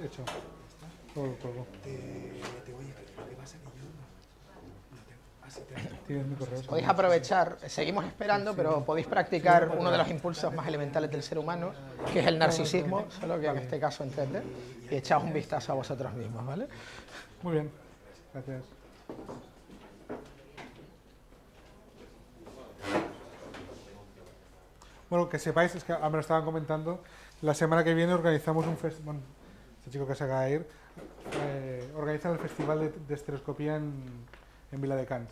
hecho. Todo, todo. Te voy a... Lo que pasa es que yo no tengo... Así te... Tienes mi correo. Podéis aprovechar, seguimos esperando, pero podéis practicar uno de los impulsos más elementales del ser humano, que es el narcisismo, solo que en este caso en 3D, y echaos un vistazo a vosotros mismos, ¿vale? Muy bien, gracias. Bueno, que sepáis, es que me lo estaban comentando, la semana que viene organizamos un festival, bueno, este chico que se acaba de ir, organizan el festival de estereoscopía en Viladecans,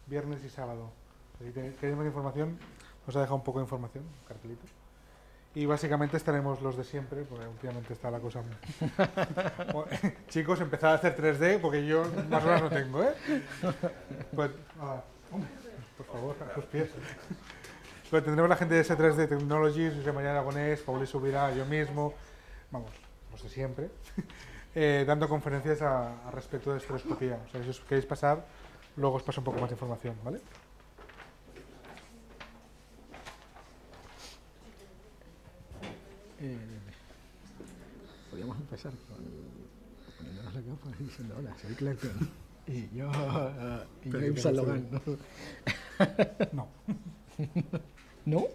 viernes y sábado. Si queréis más información, os he dejado un poco de información, un cartelito. Y básicamente estaremos los de siempre, porque últimamente está la cosa... Bueno, chicos, empezad a hacer 3D, porque yo más horas no tengo, ¿eh? Pues, hombre, por favor, a sus pies. Pero tendremos la gente de S3D Technologies, José María Aragonés, Pauli Subirá, yo mismo, vamos, los de siempre, dando conferencias a respecto de estereoscopía. O sea, si os queréis pasar, luego os paso un poco más de información, ¿vale? Podríamos empezar poniéndonos la capa y diciendo, hola, soy Clarkson. Y yo James Logan, ¿no? No. ¿No? Un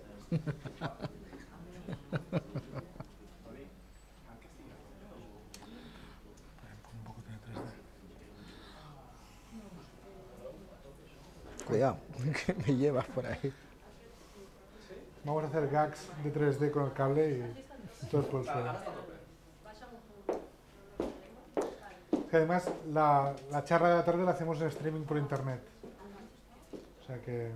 poco de 3D. Cuidado, que me llevas por ahí. Vamos a hacer gags de 3D con el cable y todo por el suelo. Que además, la charla de la tarde la hacemos en streaming por internet. O sea que...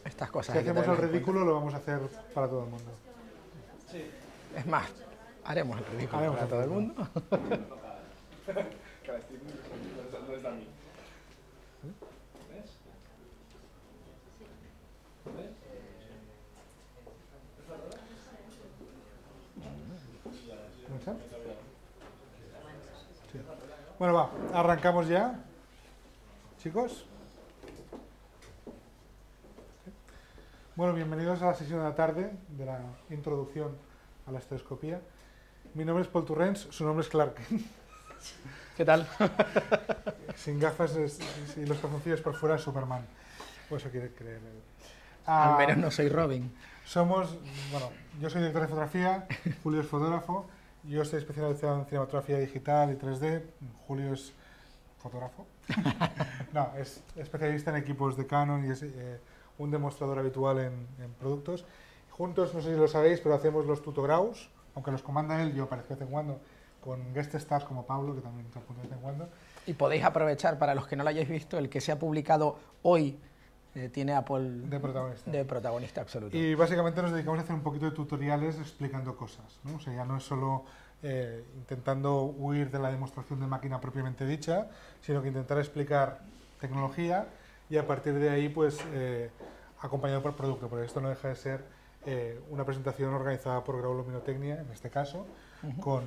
Estas cosas. Si hacemos el ridículo, lo vamos a hacer para todo el mundo. Es más, haremos el ridículo Haremos para el todo el ridículo. mundo. No es a mí. ¿Comenzar? Sí. Bueno, va, arrancamos ya. Chicos. Bueno, bienvenidos a la sesión de la tarde de la introducción a la estereoscopía. Mi nombre es Paul Torrents, su nombre es Clark. ¿Qué tal? Sin gafas y los calzoncillos por fuera, Superman. O eso quiere creer. Al menos no soy Robin. Somos, bueno, yo soy director de fotografía, Julio es fotógrafo, yo estoy especializado en cinematografía digital y 3D, Julio es fotógrafo. No, es especialista en equipos de Canon y es un demostrador habitual en productos. Juntos, no sé si lo sabéis, pero hacemos los tutograus, aunque los comanda él, yo aparezco de vez en cuando, con guest stars como Pablo, que también se apunta de vez en cuando. Y podéis aprovechar, para los que no lo hayáis visto, el que se ha publicado hoy tiene Apple de protagonista absoluto. Y básicamente nos dedicamos a hacer un poquito de tutoriales explicando cosas, ¿no? O sea, ya no es solo intentando huir de la demostración de máquina propiamente dicha, sino que intentar explicar tecnología y a partir de ahí, pues, acompañado por producto, porque esto no deja de ser una presentación organizada por Grau Luminotecnia, en este caso, con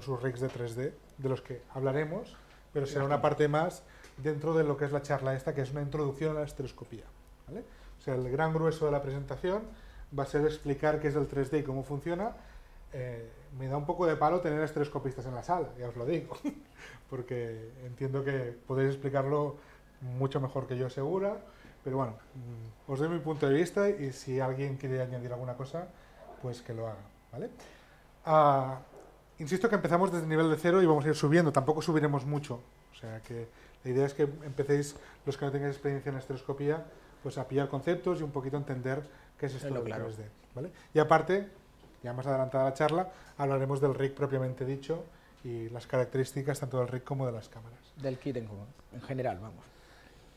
sus rigs de 3D, de los que hablaremos, pero será una parte más dentro de lo que es la charla esta, que es una introducción a la estereoscopía, ¿vale? O sea, el gran grueso de la presentación va a ser explicar qué es el 3D y cómo funciona. Me da un poco de palo tener estereoscopistas en la sala, ya os lo digo, porque entiendo que podéis explicarlo mucho mejor que yo, segura, pero bueno, os doy mi punto de vista y si alguien quiere añadir alguna cosa, pues que lo haga, ¿vale? Insisto que empezamos desde el nivel de 0 y vamos a ir subiendo, tampoco subiremos mucho, o sea que la idea es que empecéis, los que no tengáis experiencia en estereoscopía, pues a pillar conceptos y un poquito entender qué es esto del 3D, ¿vale? Y aparte, ya más adelantada la charla, hablaremos del rig propiamente dicho y las características tanto del rig como de las cámaras. Del kit en general, vamos.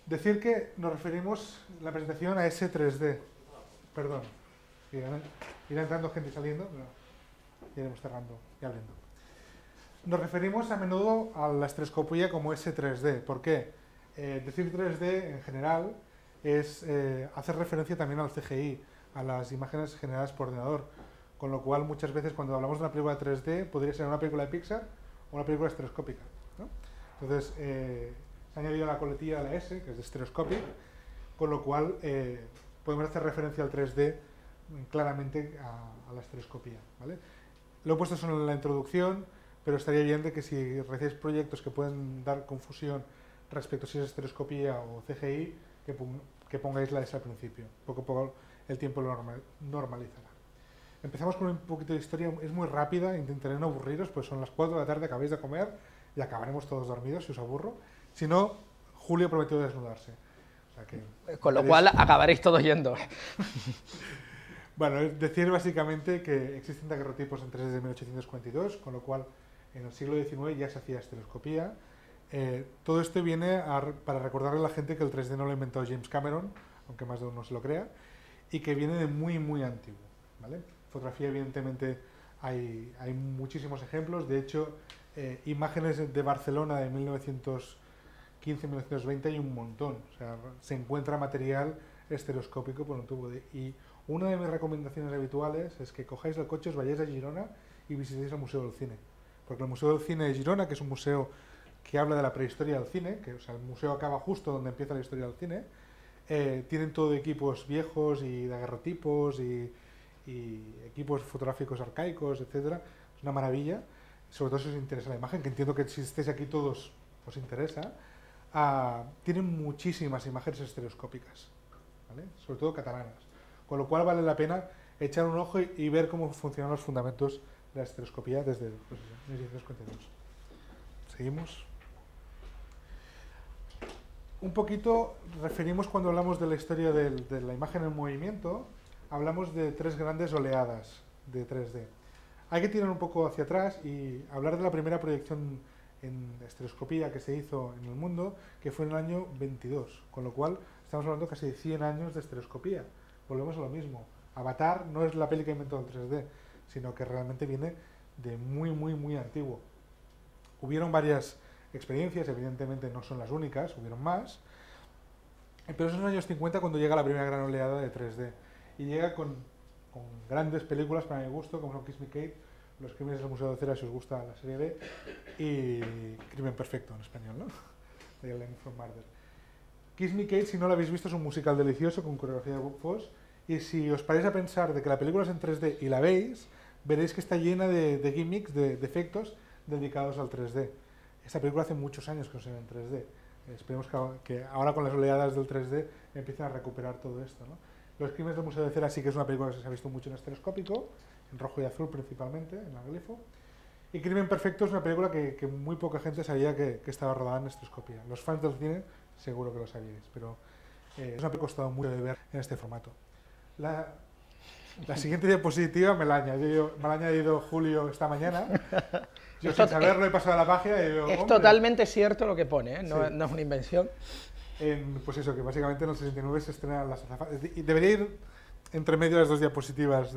Decir que nos referimos en la presentación a ese 3D, perdón, irá entrando gente y saliendo, pero ya iremos cerrando y abriendo. Nos referimos a menudo a la estereoscopía como ese 3D. ¿Por qué? Decir 3D en general es hacer referencia también al CGI, a las imágenes generadas por ordenador, con lo cual muchas veces cuando hablamos de una película 3D podría ser una película de Pixar o una película estereoscópica, ¿no? Entonces se ha añadido la coletilla a la S, que es de stereoscopic, con lo cual podemos hacer referencia al 3D claramente a la estereoscopía, ¿vale? Lo he puesto solo en la introducción pero estaría bien de que si realizáis proyectos que pueden dar confusión respecto a si es estereoscopía o CGI, que pongáis la S al principio. Poco a poco el tiempo lo normalizará. Empezamos con un poquito de historia, es muy rápida, intentaré no aburriros, pues son las 4 de la tarde, acabáis de comer y acabaremos todos dormidos si os aburro. Si no, Julio prometió desnudarse. O sea que, con lo cual acabaréis todos yendo. Bueno, es decir básicamente que existen daguerrotipos en 3D desde 1842, con lo cual en el siglo XIX ya se hacía estereoscopía. Todo esto viene para recordarle a la gente que el 3D no lo ha inventado James Cameron, aunque más de uno se lo crea, y que viene de muy, muy antiguo, ¿vale? Fotografía, evidentemente, hay muchísimos ejemplos. De hecho, imágenes de Barcelona de 1915-1920 hay un montón. O sea, se encuentra material estereoscópico por un tubo de... Y una de mis recomendaciones habituales es que cojáis el coche, os vayáis a Girona y visitéis el Museo del Cine. Porque el Museo del Cine de Girona, que es un museo que habla de la prehistoria del cine, que o sea, el museo acaba justo donde empieza la historia del cine, tienen todo equipos viejos y daguerrotipos y equipos fotográficos arcaicos, etcétera. Es una maravilla, sobre todo si os interesa la imagen, que entiendo que si estáis aquí todos os interesa. Tienen muchísimas imágenes estereoscópicas, ¿vale? Sobre todo catalanas, con lo cual vale la pena echar un ojo y ver cómo funcionan los fundamentos de la estereoscopía desde 1952. Seguimos. Un poquito referimos cuando hablamos de la historia de la imagen en movimiento, hablamos de 3 grandes oleadas de 3D. Hay que tirar un poco hacia atrás y hablar de la primera proyección en estereoscopía que se hizo en el mundo, que fue en el año 22, con lo cual estamos hablando casi de 100 años de estereoscopía. Volvemos a lo mismo. Avatar no es la peli que inventó el 3D, sino que realmente viene de muy, muy, muy antiguo. Hubieron varias experiencias, evidentemente no son las únicas, hubieron más, pero es en los años 50 cuando llega la primera gran oleada de 3D. Y llega con grandes películas para mi gusto, como son Kiss Me Kate, Los Crímenes del Museo de Cera, si os gusta la serie B, y Crimen Perfecto en español, ¿no? De Line from Murder. Kiss Me Kate, si no lo habéis visto, es un musical delicioso con coreografía de Bob Fosse, y si os paráis a pensar de que la película es en 3D y la veis, veréis que está llena de gimmicks, de efectos dedicados al 3D. Esta película hace muchos años que no se ve en 3D. Esperemos que ahora con las oleadas del 3D empiecen a recuperar todo esto, ¿no? Los Crímenes del Museo de Cera sí que es una película que se ha visto mucho en estereoscópico, en rojo y azul principalmente, en la glifo. Y Crimen Perfecto es una película que muy poca gente sabía que estaba rodada en estereoscopía. Los fans del cine seguro que lo sabíais, pero es una película que ha costado mucho de ver en este formato. La siguiente diapositiva me la ha añadido Julio esta mañana. Yo sin saberlo he pasado a la página y digo, es totalmente cierto lo que pone, ¿eh? No, sí. No es una invención. Pues eso, que básicamente en el 69 se estrenan las azafatas. Y debería ir entre medio de las 2 diapositivas.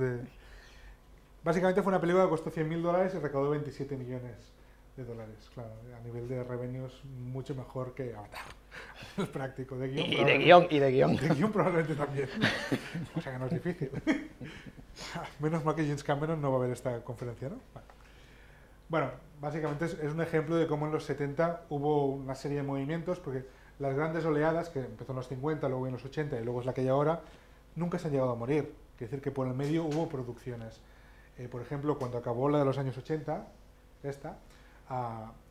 Básicamente fue una película que costó $100.000 y recaudó 27 millones de dólares. Claro, a nivel de revenues mucho mejor que Avatar. Es práctico. De guión, y de guión. De guión probablemente también. O sea que no es difícil. Menos mal que James Cameron no va a ver esta conferencia, ¿no? Bueno, básicamente es un ejemplo de cómo en los 70 hubo una serie de movimientos, porque las grandes oleadas, que empezó en los 50, luego en los 80 y luego es la que hay ahora, nunca se han llegado a morir. Quiere decir que por el medio hubo producciones. Por ejemplo, cuando acabó la de los años 80,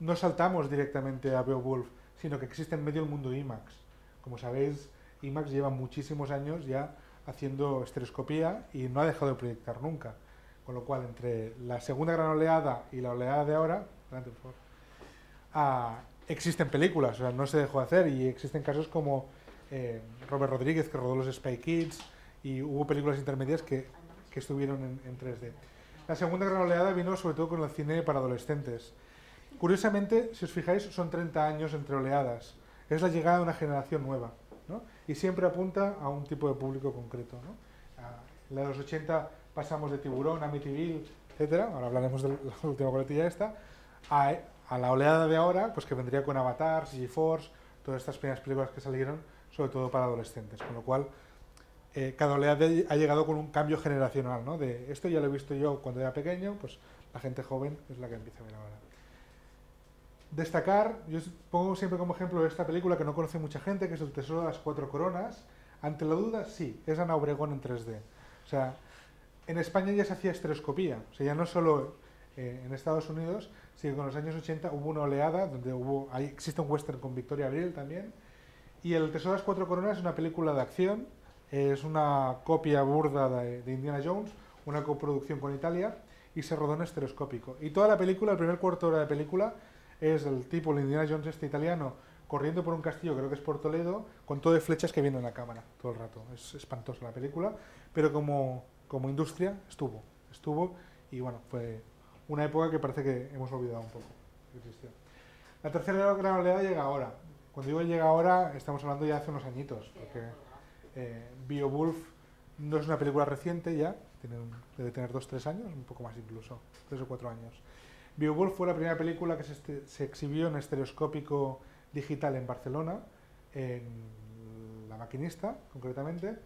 no saltamos directamente a Beowulf, sino que existe en medio el mundo IMAX. Como sabéis, IMAX lleva muchísimos años ya haciendo estereoscopía y no ha dejado de proyectar nunca. Con lo cual, entre la segunda gran oleada y la oleada de ahora, adelante, por favor, existen películas, o sea, no se dejó de hacer, y existen casos como Robert Rodríguez, que rodó los Spy Kids, y hubo películas intermedias que estuvieron en 3D. La segunda gran oleada vino sobre todo con el cine para adolescentes. Curiosamente, si os fijáis, son 30 años entre oleadas. Es la llegada de una generación nueva, ¿no? Y siempre apunta a un tipo de público concreto, ¿no? La de los 80 pasamos de Tiburón, Amityville, etcétera. Ahora hablaremos de la última coletilla esta. A la oleada de ahora, pues que vendría con Avatar, GeForce, todas estas primeras películas que salieron, sobre todo para adolescentes. Con lo cual, cada oleada ha llegado con un cambio generacional, ¿no? De esto ya lo he visto yo cuando era pequeño, pues la gente joven es la que empieza a ver ahora. Destacar, yo pongo siempre como ejemplo esta película que no conoce mucha gente, que es El Tesoro de las Cuatro Coronas. Ante la duda, sí, es Ana Obregón en 3D. O sea, en España ya se hacía estereoscopía, o sea, ya no solo en Estados Unidos, sí que con los años 80 hubo una oleada, donde existe un western con Victoria Abril también, y El Tesoro de las Cuatro Coronas es una película de acción, es una copia burda de Indiana Jones, una coproducción con Italia, y se rodó en estereoscópico. Y toda la película, el primer cuarto de hora de película, es el tipo, el Indiana Jones este italiano, corriendo por un castillo, creo que es por Toledo, con todo de flechas que vienen a la cámara todo el rato. Es espantosa la película, pero como industria estuvo, y bueno, fue una época que parece que hemos olvidado un poco que existió. La tercera gran oleada llega ahora. Cuando digo llega ahora, estamos hablando ya hace unos añitos, porque Beowulf no es una película reciente ya, debe tener 2-3 años, un poco más incluso, 3 o 4 años. Beowulf fue la primera película que se exhibió en estereoscópico digital en Barcelona, en La Maquinista, concretamente,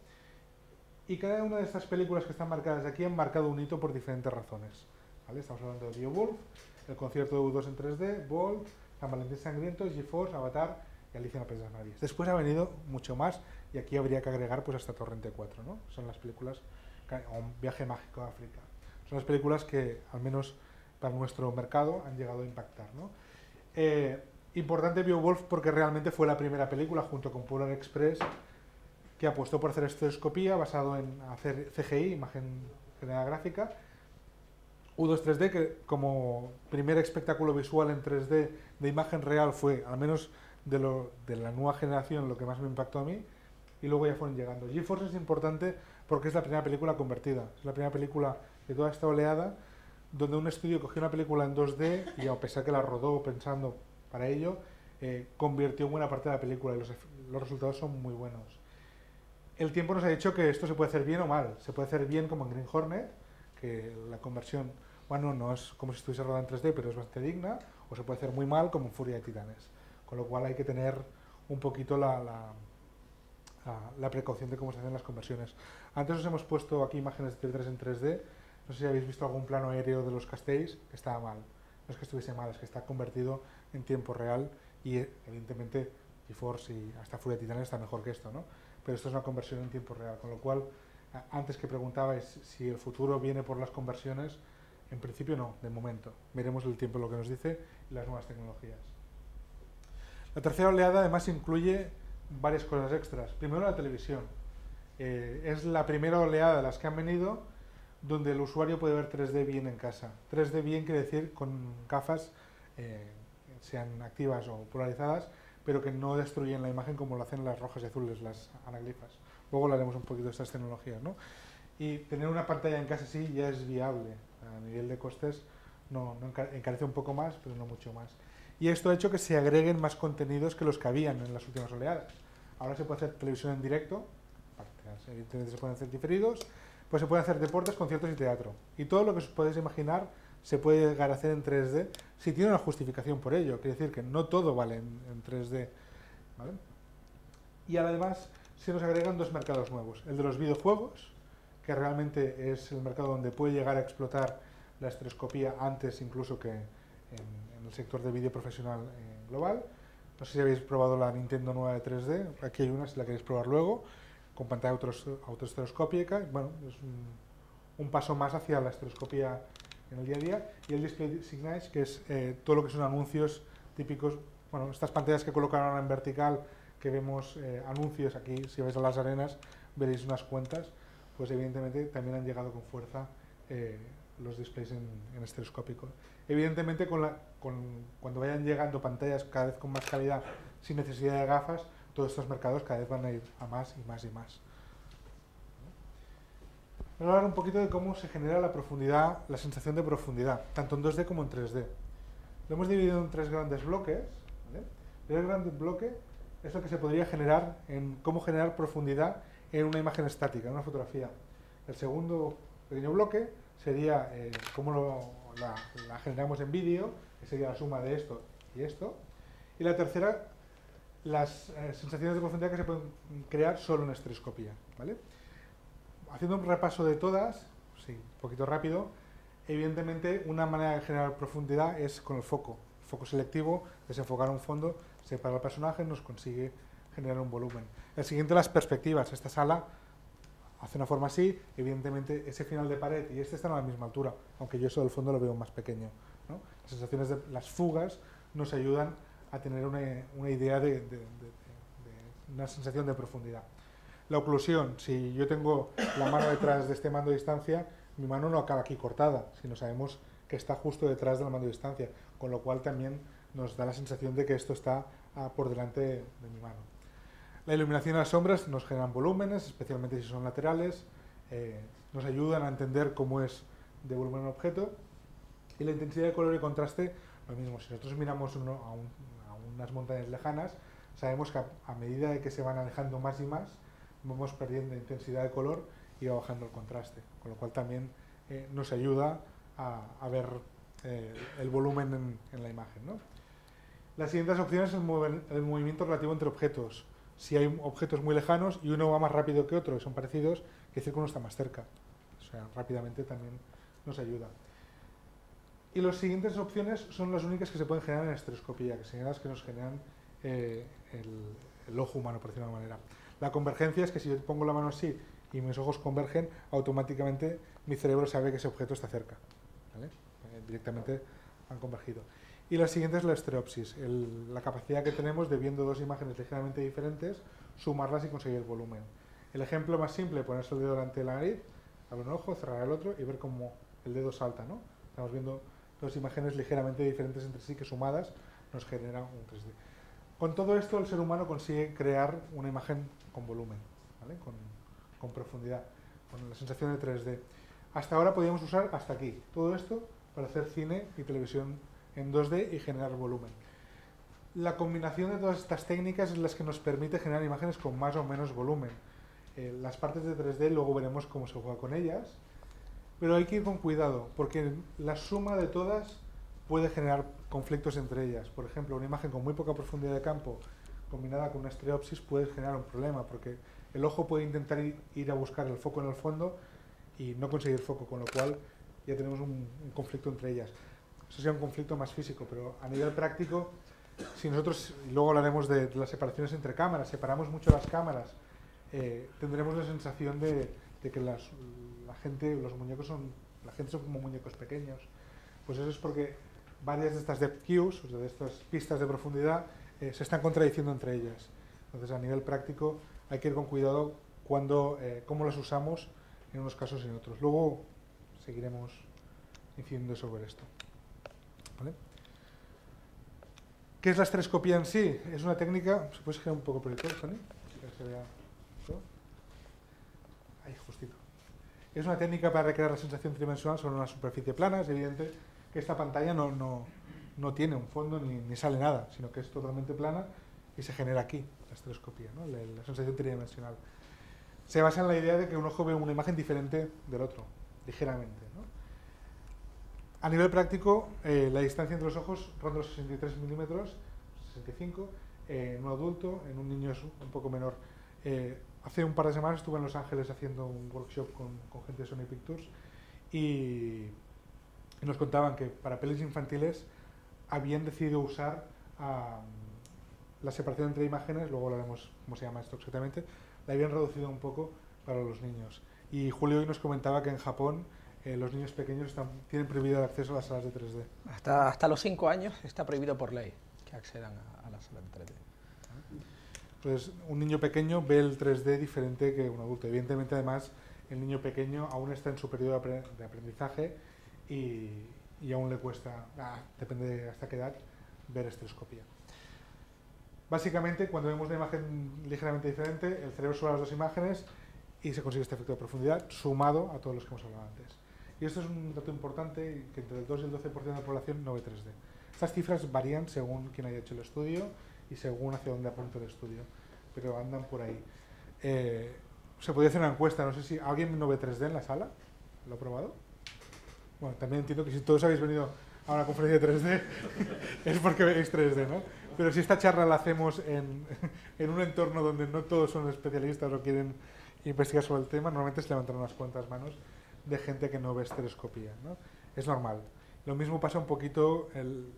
y cada una de estas películas que están marcadas aquí han marcado un hito por diferentes razones. ¿Vale? Estamos hablando de Beowulf, el concierto de U2 en 3D, Bolt, San Valentín Sangriento, GeForce, Avatar y Alicia en el País de las Maravillas. Después ha venido mucho más, y aquí habría que agregar pues hasta Torrente 4, ¿no? Son las películas, o Un viaje mágico a África. Son las películas que, al menos para nuestro mercado, han llegado a impactar, ¿no? Importante Beowulf porque realmente fue la primera película, junto con Polar Express, que apostó por hacer estereoscopía basado en hacer CGI, imagen generada gráfica. U2 3D, que como primer espectáculo visual en 3D de imagen real fue, al menos de la nueva generación, lo que más me impactó a mí, y luego ya fueron llegando. GeForce es importante porque es la primera película convertida, es la primera película de toda esta oleada, donde un estudio cogió una película en 2D y, a pesar que la rodó pensando para ello, convirtió buena parte de la película, y los resultados son muy buenos. El tiempo nos ha dicho que esto se puede hacer bien o mal. Se puede hacer bien como en Green Hornet, que la conversión, bueno, no es como si estuviese rodada en 3D, pero es bastante digna, o se puede hacer muy mal como en Furia de Titanes. Con lo cual hay que tener un poquito la precaución de cómo se hacen las conversiones. Antes os hemos puesto aquí imágenes de 3 en 3D. No sé si habéis visto algún plano aéreo de los Castells, que estaba mal. No es que estuviese mal, es que está convertido en tiempo real, y evidentemente GeForce y hasta Furia de Titanes está mejor que esto, ¿no? Pero esto es una conversión en tiempo real, con lo cual, antes que preguntabais si el futuro viene por las conversiones, en principio no, de momento. Veremos el tiempo lo que nos dice y las nuevas tecnologías. La tercera oleada además incluye varias cosas extras. Primero, la televisión. Es la primera oleada de las que han venido donde el usuario puede ver 3D bien en casa. 3D bien quiere decir con gafas, sean activas o polarizadas, pero que no destruyen la imagen como lo hacen las rojas y azules, las anaglifas. Luego hablaremos un poquito de estas tecnologías, ¿no? Y tener una pantalla en casa sí ya es viable. A nivel de costes encarece un poco más, pero no mucho más. Y esto ha hecho que se agreguen más contenidos que los que habían en las últimas oleadas. Ahora se puede hacer televisión en directo, evidentemente se pueden hacer diferidos, pues se pueden hacer deportes, conciertos y teatro. Y todo lo que os podéis imaginar se puede llegar a hacer en 3D si tiene una justificación por ello. Quiere decir que no todo vale en 3D. ¿Vale? Y además se nos agregan dos mercados nuevos. El de los videojuegos, que realmente es el mercado donde puede llegar a explotar la estereoscopía antes incluso que en el sector de vídeo profesional global. No sé si habéis probado la Nintendo nueva de 3D. Aquí hay una, si la queréis probar luego, con pantalla autoestereoscópica. Bueno, es un paso más hacia la estereoscopía en el día a día. Y el Display Signage, que es todo lo que son anuncios típicos, bueno, estas pantallas que colocan ahora en vertical, que vemos anuncios aquí, si vais a las arenas veréis unas cuentas, pues evidentemente también han llegado con fuerza los displays en estereoscópico. Evidentemente cuando vayan llegando pantallas cada vez con más calidad, sin necesidad de gafas, todos estos mercados cada vez van a ir a más y más y más. Voy a hablar un poquito de cómo se genera la profundidad, la sensación de profundidad, tanto en 2D como en 3D. Lo hemos dividido en tres grandes bloques. ¿Vale? El primer gran bloque es lo que se podría generar en cómo generar profundidad en una imagen estática, en una fotografía. El segundo pequeño bloque sería cómo la generamos en vídeo, que sería la suma de esto y esto. Y la tercera, las sensaciones de profundidad que se pueden crear solo en estereoscopía. ¿Vale? Haciendo un repaso de todas, sí, un poquito rápido, evidentemente una manera de generar profundidad es con el foco. El foco selectivo, desenfocar un fondo, separar el personaje, nos consigue generar un volumen. El siguiente, las perspectivas. Esta sala hace una forma así, evidentemente ese final de pared y este están a la misma altura, aunque yo eso del fondo lo veo más pequeño, ¿no? Las sensaciones de las fugas nos ayudan a tener una idea de una sensación de profundidad. La oclusión, si yo tengo la mano detrás de este mando de distancia, mi mano no acaba aquí cortada, sino sabemos que está justo detrás del mando de distancia, con lo cual también nos da la sensación de que esto está por delante de mi mano. La iluminación y las sombras nos generan volúmenes, especialmente si son laterales, nos ayudan a entender cómo es de volumen un objeto, y la intensidad de color y contraste, lo mismo, si nosotros miramos a unas montañas lejanas, sabemos que a medida de que se van alejando más y más, vamos perdiendo intensidad de color y va bajando el contraste, con lo cual también nos ayuda a ver el volumen en la imagen, ¿no? Las siguientes opciones es el movimiento relativo entre objetos. Si hay objetos muy lejanos y uno va más rápido que otro y son parecidos, quiere decir que uno está más cerca. O sea, rápidamente también nos ayuda. Y las siguientes opciones son las únicas que se pueden generar en estereoscopía, que son las que nos generan el ojo humano, por decirlo de alguna manera. La convergencia es que si yo pongo la mano así y mis ojos convergen, automáticamente mi cerebro sabe que ese objeto está cerca, ¿vale? Directamente han convergido. Y la siguiente es la estereopsis, la capacidad que tenemos de, viendo dos imágenes ligeramente diferentes, sumarlas y conseguir el volumen. El ejemplo más simple, ponerse el dedo delante de la nariz, abrir un ojo, cerrar el otro y ver cómo el dedo salta, ¿no? Estamos viendo dos imágenes ligeramente diferentes entre sí que sumadas nos generan un 3D. Con todo esto el ser humano consigue crear una imagen con volumen, ¿vale? Con profundidad, con la sensación de 3D. Hasta ahora podíamos usar hasta aquí, todo esto para hacer cine y televisión en 2D y generar volumen. La combinación de todas estas técnicas es la que nos permite generar imágenes con más o menos volumen. Las partes de 3D luego veremos cómo se juega con ellas, pero hay que ir con cuidado, porque la suma de todas puede generar conflictos entre ellas. Por ejemplo, una imagen con muy poca profundidad de campo combinada con una estereopsis puede generar un problema, porque el ojo puede intentar ir a buscar el foco en el fondo y no conseguir foco, con lo cual ya tenemos un conflicto entre ellas. Eso sería un conflicto más físico, pero a nivel práctico, si nosotros, y luego hablaremos de las separaciones entre cámaras, separamos mucho las cámaras, tendremos la sensación de que la gente son como muñecos pequeños. Pues eso es porque varias de estas depth cues, o sea, de estas pistas de profundidad, se están contradiciendo entre ellas. Entonces, a nivel práctico, hay que ir con cuidado cómo las usamos en unos casos y en otros. Luego seguiremos incidiendo sobre esto. ¿Vale? ¿Qué es la estereoscopía en sí? Es una técnica... ¿Se puede girar un poco por el todo, Tony? Que se vea todo. Ahí, justito. Es una técnica para recrear la sensación tridimensional sobre una superficie plana. Es evidente que esta pantalla no tiene un fondo ni sale nada, sino que es totalmente plana y se genera aquí la estereoscopía, ¿no? La sensación tridimensional. Se basa en la idea de que un ojo ve una imagen diferente del otro, ligeramente, ¿no? A nivel práctico, la distancia entre los ojos ronda los 63 milímetros, 65, en un adulto, en un niño es un poco menor. Hace un par de semanas estuve en Los Ángeles haciendo un workshop con gente de Sony Pictures y nos contaban que para pelis infantiles habían decidido usar la separación entre imágenes, luego hablaremos cómo se llama esto exactamente, la habían reducido un poco para los niños. Y Julio hoy nos comentaba que en Japón los niños pequeños tienen prohibido el acceso a las salas de 3D. Hasta los 5 años está prohibido por ley que accedan a las salas de 3D. Entonces, un niño pequeño ve el 3D diferente que un adulto. Evidentemente, además, el niño pequeño aún está en su periodo de aprendizaje y aún le cuesta, depende de hasta qué edad, ver estereoscopía. Básicamente, cuando vemos una imagen ligeramente diferente, el cerebro suma las dos imágenes y se consigue este efecto de profundidad sumado a todos los que hemos hablado antes. Y esto es un dato importante, que entre el 2 y el 12% de la población no ve 3D. Estas cifras varían según quien haya hecho el estudio y según hacia dónde apunta el estudio, pero andan por ahí. Se podría hacer una encuesta, no sé si alguien no ve 3D en la sala, ¿lo ha probado? Bueno, también entiendo que si todos habéis venido a una conferencia de 3D es porque veis 3D, ¿no? Pero si esta charla la hacemos en un entorno donde no todos son especialistas o quieren investigar sobre el tema, normalmente se levantan unas cuantas manos de gente que no ve estereoscopía, ¿no? Es normal. Lo mismo pasa un poquito,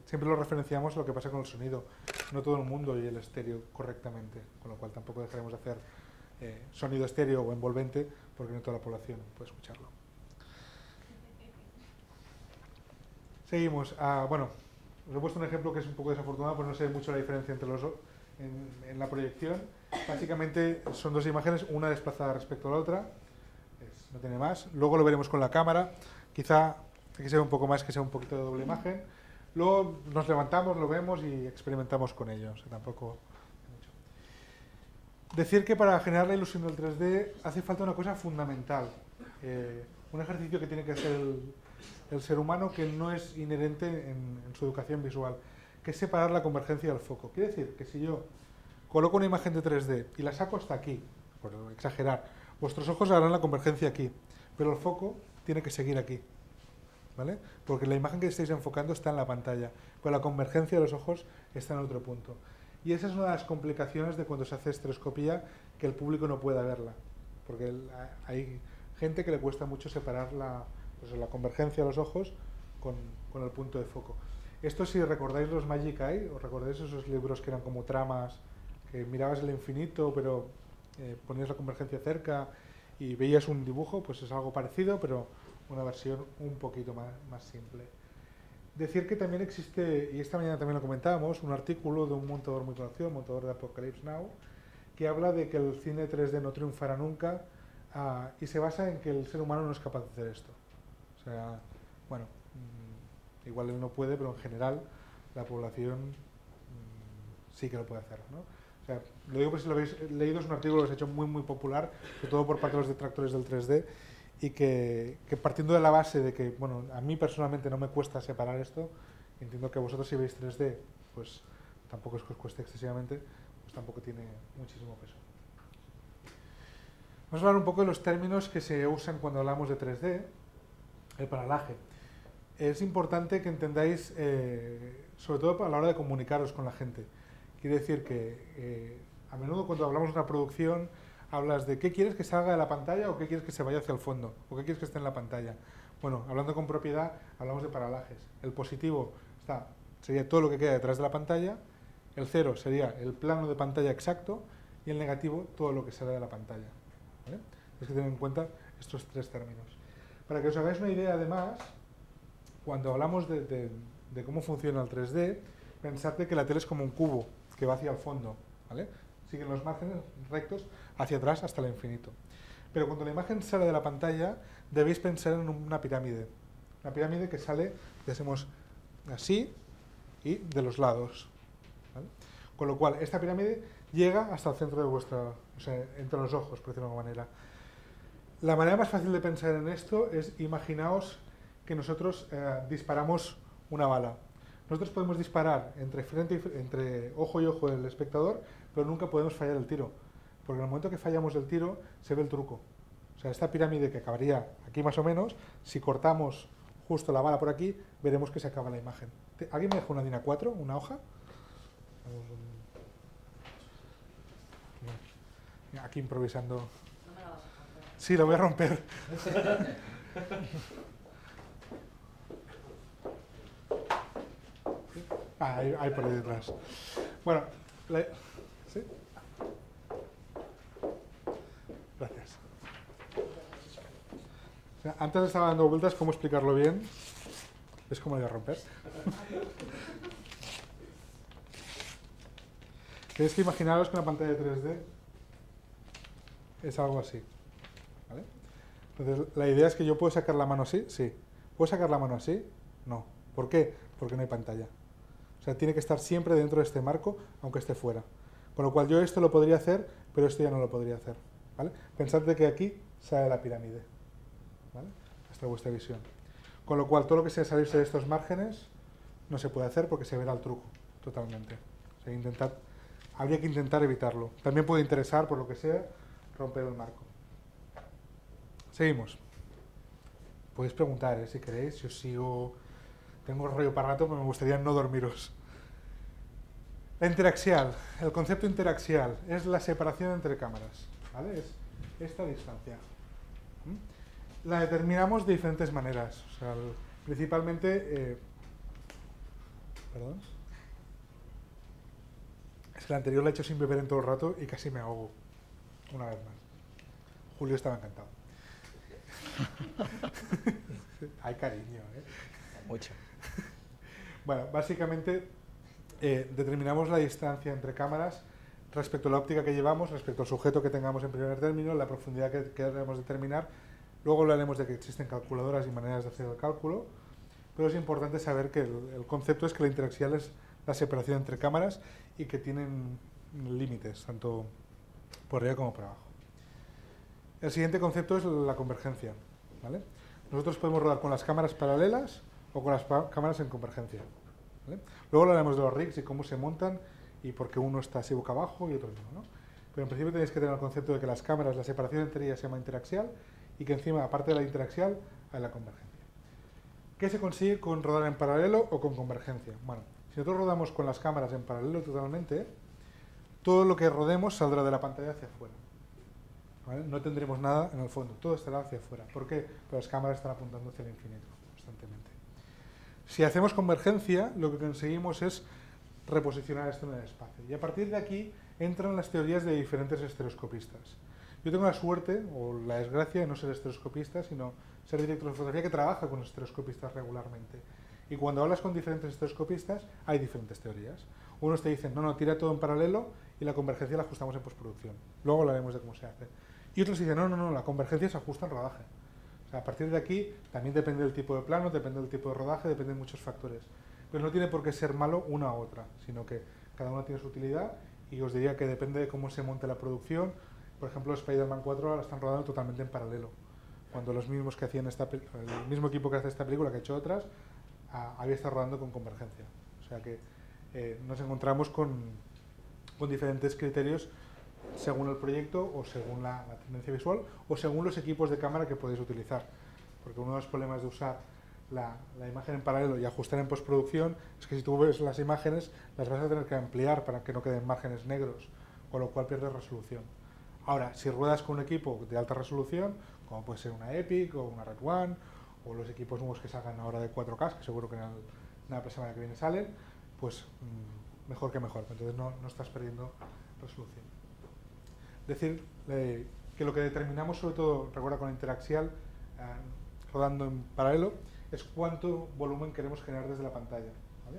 siempre lo referenciamos a lo que pasa con el sonido. No todo el mundo oye el estéreo correctamente, con lo cual tampoco dejaremos de hacer sonido estéreo o envolvente, porque no toda la población puede escucharlo. Seguimos. Bueno, os he puesto un ejemplo que es un poco desafortunado, pues no sé mucho la diferencia entre los en la proyección. Básicamente son dos imágenes, una desplazada respecto a la otra, no tiene más. Luego lo veremos con la cámara, quizá hay que ser un poco más, que sea un poquito de doble imagen. Luego nos levantamos, lo vemos y experimentamos con ello, o sea, tampoco mucho. Decir que para generar la ilusión del 3D hace falta una cosa fundamental, un ejercicio que tiene que hacer el ser humano, que no es inherente en su educación visual, que es separar la convergencia del foco. Quiere decir que si yo coloco una imagen de 3D y la saco hasta aquí, por exagerar, vuestros ojos harán la convergencia aquí, pero el foco tiene que seguir aquí, ¿vale? Porque la imagen que estáis enfocando está en la pantalla, pero la convergencia de los ojos está en otro punto. Y esa es una de las complicaciones de cuando se hace estereoscopía, que el público no pueda verla, porque hay gente que le cuesta mucho separar la convergencia de los ojos con el punto de foco. Esto, si recordáis los Magic Eye, os recordáis esos libros que eran como tramas, que mirabas el infinito, pero ponías la convergencia cerca y veías un dibujo, pues es algo parecido, pero una versión un poquito más simple. Decir que también existe, y esta mañana también lo comentábamos, un artículo de un montador muy conocido, un montador de Apocalypse Now, que habla de que el cine 3D no triunfará nunca, y se basa en que el ser humano no es capaz de hacer esto. O sea, bueno, igual él no puede, pero en general la población sí que lo puede hacer, ¿no? O sea, lo digo porque si lo habéis leído, es un artículo que se ha hecho muy popular, sobre todo por parte de los detractores del 3D, y que partiendo de la base de que, bueno, a mí personalmente no me cuesta separar esto, entiendo que vosotros si veis 3D, pues tampoco es que os cueste excesivamente, pues tampoco tiene muchísimo peso. Vamos a hablar un poco de los términos que se usan cuando hablamos de 3D, el paralaje. Es importante que entendáis, sobre todo a la hora de comunicaros con la gente. Quiere decir que a menudo cuando hablamos de una producción, hablas de qué quieres que salga de la pantalla o qué quieres que se vaya hacia el fondo, o qué quieres que esté en la pantalla. Bueno, hablando con propiedad, hablamos de paralajes. El positivo sería todo lo que queda detrás de la pantalla, el 0 sería el plano de pantalla exacto, y el negativo todo lo que sale de la pantalla. ¿Vale? Hay que tener en cuenta estos tres términos. Para que os hagáis una idea, además, cuando hablamos de cómo funciona el 3D, pensad que la tele es como un cubo que va hacia el fondo, ¿vale? Siguen los márgenes rectos hacia atrás hasta el infinito. Pero cuando la imagen sale de la pantalla, debéis pensar en una pirámide. Una pirámide que sale, hacemos así y de los lados, ¿vale? Con lo cual, esta pirámide llega hasta el centro de vuestra, o sea, entre los ojos, por decirlo de alguna manera. La manera más fácil de pensar en esto es, imaginaos que nosotros disparamos una bala. Nosotros podemos disparar entre ojo y ojo del espectador, pero nunca podemos fallar el tiro, porque en el momento que fallamos el tiro se ve el truco. O sea, esta pirámide que acabaría aquí más o menos, si cortamos justo la bala por aquí, veremos que se acaba la imagen. ¿Alguien me deja una DIN A4, una hoja? Aquí improvisando. No me la vas a romper. Sí, la voy a romper. Ahí por ahí detrás. Bueno, ¿sí? Gracias. O sea, antes estaba dando vueltas cómo explicarlo bien. ¿Ves cómo lo voy a romper? Tenéis que imaginaros que una pantalla de 3D es algo así, ¿vale? Entonces, la idea es que yo puedo sacar la mano así, sí. ¿Puedo sacar la mano así? No. ¿Por qué? Porque no hay pantalla. O sea, tiene que estar siempre dentro de este marco, aunque esté fuera. Con lo cual yo esto lo podría hacer, pero esto ya no lo podría hacer, ¿vale? Pensad de que aquí sale la pirámide, ¿vale? Esta es vuestra visión. Con lo cual todo lo que sea salirse de estos márgenes no se puede hacer porque se verá el truco totalmente. O sea, habría que intentar evitarlo. También puede interesar, por lo que sea, romper el marco. Seguimos. Podéis preguntar, si queréis, yo sigo... Tengo rollo para rato, pero me gustaría no dormiros. La interaxial, el concepto interaxial es la separación entre cámaras, ¿vale? Es esta distancia. La determinamos de diferentes maneras. O sea, principalmente... perdón. Es que la anterior la he hecho sin beber en todo el rato y casi me ahogo. una vez más. Julio estaba encantado. Hay cariño, ¿eh? Mucho. Bueno, básicamente determinamos la distancia entre cámaras respecto a la óptica que llevamos, respecto al sujeto que tengamos en primer término, la profundidad que queremos determinar. Luego hablaremos de que existen calculadoras y maneras de hacer el cálculo, pero es importante saber que el concepto es que la interaxial es la separación entre cámaras y que tienen límites, tanto por arriba como por abajo. El siguiente concepto es la convergencia, ¿vale? Nosotros podemos rodar con las cámaras paralelas o con las cámaras en convergencia, ¿vale? Luego hablaremos de los rigs y cómo se montan y por qué uno está así boca abajo y otro no, ¿no? Pero en principio tenéis que tener el concepto de que las cámaras, la separación entre ellas se llama interaxial y que encima, aparte de la interaxial, hay la convergencia. ¿Qué se consigue con rodar en paralelo o con convergencia? Bueno, si nosotros rodamos con las cámaras en paralelo totalmente, todo lo que rodemos saldrá de la pantalla hacia afuera, ¿vale? No tendremos nada en el fondo, todo estará hacia afuera. ¿Por qué? Porque las cámaras están apuntando hacia el infinito constantemente. Si hacemos convergencia, lo que conseguimos es reposicionar esto en el espacio. Y a partir de aquí entran las teorías de diferentes estereoscopistas. Yo tengo la suerte, o la desgracia, de no ser estereoscopista, sino ser director de fotografía que trabaja con estereoscopistas regularmente. Y cuando hablas con diferentes estereoscopistas, hay diferentes teorías. Unos te dicen, no, tira todo en paralelo y la convergencia la ajustamos en postproducción. Luego hablaremos de cómo se hace. Y otros dicen, no, la convergencia se ajusta en rodaje. O sea, a partir de aquí también depende del tipo de plano, depende del tipo de rodaje, depende de muchos factores. Pero no tiene por qué ser malo una u otra, sino que cada una tiene su utilidad y os diría que depende de cómo se monte la producción. Por ejemplo, Spider-Man 4 ahora están rodando totalmente en paralelo. Cuando los mismos que hacían el mismo equipo que hace esta película, que ha hecho otras, había estado rodando con convergencia. O sea que nos encontramos con diferentes criterios según el proyecto o según la tendencia visual o según los equipos de cámara que podéis utilizar. Porque uno de los problemas de usar la imagen en paralelo y ajustar en postproducción es que si tú ves las imágenes las vas a tener que ampliar para que no queden márgenes negros, con lo cual pierdes resolución. Ahora, si ruedas con un equipo de alta resolución, como puede ser una Epic o una Red One, o los equipos nuevos que salgan ahora de 4K, que seguro que en la semana que viene salen, pues mejor que mejor, entonces no estás perdiendo resolución. Decir que lo que determinamos, sobre todo, recuerda con la interaxial, rodando en paralelo, es cuánto volumen queremos generar desde la pantalla, ¿vale?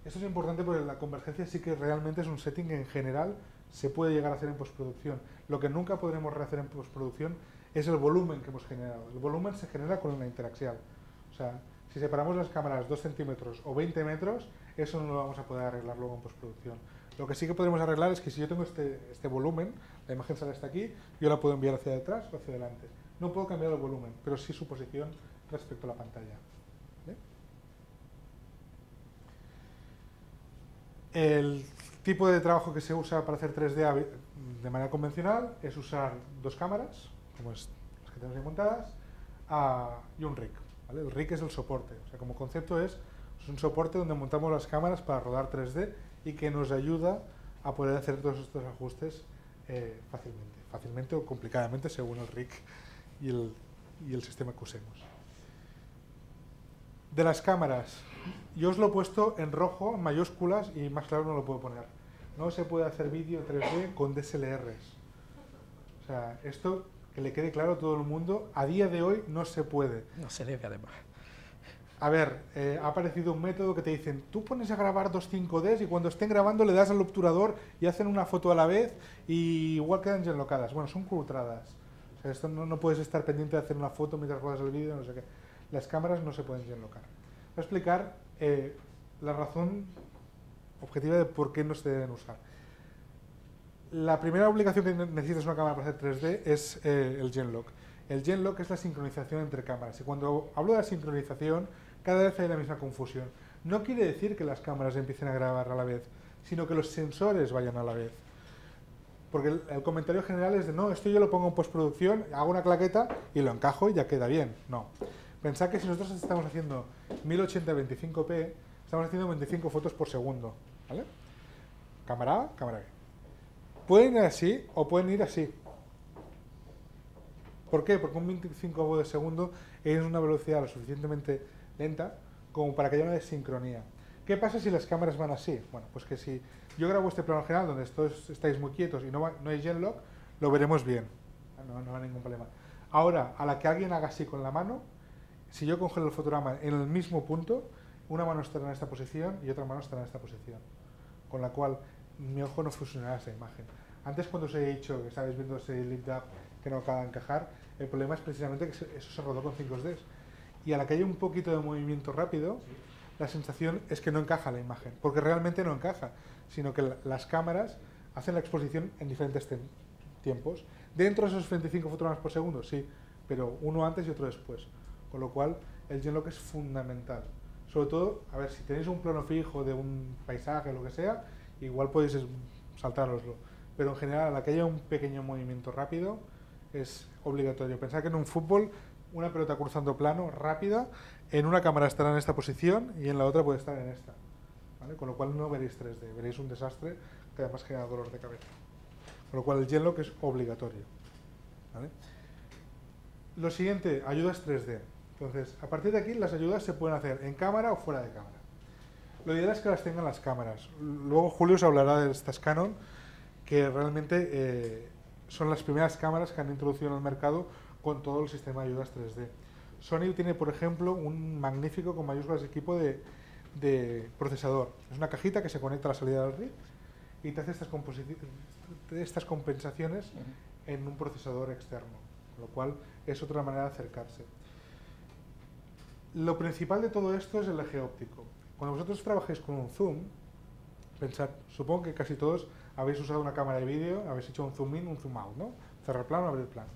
Esto es importante porque la convergencia sí que realmente es un setting que en general se puede llegar a hacer en postproducción. Lo que nunca podremos rehacer en postproducción es el volumen que hemos generado. El volumen se genera con una interaxial. O sea, si separamos las cámaras 2 centímetros o 20 metros, eso no lo vamos a poder arreglar luego en postproducción. Lo que sí que podemos arreglar es que si yo tengo este volumen, la imagen sale hasta aquí, yo la puedo enviar hacia detrás o hacia adelante. No puedo cambiar el volumen, pero sí su posición respecto a la pantalla. ¿Vale? El tipo de trabajo que se usa para hacer 3D de manera convencional es usar dos cámaras, como las que tenemos ahí montadas, y un rig, ¿vale? El rig es el soporte, o sea, como concepto es un soporte donde montamos las cámaras para rodar 3D y que nos ayuda a poder hacer todos estos ajustes fácilmente o complicadamente según el rig y el sistema que usemos. De las cámaras, yo os lo he puesto en rojo, en mayúsculas, y más claro no lo puedo poner. No se puede hacer vídeo 3D con DSLRs. O sea, esto que le quede claro a todo el mundo, a día de hoy no se puede. No se debe, además. A ver, ha aparecido un método que te dicen, tú pones a grabar dos 5Ds y cuando estén grabando le das al obturador y hacen una foto a la vez y igual quedan genlocadas. Bueno, son cutradas. O sea, esto no puedes estar pendiente de hacer una foto mientras ruedas el vídeo, no sé qué. Las cámaras no se pueden genlocar. Voy a explicar la razón objetiva de por qué no se deben usar. La primera obligación que necesitas una cámara para hacer 3D es el genlock. El genlock es la sincronización entre cámaras. Y cuando hablo de la sincronización, cada vez hay la misma confusión. No quiere decir que las cámaras empiecen a grabar a la vez, sino que los sensores vayan a la vez. Porque el comentario general es de, no, esto yo lo pongo en postproducción, hago una claqueta y lo encajo y ya queda bien. No. Pensad que si nosotros estamos haciendo 1080-25p, estamos haciendo 25 fotos por segundo, ¿vale? Cámara A, cámara B. Pueden ir así o pueden ir así. ¿Por qué? Porque un 25 de segundo es una velocidad lo suficientemente lenta como para que haya una desincronía. ¿Qué pasa si las cámaras van así? Bueno, pues que si yo grabo este plano general donde todos estáis muy quietos y no hay genlock, lo veremos bien, no hay ningún problema. Ahora, a la que alguien haga así con la mano, si yo congelo el fotograma en el mismo punto, una mano estará en esta posición y otra mano estará en esta posición, con la cual mi ojo no fusionará esa imagen. Antes, cuando os he dicho que estabais viendo ese lift up que no acaba de encajar, el problema es precisamente que eso se rodó con 5D. Y a la que hay un poquito de movimiento rápido, la sensación es que no encaja la imagen, porque realmente no encaja, sino que las cámaras hacen la exposición en diferentes tiempos. Dentro de esos 25 fotogramas por segundo, sí, pero uno antes y otro después. Con lo cual, el Genlock es fundamental. Sobre todo, a ver, si tenéis un plano fijo de un paisaje o lo que sea, igual podéis saltároslo. Pero en general, a la que haya un pequeño movimiento rápido, es obligatorio. Pensad que en un fútbol, una pelota cruzando plano, rápida, en una cámara estará en esta posición y en la otra puede estar en esta. ¿Vale? Con lo cual no veréis 3D, veréis un desastre que además genera dolor de cabeza. Con lo cual el Genlock es obligatorio. ¿Vale? Lo siguiente, ayudas 3D. Entonces, a partir de aquí las ayudas se pueden hacer en cámara o fuera de cámara. Lo ideal es que las tengan las cámaras. Luego Julio os hablará de estas Canon, que realmente son las primeras cámaras que han introducido en el mercado con todo el sistema de ayudas 3D. Sony tiene, por ejemplo, un magnífico, con mayúsculas, equipo de procesador. Es una cajita que se conecta a la salida del RIP y te hace estas compensaciones en un procesador externo, lo cual es otra manera de acercarse. Lo principal de todo esto es el eje óptico. Cuando vosotros trabajéis con un zoom, pensad, supongo que casi todos habéis usado una cámara de vídeo, habéis hecho un zoom in, un zoom out, ¿no? Cerrar plano, abrir plano.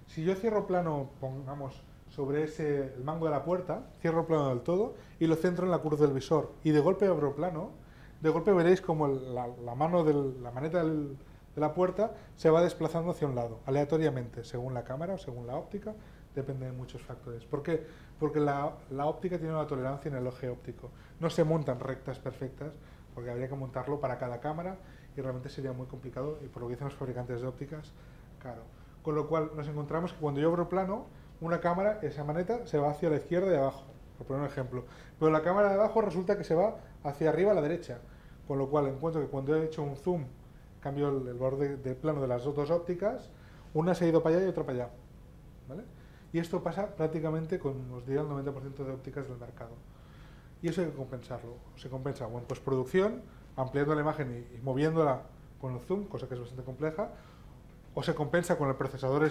Si yo cierro plano, pongamos, sobre el mango de la puerta, cierro plano del todo y lo centro en la cruz del visor y de golpe abro plano, de golpe veréis como la maneta de la puerta se va desplazando hacia un lado, aleatoriamente, según la cámara o según la óptica, depende de muchos factores. ¿Por qué? Porque la óptica tiene una tolerancia en el eje óptico. No se montan rectas perfectas, porque habría que montarlo para cada cámara y realmente sería muy complicado y por lo que dicen los fabricantes de ópticas, caro. Con lo cual nos encontramos que cuando yo abro plano, una cámara, esa maneta, se va hacia la izquierda y abajo, por poner un ejemplo. Pero la cámara de abajo resulta que se va hacia arriba a la derecha. Con lo cual encuentro que cuando he hecho un zoom, cambio el borde de plano de las dos ópticas, una se ha ido para allá y otra para allá. ¿Vale? Y esto pasa prácticamente con, os diría, el 90% de ópticas del mercado. Y eso hay que compensarlo. Se compensa o en postproducción, ampliando la imagen y moviéndola con el zoom, cosa que es bastante compleja, o se compensa con el procesador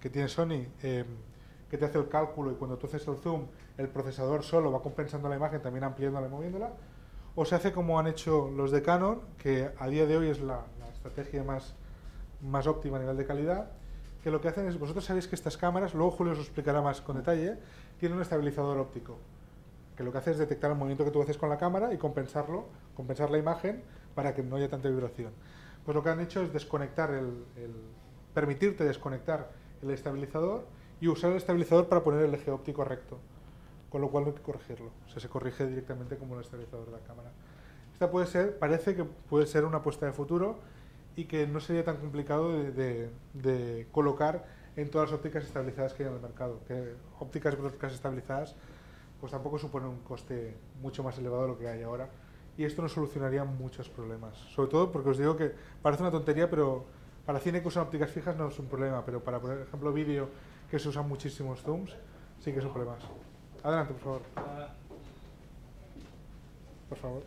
que tiene Sony, que te hace el cálculo y cuando tú haces el zoom, el procesador solo va compensando la imagen, también ampliándola y moviéndola, o se hace como han hecho los de Canon, que a día de hoy es la estrategia más óptima a nivel de calidad, que lo que hacen es, vosotros sabéis que estas cámaras, luego Julio os lo explicará más con detalle, tienen un estabilizador óptico, que lo que hace es detectar el movimiento que tú haces con la cámara y compensar la imagen para que no haya tanta vibración. Pues lo que han hecho es desconectar permitirte desconectar el estabilizador y usar el estabilizador para poner el eje óptico recto, con lo cual no hay que corregirlo, o sea, se corrige directamente como el estabilizador de la cámara. Esta parece que puede ser una apuesta de futuro y que no sería tan complicado de colocar en todas las ópticas estabilizadas que hay en el mercado, que ópticas broadcast estabilizadas pues tampoco suponen un coste mucho más elevado de lo que hay ahora y esto nos solucionaría muchos problemas, sobre todo porque os digo que parece una tontería, pero para cine que usan ópticas fijas no es un problema, pero para, por ejemplo, vídeo que se usan muchísimos zooms, sí que es un problema. Adelante, por favor. Por favor.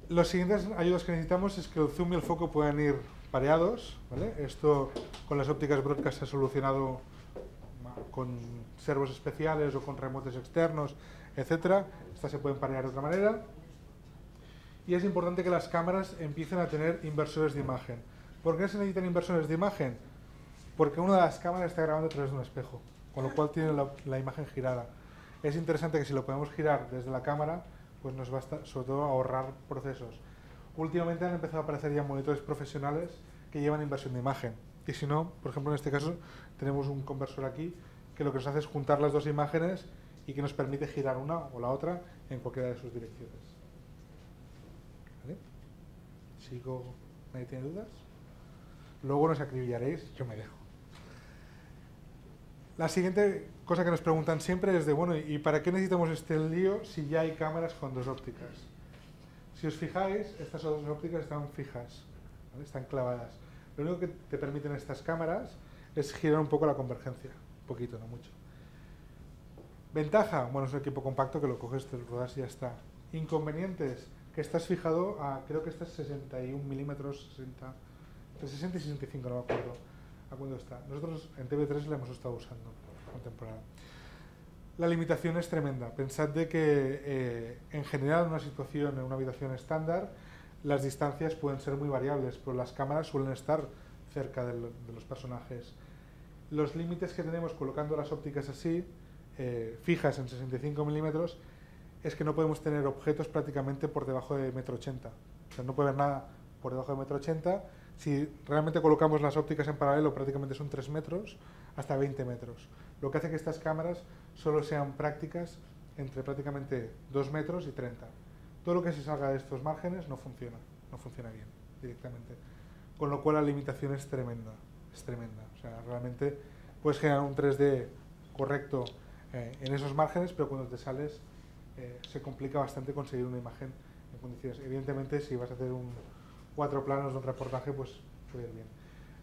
Los siguientes ayudas que necesitamos es que el zoom y el foco puedan ir pareados, ¿vale? Esto con las ópticas broadcast se ha solucionado con servos especiales o con remotes externos, etcétera. Estas se pueden parear de otra manera. Y es importante que las cámaras empiecen a tener inversores de imagen. ¿Por qué se necesitan inversores de imagen? Porque una de las cámaras está grabando a través de un espejo, con lo cual tiene la imagen girada. Es interesante que si lo podemos girar desde la cámara, pues nos va a sobre todo a ahorrar procesos. Últimamente han empezado a aparecer ya monitores profesionales que llevan inversión de imagen. Y si no, por ejemplo, en este caso tenemos un conversor aquí que lo que nos hace es juntar las dos imágenes y que nos permite girar una o la otra en cualquiera de sus direcciones. ¿Vale? ¿Sigo? ¿Nadie tiene dudas? Luego nos acribillaréis, yo me dejo. La siguiente cosa que nos preguntan siempre es de, bueno, ¿y para qué necesitamos este lío si ya hay cámaras con dos ópticas? Si os fijáis, estas dos ópticas están fijas. ¿vale? Están clavadas. Lo único que te permiten estas cámaras es girar un poco la convergencia, un poquito, no mucho. Ventaja, bueno, es un equipo compacto que lo coges, te lo rodas y ya está. Inconvenientes, que estás fijado a, creo que estás 61 milímetros, 60, entre 60 y 65, no me acuerdo a cuándo está. Nosotros en TV3 la hemos estado usando con temporada. La limitación es tremenda. Pensad de que en general en una situación, en una habitación estándar, las distancias pueden ser muy variables, pero las cámaras suelen estar cerca de los personajes. Los límites que tenemos colocando las ópticas así, fijas en 65 milímetros, es que no podemos tener objetos prácticamente por debajo de 1,80 m. O sea, no puede haber nada por debajo de 1,80 m. Si realmente colocamos las ópticas en paralelo, prácticamente son 3 metros hasta 20 metros. Lo que hace que estas cámaras solo sean prácticas entre prácticamente 2 metros y 30. Todo lo que se salga de estos márgenes no funciona bien directamente. Con lo cual la limitación es tremenda, es tremenda. O sea, realmente puedes generar un 3D correcto en esos márgenes, pero cuando te sales se complica bastante conseguir una imagen en condiciones. Evidentemente, si vas a hacer 4 planos de un reportaje, pues puede ir bien.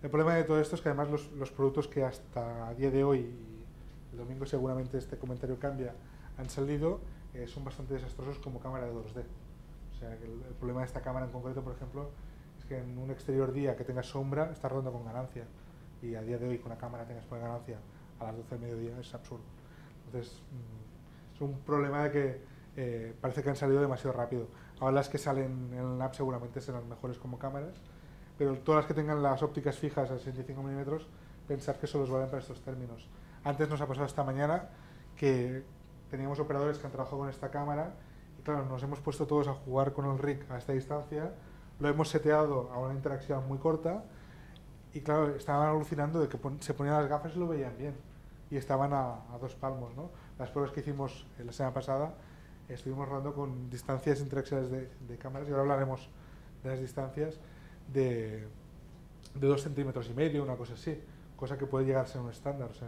El problema de todo esto es que además los productos que hasta a día de hoy, y el domingo seguramente este comentario cambia, han salido, son bastante desastrosos como cámara de 2D. O sea, que el problema de esta cámara en concreto, por ejemplo, es que en un exterior día que tengas sombra, estás rodando con ganancia. Y a día de hoy con una cámara tengas buena ganancia a las 12 del mediodía es absurdo. Entonces, es un problema de que parece que han salido demasiado rápido. Ahora las que salen en el app seguramente serán mejores como cámaras, pero todas las que tengan las ópticas fijas a 65 milímetros, pensar que solo os valen para estos términos. Antes nos ha pasado esta mañana que teníamos operadores que han trabajado con esta cámara y claro, nos hemos puesto todos a jugar con el rig a esta distancia, lo hemos seteado a una interacción muy corta y claro, estaban alucinando de que se ponían las gafas y lo veían bien y estaban a 2 palmos, ¿no? Las pruebas que hicimos la semana pasada estuvimos rodando con distancias interacciones de cámaras y ahora hablaremos de las distancias de 2,5 centímetros, una cosa así, cosa que puede llegar a ser un estándar. O sea,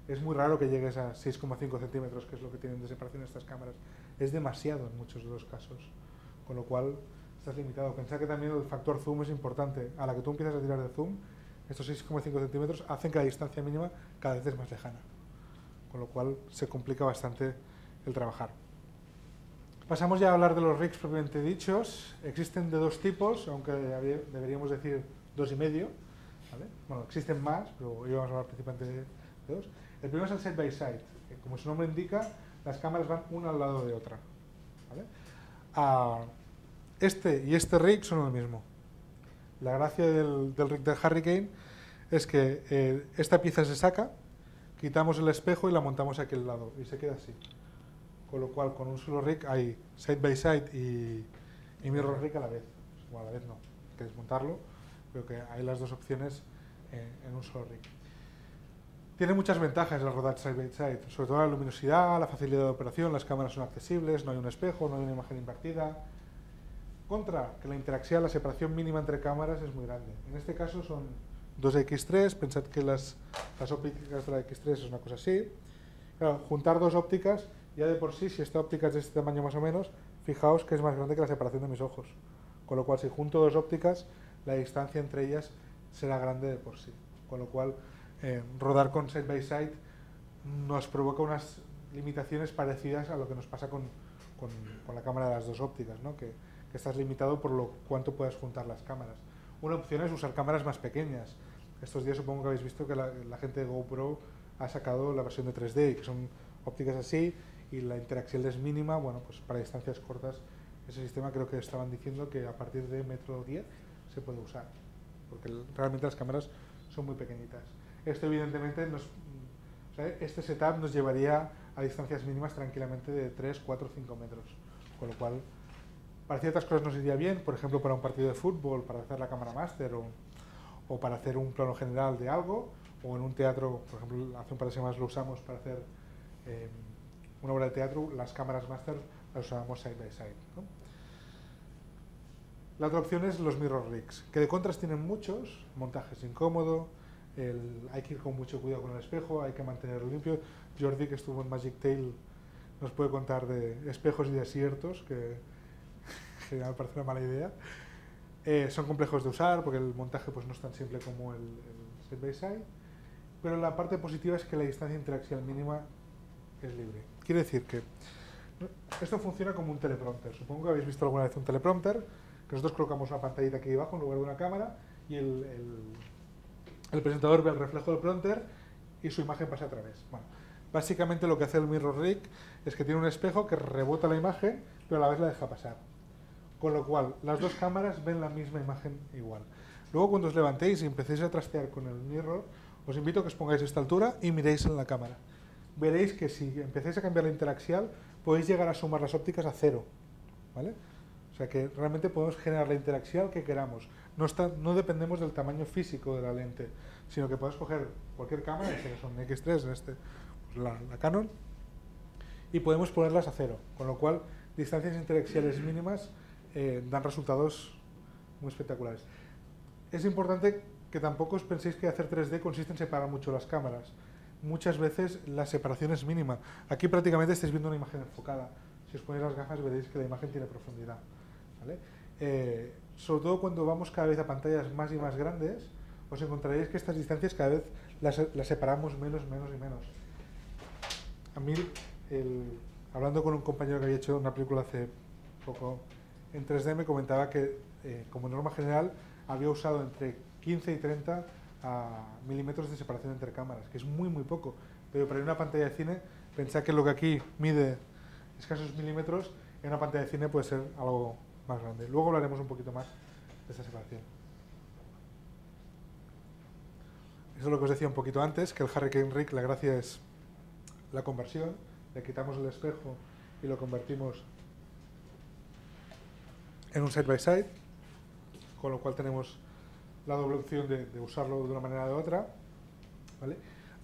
es muy raro que llegues a 6,5 centímetros, que es lo que tienen de separación estas cámaras. Es demasiado en muchos de los casos, con lo cual estás limitado. Pensar que también el factor zoom es importante. A la que tú empiezas a tirar de zoom, estos 6,5 centímetros hacen que la distancia mínima cada vez es más lejana, con lo cual se complica bastante el trabajar. Pasamos ya a hablar de los rigs propiamente dichos. Existen de 2 tipos, aunque deberíamos decir 2,5. ¿Vale? Bueno, existen más, pero hoy vamos a hablar principalmente de 2. El primero es el side by side. Como su nombre indica, las cámaras van una al lado de otra. ¿Vale? Este y este rig son lo mismo. La gracia del rig del Hurricane es que esta pieza se saca, quitamos el espejo y la montamos aquí al lado y se queda así. Con lo cual, con un solo rig hay side by side y mirror rig a la vez. Bueno, a la vez no, hay que desmontarlo, pero que hay las 2 opciones en un solo rig. Tiene muchas ventajas el rodar side by side, sobre todo la luminosidad, la facilidad de operación, las cámaras son accesibles, no hay un espejo, no hay una imagen invertida. Contra, que la interacción, la separación mínima entre cámaras es muy grande. En este caso son 2x3, pensad que las ópticas de la x3 es una cosa así. Claro, juntar 2 ópticas, ya de por sí, si esta óptica es de este tamaño más o menos, fijaos que es más grande que la separación de mis ojos. Con lo cual, si junto 2 ópticas, la distancia entre ellas será grande de por sí. Con lo cual, rodar con side by side nos provoca unas limitaciones parecidas a lo que nos pasa con la cámara de las 2 ópticas, ¿no? Que estás limitado por lo cuánto puedas juntar las cámaras. Una opción es usar cámaras más pequeñas. Estos días supongo que habéis visto que la gente de GoPro ha sacado la versión de 3D, que son ópticas así, y la interacción es mínima. Bueno, pues para distancias cortas, ese sistema creo que estaban diciendo que a partir de 1,10 m se puede usar, porque realmente las cámaras son muy pequeñitas. Esto evidentemente este setup nos llevaría a distancias mínimas tranquilamente de 3, 4, 5 metros, con lo cual para ciertas cosas nos iría bien, por ejemplo para un partido de fútbol, para hacer la cámara máster o para hacer un plano general de algo, o en un teatro, por ejemplo hace un par de semanas lo usamos para hacer una obra de teatro, las cámaras máster las usábamos side by side, ¿no? La otra opción es los mirror rigs, que de contras tienen muchos, montaje es incómodo, hay que ir con mucho cuidado con el espejo, hay que mantenerlo limpio. Jordi, que estuvo en Magic Tail, nos puede contar de espejos y desiertos, que en general parece una mala idea. Son complejos de usar porque el montaje pues, no es tan simple como el side by side, pero la parte positiva es que la distancia interaxial mínima es libre. Quiere decir que esto funciona como un teleprompter. Supongo que habéis visto alguna vez un teleprompter, que nosotros colocamos una pantallita aquí abajo en lugar de una cámara y el presentador ve el reflejo del prompter y su imagen pasa a través. Bueno, básicamente lo que hace el Mirror Rig es que tiene un espejo que rebota la imagen, pero a la vez la deja pasar. Con lo cual, las dos cámaras ven la misma imagen igual. Luego, cuando os levantéis y empecéis a trastear con el mirror, os invito a que os pongáis a esta altura y miréis en la cámara. Veréis que si empezáis a cambiar la interaxial, podéis llegar a sumar las ópticas a 0. ¿Vale? O sea que realmente podemos generar la interaxial que queramos. No dependemos del tamaño físico de la lente, sino que podemos coger cualquier cámara, en este caso un X3, en este, pues la Canon, y podemos ponerlas a 0. Con lo cual, distancias interaxiales mínimas dan resultados muy espectaculares. Es importante que tampoco os penséis que hacer 3D consiste en separar mucho las cámaras. Muchas veces la separación es mínima. Aquí prácticamente estáis viendo una imagen enfocada. Si os ponéis las gafas veréis que la imagen tiene profundidad. ¿Vale? Sobre todo cuando vamos cada vez a pantallas más y más grandes, os encontraréis que estas distancias cada vez las separamos menos y menos. A mí, hablando con un compañero que había hecho una película hace poco en 3D, me comentaba que como norma general había usado entre 15 y 30 milímetros de separación entre cámaras, que es muy poco, pero para una pantalla de cine, pensad que lo que aquí mide escasos milímetros, en una pantalla de cine puede ser algo más grande. Luego hablaremos un poquito más de esta separación. Eso es lo que os decía un poquito antes, que el Hurricane Rig, la gracia es la conversión, le quitamos el espejo y lo convertimos en un side by side, con lo cual tenemos la doble opción de usarlo de una manera o de otra. ¿Vale?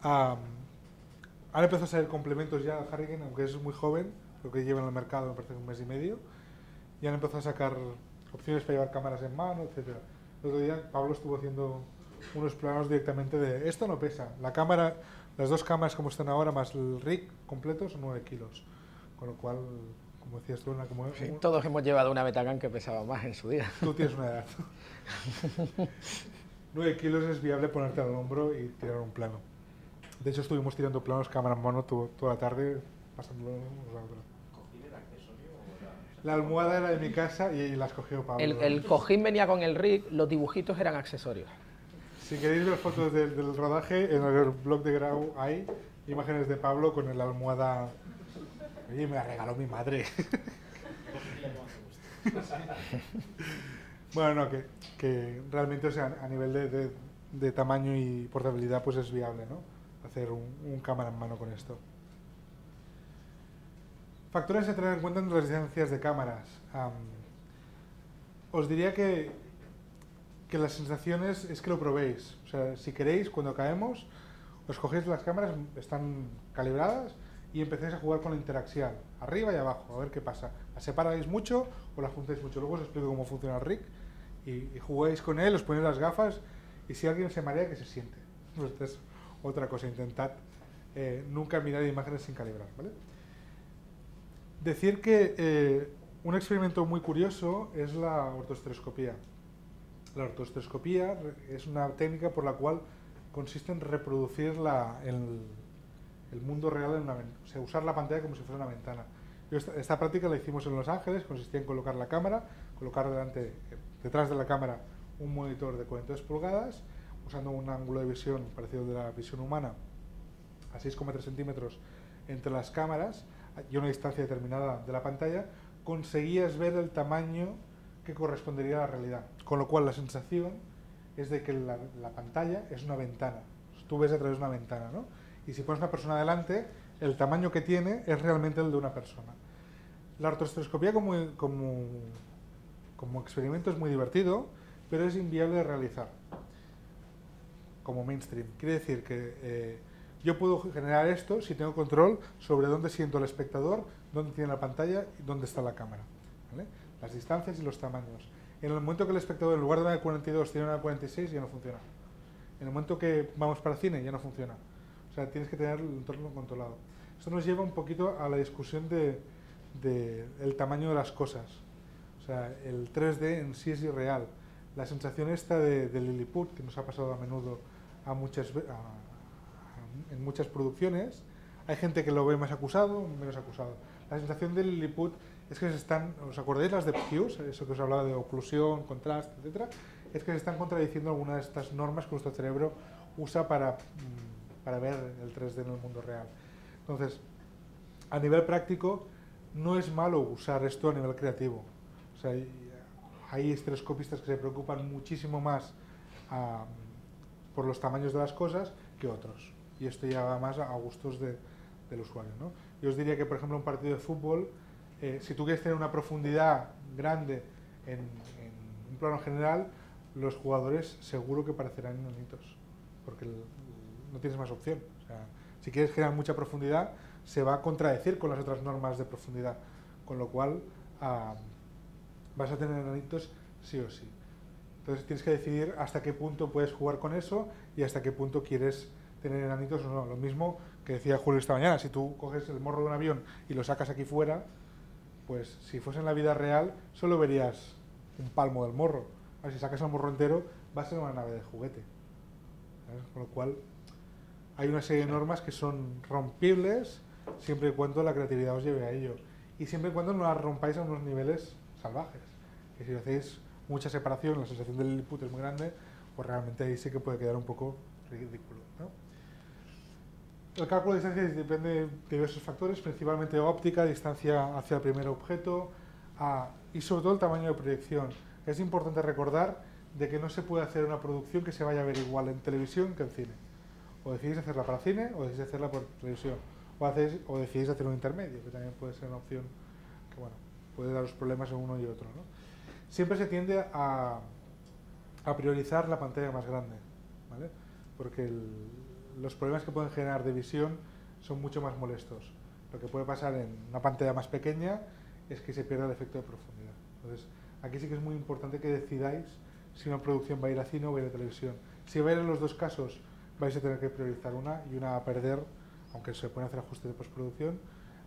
Han empezado a salir complementos ya al Hurricane, aunque es muy joven, lo que lleva en el mercado me parece un mes y medio, y han empezado a sacar opciones para llevar cámaras en mano, etc. El otro día Pablo estuvo haciendo unos planos directamente de esto no pesa, la cámara, las dos cámaras como están ahora más el rig completo son 9 kilos, con lo cual, como decías tú, sí, todos hemos llevado una Betacam que pesaba más en su día. Tú tienes una edad. 9 kilos es viable ponerte al hombro y tirar un plano. De hecho, estuvimos tirando planos cámara en mano toda la tarde, pasándolo unos a otros. ¿Cojín era accesorio o era...? La almohada era de mi casa y la escogió Pablo. El cojín venía con el rig, los dibujitos eran accesorios. Si queréis ver fotos del rodaje, en el blog de Grau hay imágenes de Pablo con la almohada. Oye, me la regaló mi madre. Bueno, no, que realmente, o sea, a nivel de tamaño y portabilidad, pues es viable, ¿no? Hacer un cámara en mano con esto. Factores a tener en cuenta en las distancias de cámaras. Os diría que las sensaciones es que lo probéis. O sea, si queréis, cuando caemos, os cogéis las cámaras, están calibradas, y empecéis a jugar con la interaxial, arriba y abajo, a ver qué pasa. ¿La separáis mucho o la juntáis mucho? Luego os explico cómo funciona el rig, y jugáis con él, os ponéis las gafas, y si alguien se marea, que se siente. Esta es otra cosa, intentad nunca mirar imágenes sin calibrar, ¿vale? Decir que un experimento muy curioso es la ortoestereoscopía. La ortoestereoscopía es una técnica por la cual consiste en reproducir el mundo real en una ventana, o sea, usar la pantalla como si fuera una ventana. Esta práctica la hicimos en Los Ángeles, consistía en colocar la cámara, colocar detrás de la cámara un monitor de 42 pulgadas, usando un ángulo de visión parecido al de la visión humana, a 6,3 centímetros entre las cámaras y a una distancia determinada de la pantalla, conseguías ver el tamaño que correspondería a la realidad. Con lo cual la sensación es de que la pantalla es una ventana. Tú ves a través de una ventana, ¿no? Y si pones una persona delante, el tamaño que tiene es realmente el de una persona. La ortoestereoscopía como experimento es muy divertido, pero es inviable de realizar como mainstream. Quiere decir que yo puedo generar esto si tengo control sobre dónde siento el espectador, dónde tiene la pantalla y dónde está la cámara, ¿vale? Las distancias y los tamaños. En el momento que el espectador en lugar de una 42 tiene una 46, ya no funciona. En el momento que vamos para cine, ya no funciona. O sea, tienes que tener el entorno controlado. Esto nos lleva un poquito a la discusión del tamaño de las cosas. O sea, el 3D en sí es irreal. La sensación esta de Lilliput, que nos ha pasado a menudo en muchas producciones, hay gente que lo ve más acusado, menos acusado. La sensación de Lilliput es que ¿os acordáis las depth cues? Eso que os hablaba de oclusión, contraste, etcétera. Es que se están contradiciendo algunas de estas normas que nuestro cerebro usa para ver el 3D en el mundo real. Entonces, a nivel práctico, no es malo usar esto a nivel creativo. O sea, hay estereoscopistas que se preocupan muchísimo más por los tamaños de las cosas que otros. Y esto ya va más a gustos del usuario, ¿no? Yo os diría que, por ejemplo, un partido de fútbol, si tú quieres tener una profundidad grande en un plano general, los jugadores seguro que parecerán enanitos, porque no tienes más opción. O sea, si quieres generar mucha profundidad, se va a contradecir con las otras normas de profundidad, con lo cual vas a tener enanitos sí o sí. Entonces tienes que decidir hasta qué punto puedes jugar con eso y hasta qué punto quieres tener enanitos o no. Lo mismo que decía Julio esta mañana, si tú coges el morro de un avión y lo sacas aquí fuera, pues si fuese en la vida real solo verías un palmo del morro. Ahora, si sacas el morro entero va a ser una nave de juguete. ¿Sabes? Con lo cual hay una serie de normas que son rompibles siempre y cuando la creatividad os lleve a ello. Y siempre y cuando no las rompáis a unos niveles salvajes. Que si hacéis mucha separación, la sensación del Lilliput es muy grande, pues realmente ahí sí que puede quedar un poco ridículo, ¿no? El cálculo de distancias depende de diversos factores, principalmente óptica, distancia hacia el primer objeto y sobre todo el tamaño de proyección. Es importante recordar de que no se puede hacer una producción que se vaya a ver igual en televisión que en cine. O decidís hacerla para cine o decidís hacerla por televisión. O decidís hacer un intermedio, que también puede ser una opción que, bueno, puede daros problemas en uno y otro, ¿no? Siempre se tiende a priorizar la pantalla más grande, ¿vale? Porque los problemas que pueden generar de visión son mucho más molestos. Lo que puede pasar en una pantalla más pequeña es que se pierda el efecto de profundidad. Entonces, aquí sí que es muy importante que decidáis si una producción va a ir a cine o va a ir a televisión. Si va a ir en los dos casos, vais a tener que priorizar una y una va a perder, aunque se pueden hacer ajustes de postproducción,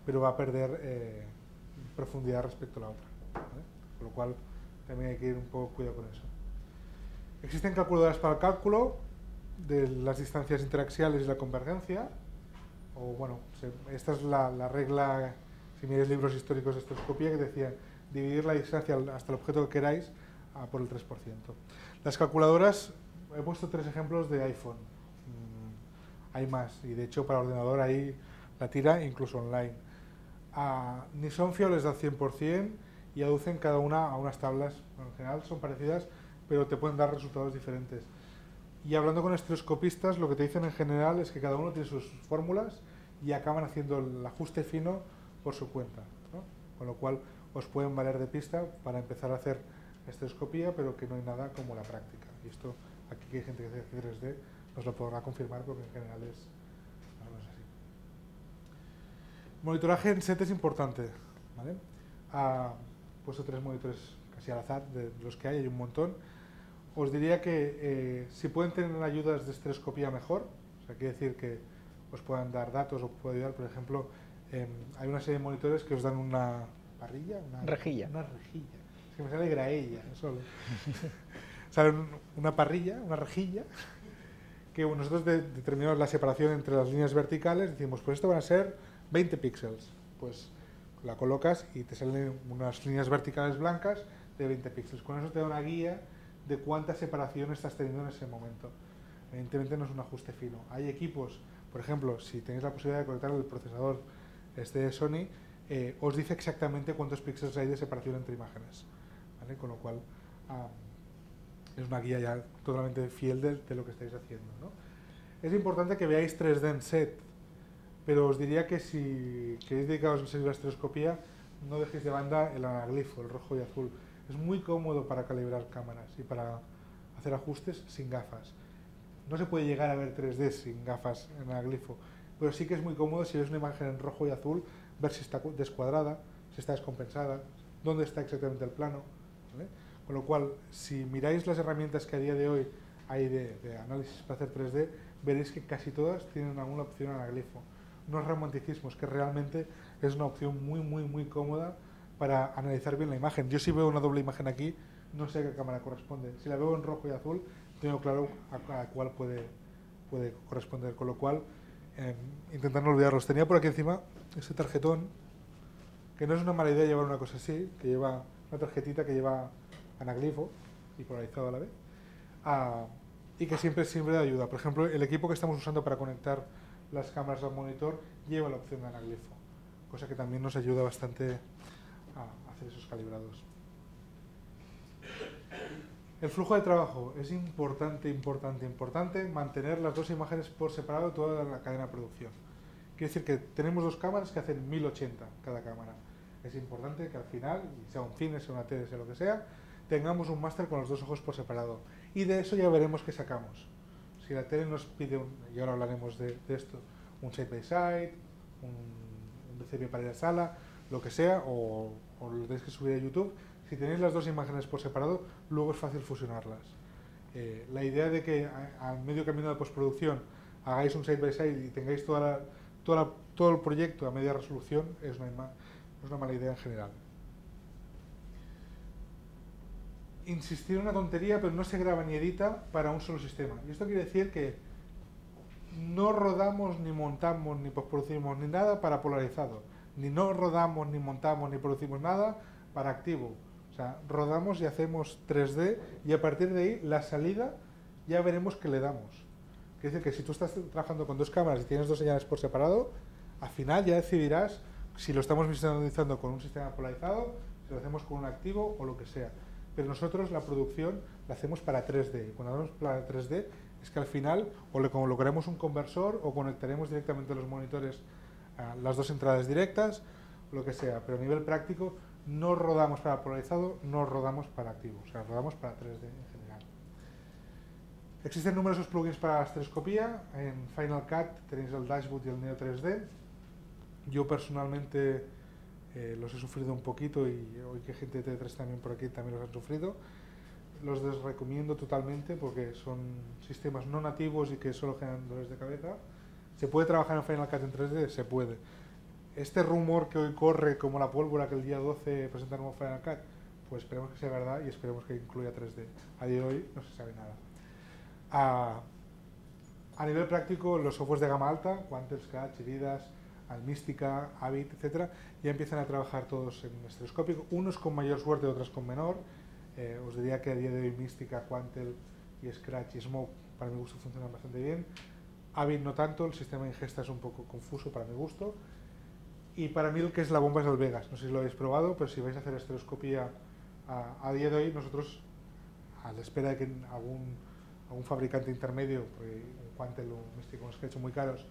pero va a perder profundidad respecto a la otra, ¿vale? Con lo cual, también hay que ir un poco cuidado con eso. Existen calculadoras para el cálculo de las distancias interaxiales y la convergencia, o bueno, esta es la regla, si miráis libros históricos de estereoscopía, que decía dividir la distancia hasta el objeto que queráis por el 3%. Las calculadoras, he puesto 3 ejemplos de iPhone, hay más, y de hecho para ordenador hay la tira incluso online. Ni son fiables al 100% y aducen cada una a unas tablas, bueno, en general son parecidas, pero te pueden dar resultados diferentes. Y hablando con estereoscopistas, lo que te dicen en general es que cada uno tiene sus fórmulas y acaban haciendo el ajuste fino por su cuenta, ¿no? Con lo cual os pueden valer de pista para empezar a hacer estereoscopía, pero que no hay nada como la práctica. Y esto, aquí que hay gente que hace 3D, nos lo podrá confirmar porque en general no es así. Monitoraje en set es importante, ¿vale? He puesto 3 monitores casi al azar, de los que hay un montón. Os diría que si pueden tener ayudas de estereoscopía mejor, o sea, quiere decir que os puedan dar datos o puede ayudar, por ejemplo, hay una serie de monitores que os dan una parrilla, rejilla. Una rejilla. Es que me sale graella, solo. Sale una parrilla, una rejilla, que nosotros determinamos la separación entre las líneas verticales, decimos, pues esto van a ser 20 píxeles. Pues la colocas y te salen unas líneas verticales blancas de 20 píxeles. Con eso te da una guía de cuánta separación estás teniendo en ese momento. Evidentemente no es un ajuste fino. Hay equipos, por ejemplo, si tenéis la posibilidad de conectar el procesador de Sony, os dice exactamente cuántos píxeles hay de separación entre imágenes, ¿vale? Con lo cual es una guía ya totalmente fiel de lo que estáis haciendo, ¿no? Es importante que veáis 3D en set, pero os diría que si queréis dedicaros en serio a la estereoscopía, no dejéis de banda el anaglifo, el rojo y azul. Es muy cómodo para calibrar cámaras y para hacer ajustes sin gafas. No se puede llegar a ver 3D sin gafas en anaglifo, pero sí que es muy cómodo si ves una imagen en rojo y azul, ver si está descuadrada, si está descompensada, dónde está exactamente el plano, ¿vale? Con lo cual, si miráis las herramientas que a día de hoy hay de análisis para hacer 3D, veréis que casi todas tienen alguna opción anaglifo. No es romanticismo, es que realmente es una opción muy cómoda para analizar bien la imagen. Yo si veo una doble imagen aquí, no sé a qué cámara corresponde. Si la veo en rojo y azul, tengo claro a cuál puede corresponder, con lo cual intentar no olvidarlos. Tenía por aquí encima ese tarjetón, que no es una mala idea llevar una cosa así, que lleva una tarjetita que lleva anaglifo y polarizado a la vez, y que siempre sirve de ayuda. Por ejemplo, el equipo que estamos usando para conectar las cámaras al monitor lleva la opción de anaglifo, cosa que también nos ayuda bastante a hacer esos calibrados. El flujo de trabajo es importante mantener las dos imágenes por separado toda la cadena de producción. Quiere decir que tenemos dos cámaras que hacen 1080 cada cámara. Es importante que al final, sea un cine, sea una tele, sea lo que sea, tengamos un máster con los dos ojos por separado. Y de eso ya veremos qué sacamos. Si la tele nos pide, y ahora hablaremos de esto, un side by side, un BCP para ir a sala, lo que sea, o lo tenéis que subir a YouTube. Si tenéis las dos imágenes por separado, luego es fácil fusionarlas. La idea de que al medio camino de postproducción hagáis un side by side y tengáis todo el proyecto a media resolución es una mala idea en general. Insistir en una tontería, pero no se graba ni edita para un solo sistema. Y esto quiere decir que no rodamos, ni montamos, ni postproducimos ni nada para polarizado. Ni no rodamos, ni montamos, ni producimos nada para activo. O sea, rodamos y hacemos 3D y a partir de ahí la salida ya veremos qué le damos. Quiere decir que si tú estás trabajando con dos cámaras y tienes dos señales por separado, al final ya decidirás si lo estamos visualizando con un sistema polarizado, si lo hacemos con un activo o lo que sea. Pero nosotros la producción la hacemos para 3D. Y cuando hablamos para 3D es que al final o le colocaremos un conversor o conectaremos directamente los monitores a las dos entradas directas, lo que sea. Pero a nivel práctico no rodamos para polarizado, no rodamos para activo. O sea, rodamos para 3D en general. Existen numerosos plugins para la estereoscopía. En Final Cut tenéis el Dashboard y el Neo 3D. Yo personalmente los he sufrido un poquito y hoy que gente de T3 también por aquí también los han sufrido. Los desrecomiendo totalmente porque son sistemas no nativos y que solo generan dolores de cabeza. ¿Se puede trabajar en Final Cut en 3D? Se puede. Este rumor que hoy corre como la pólvora que el día 12 presentan un Final Cut, pues esperemos que sea verdad y esperemos que incluya 3D. A día de hoy no se sabe nada. A nivel práctico, los softwares de gama alta, Quantel, Scratch, Iridas, Almística, Avid, etcétera, ya empiezan a trabajar todos en estereoscópico, unos con mayor suerte, otros con menor. Os diría que a día de hoy Mística, Quantel y Scratch y Smoke para mi gusto funcionan bastante bien. Avid no tanto, el sistema de ingesta es un poco confuso para mi gusto. Y para mí el que es la bomba es el Vegas, no sé si lo habéis probado, pero si vais a hacer estereoscopía a día de hoy, nosotros a la espera de que algún fabricante intermedio, un Quantel o un Mística o un Scratch son muy caros,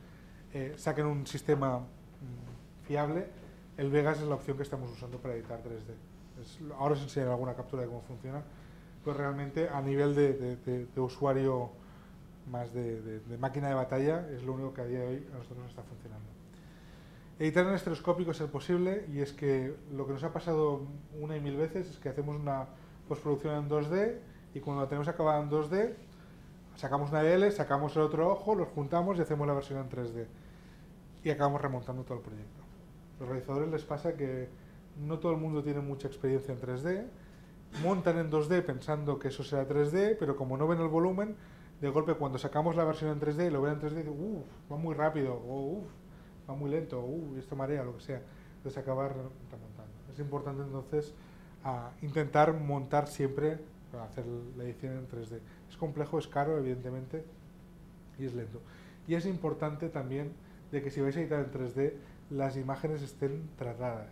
saquen un sistema fiable, el Vegas es la opción que estamos usando para editar 3D. Ahora os enseñaré alguna captura de cómo funciona, pero realmente a nivel de usuario más de máquina de batalla es lo único que a día de hoy a nosotros nos está funcionando. Editar en estereoscópico es el posible y es que lo que nos ha pasado una y mil veces es que hacemos una postproducción en 2D y cuando la tenemos acabada en 2D sacamos una DL, sacamos el otro ojo, los juntamos y hacemos la versión en 3D y acabamos remontando todo el proyecto. A los realizadores les pasa que no todo el mundo tiene mucha experiencia en 3D, montan en 2D pensando que eso será 3D, pero como no ven el volumen, de golpe cuando sacamos la versión en 3D y lo ven en 3D, dicen, va muy rápido, o va muy lento, esto marea, lo que sea. Entonces acabar remontando. Es importante entonces intentar montar siempre para hacer la edición en 3D. Es complejo, es caro, evidentemente, y es lento. Y es importante también de que si vais a editar en 3D, las imágenes estén tratadas.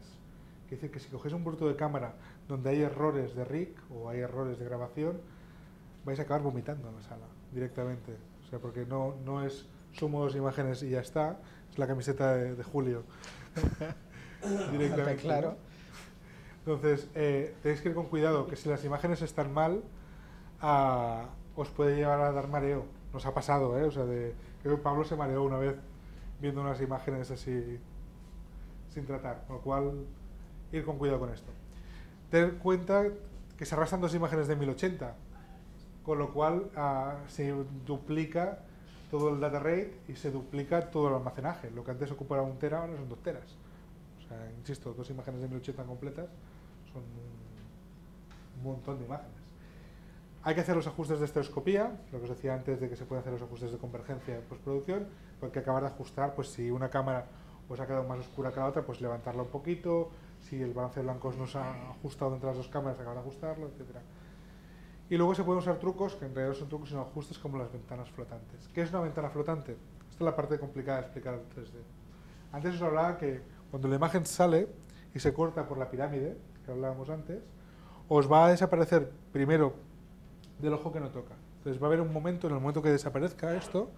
Quiere decir que si cogéis un bruto de cámara donde hay errores de rig o hay errores de grabación, vais a acabar vomitando en la sala directamente. O sea, porque no es sumo dos imágenes y ya está, es la camiseta de Julio. Directamente. Claro. Entonces, tenéis que ir con cuidado, que si las imágenes están mal, os puede llevar a dar mareo. Nos ha pasado, o sea, creo que Pablo se mareó una vez viendo unas imágenes así sin tratar, con lo cual ir con cuidado con esto. Ten en cuenta que se arrastran dos imágenes de 1080, con lo cual se duplica todo el data rate y se duplica todo el almacenaje. Lo que antes ocupaba 1 tera ahora son 2 teras. O sea, insisto, dos imágenes de 1080 completas son un montón de imágenes. Hay que hacer los ajustes de estereoscopía, lo que os decía antes de que se pueden hacer los ajustes de convergencia en postproducción, porque hay que acabar de ajustar, pues si una cámara os ha quedado más oscura que la otra, pues levantarla un poquito, si el balance de blancos no se ha ajustado entre las dos cámaras, acabar de ajustarlo, etc. Y luego se pueden usar trucos, que en realidad no son trucos sino ajustes, como las ventanas flotantes. ¿Qué es una ventana flotante? Esta es la parte complicada de explicar en 3D. Antes os hablaba que cuando la imagen sale y se corta por la pirámide, que hablábamos antes, os va a desaparecer primero del ojo que no toca. Entonces va a haber un momento, en el momento que desaparezca esto,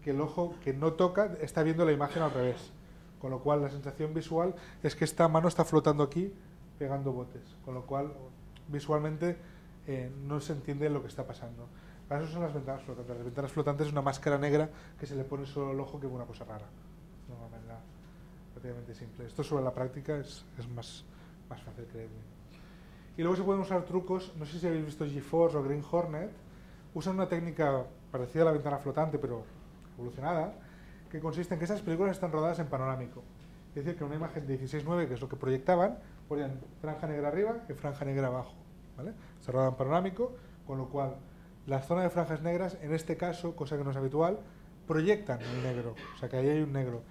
que el ojo que no toca está viendo la imagen al revés. Con lo cual la sensación visual es que esta mano está flotando aquí pegando botes. Con lo cual visualmente no se entiende lo que está pasando. Para eso son las ventanas flotantes. Las ventanas flotantes es una máscara negra que se le pone solo al ojo que es una cosa rara. De una manera relativamente simple. Esto sobre la práctica es más fácil, creerme. Y luego se pueden usar trucos, no sé si habéis visto GeForce o Green Hornet, usan una técnica parecida a la ventana flotante, pero evolucionada, que consiste en que esas películas están rodadas en panorámico. Es decir, que una imagen de 16:9, que es lo que proyectaban, ponían franja negra arriba y franja negra abajo. ¿Vale? Se rodaba en panorámico, con lo cual la zona de franjas negras, en este caso, cosa que no es habitual, proyectan el negro, o sea que ahí hay un negro.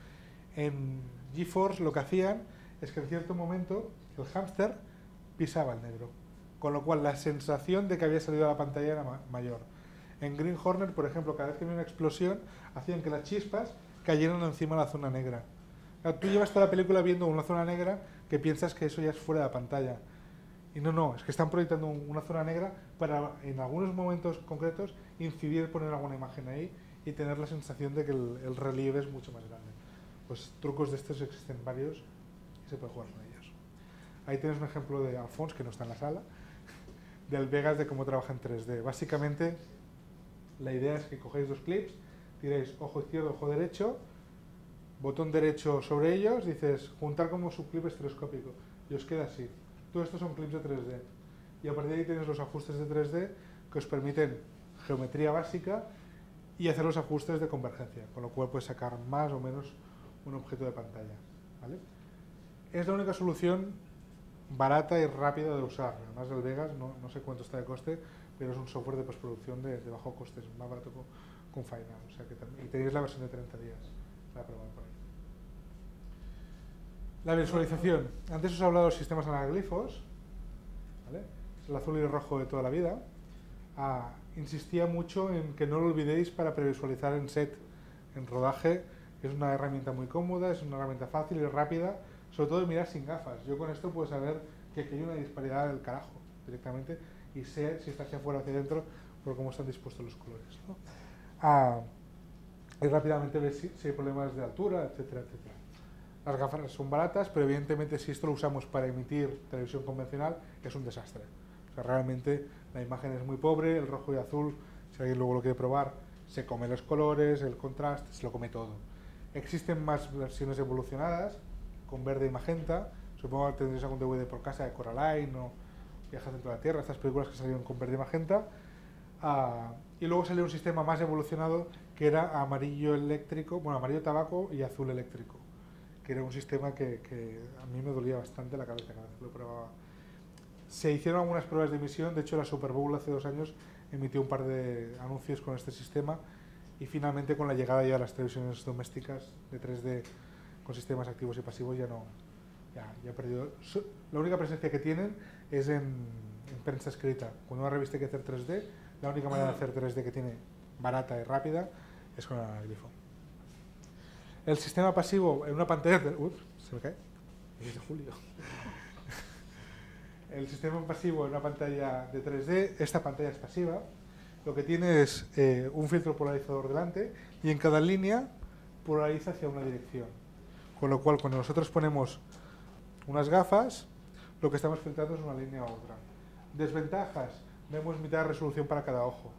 En GeForce lo que hacían es que en cierto momento el hámster pisaba el negro, con lo cual la sensación de que había salido a la pantalla era mayor. En Green Hornet, por ejemplo, cada vez que había una explosión, hacían que las chispas cayeran encima de la zona negra. Claro, tú llevas toda la película viendo una zona negra que piensas que eso ya es fuera de la pantalla. Y no, es que están proyectando una zona negra para, en algunos momentos concretos, incidir, poner alguna imagen ahí y tener la sensación de que el relieve es mucho más grande. Pues trucos de estos existen varios y se puede jugar con ellos. Ahí tienes un ejemplo de Alphonse, que no está en la sala, del Vegas, de cómo trabaja en 3D. Básicamente, la idea es que cogéis dos clips, tiráis ojo izquierdo, ojo derecho, botón derecho sobre ellos, dices juntar como subclip estereoscópico y os queda así. Todos estos son clips de 3D. Y a partir de ahí tienes los ajustes de 3D que os permiten geometría básica y hacer los ajustes de convergencia, con lo cual puedes sacar más o menos un objeto de pantalla. ¿Vale? Es la única solución barata y rápida de usar. Además el Vegas, no sé cuánto está de coste, pero es un software de postproducción de bajo coste, es más barato con Final. O sea que y tenéis la versión de 30 días para probar por ahí. La visualización. Antes os he hablado de los sistemas anaglifos, ¿vale? El azul y el rojo de toda la vida. Insistía mucho en que no lo olvidéis para previsualizar en set, en rodaje. Es una herramienta muy cómoda, es una herramienta fácil y rápida, sobre todo de mirar sin gafas. Yo con esto puedo saber que aquí hay una disparidad del carajo directamente y sé si está hacia afuera o hacia adentro por cómo están dispuestos los colores, ¿no? Y rápidamente ves si hay problemas de altura, etcétera, etcétera. Las gafas son baratas, pero evidentemente si esto lo usamos para emitir televisión convencional es un desastre. O sea, realmente la imagen es muy pobre, el rojo y azul, si alguien luego lo quiere probar, se come los colores, el contraste, se lo come todo. Existen más versiones evolucionadas, con verde y magenta, supongo que tendréis algún DVD por casa de Coraline o Viajes dentro de la Tierra, estas películas que salieron con verde y magenta. Y luego salió un sistema más evolucionado que era amarillo eléctrico, bueno, amarillo tabaco y azul eléctrico, que era un sistema que a mí me dolía bastante la cabeza cada vez que lo probaba. Se hicieron algunas pruebas de emisión, de hecho la Super Bowl hace 2 años emitió un par de anuncios con este sistema y finalmente con la llegada ya de las televisiones domésticas de 3D con sistemas activos y pasivos ya perdió. La única presencia que tienen es en prensa escrita. Cuando una revista hay que hacer 3D, la única manera de hacer 3D que tiene barata y rápida es con el anaglifo. El sistema pasivo en una pantalla... se me cae. Es de julio. El sistema pasivo en una pantalla de 3D, esta pantalla es pasiva, lo que tiene es un filtro polarizador delante y en cada línea polariza hacia una dirección. Con lo cual, cuando nosotros ponemos unas gafas, lo que estamos filtrando es una línea u otra. Desventajas, vemos mitad de resolución para cada ojo.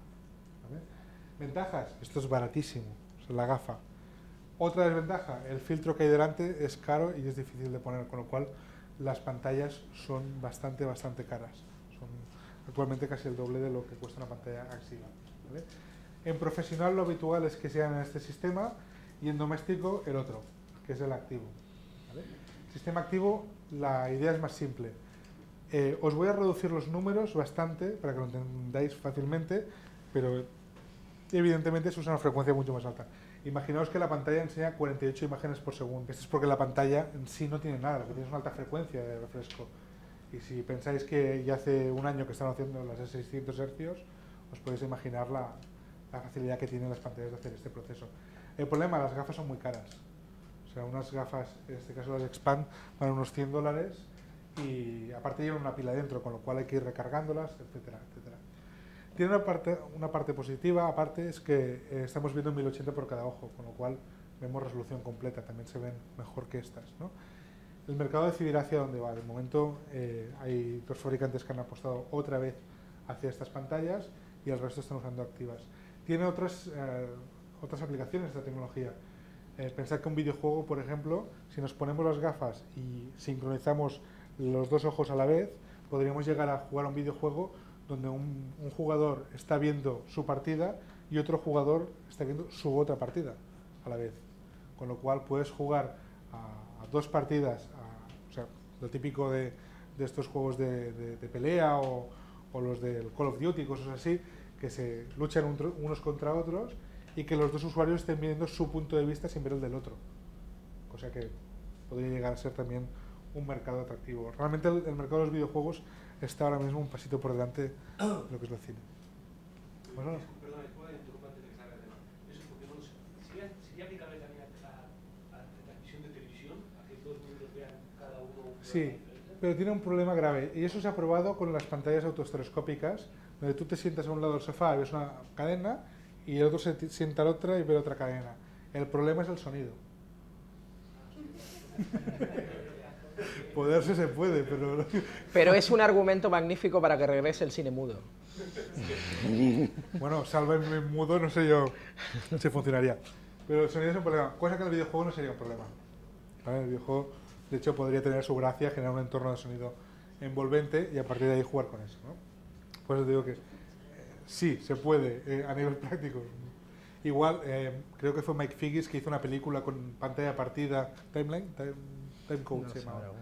¿Vale? Ventajas, esto es baratísimo, es la gafa. Otra desventaja, el filtro que hay delante es caro y es difícil de poner, con lo cual las pantallas son bastante caras. Son actualmente casi el doble de lo que cuesta una pantalla activa. ¿Vale? En profesional lo habitual es que sean en este sistema y en doméstico el otro, que es el activo. ¿Vale? El sistema activo, la idea es más simple. Os voy a reducir los números bastante para que lo entendáis fácilmente, pero evidentemente se usa una frecuencia mucho más alta. Imaginaos que la pantalla enseña 48 imágenes por segundo. Esto es porque la pantalla en sí no tiene nada, lo que tiene es una alta frecuencia de refresco. Y si pensáis que ya hace un año que están haciendo las de 600 Hz, os podéis imaginar la facilidad que tienen las pantallas de hacer este proceso. El problema, las gafas son muy caras. O sea, unas gafas, en este caso las Expand, van a unos $100 y aparte llevan una pila dentro, con lo cual hay que ir recargándolas, etcétera, etcétera. Tiene una parte positiva, aparte, es que estamos viendo 1080 por cada ojo, con lo cual vemos resolución completa, también se ven mejor que estas, ¿no? El mercado decidirá hacia dónde va. De momento hay dos fabricantes que han apostado otra vez hacia estas pantallas y el resto están usando activas. Tiene otras aplicaciones esta tecnología. Pensad que un videojuego, por ejemplo, si nos ponemos las gafas y sincronizamos los dos ojos a la vez, podríamos llegar a jugar a un videojuego donde un jugador está viendo su partida y otro jugador está viendo su otra partida a la vez. Con lo cual puedes jugar a dos partidas, o sea, lo típico de estos juegos de pelea o los del Call of Duty, cosas así, que se luchan unos contra otros y que los dos usuarios estén viendo su punto de vista sin ver el del otro. Cosa que podría llegar a ser también un mercado atractivo. Realmente el mercado de los videojuegos está ahora mismo un pasito por delante de lo que es el cine. Bueno, Perdona, ¿puedo interrumpir antes de que salga el tema? Eso porque no lo sé. ¿Sería aplicable también a la transmisión de televisión? ¿A que dos números vean cada uno? Sí, pero tiene un problema grave y eso se ha probado con las pantallas autoestereoscópicas, donde tú te sientas a un lado del sofá y ves una cadena y el otro se sienta a la otra y ve otra cadena. El problema es el sonido. Poderse se puede, pero... Pero es un argumento magnífico para que regrese el cine mudo. Bueno, sálvame mudo, no sé yo si funcionaría. Pero el sonido es un problema, cosa que en el videojuego no sería un problema. ¿Vale? El videojuego, de hecho, podría tener su gracia, generar un entorno de sonido envolvente y a partir de ahí jugar con eso, ¿no? Por eso digo que sí, se puede a nivel práctico. Igual, creo que fue Mike Figgis que hizo una película con pantalla partida, Timecode se llamaba,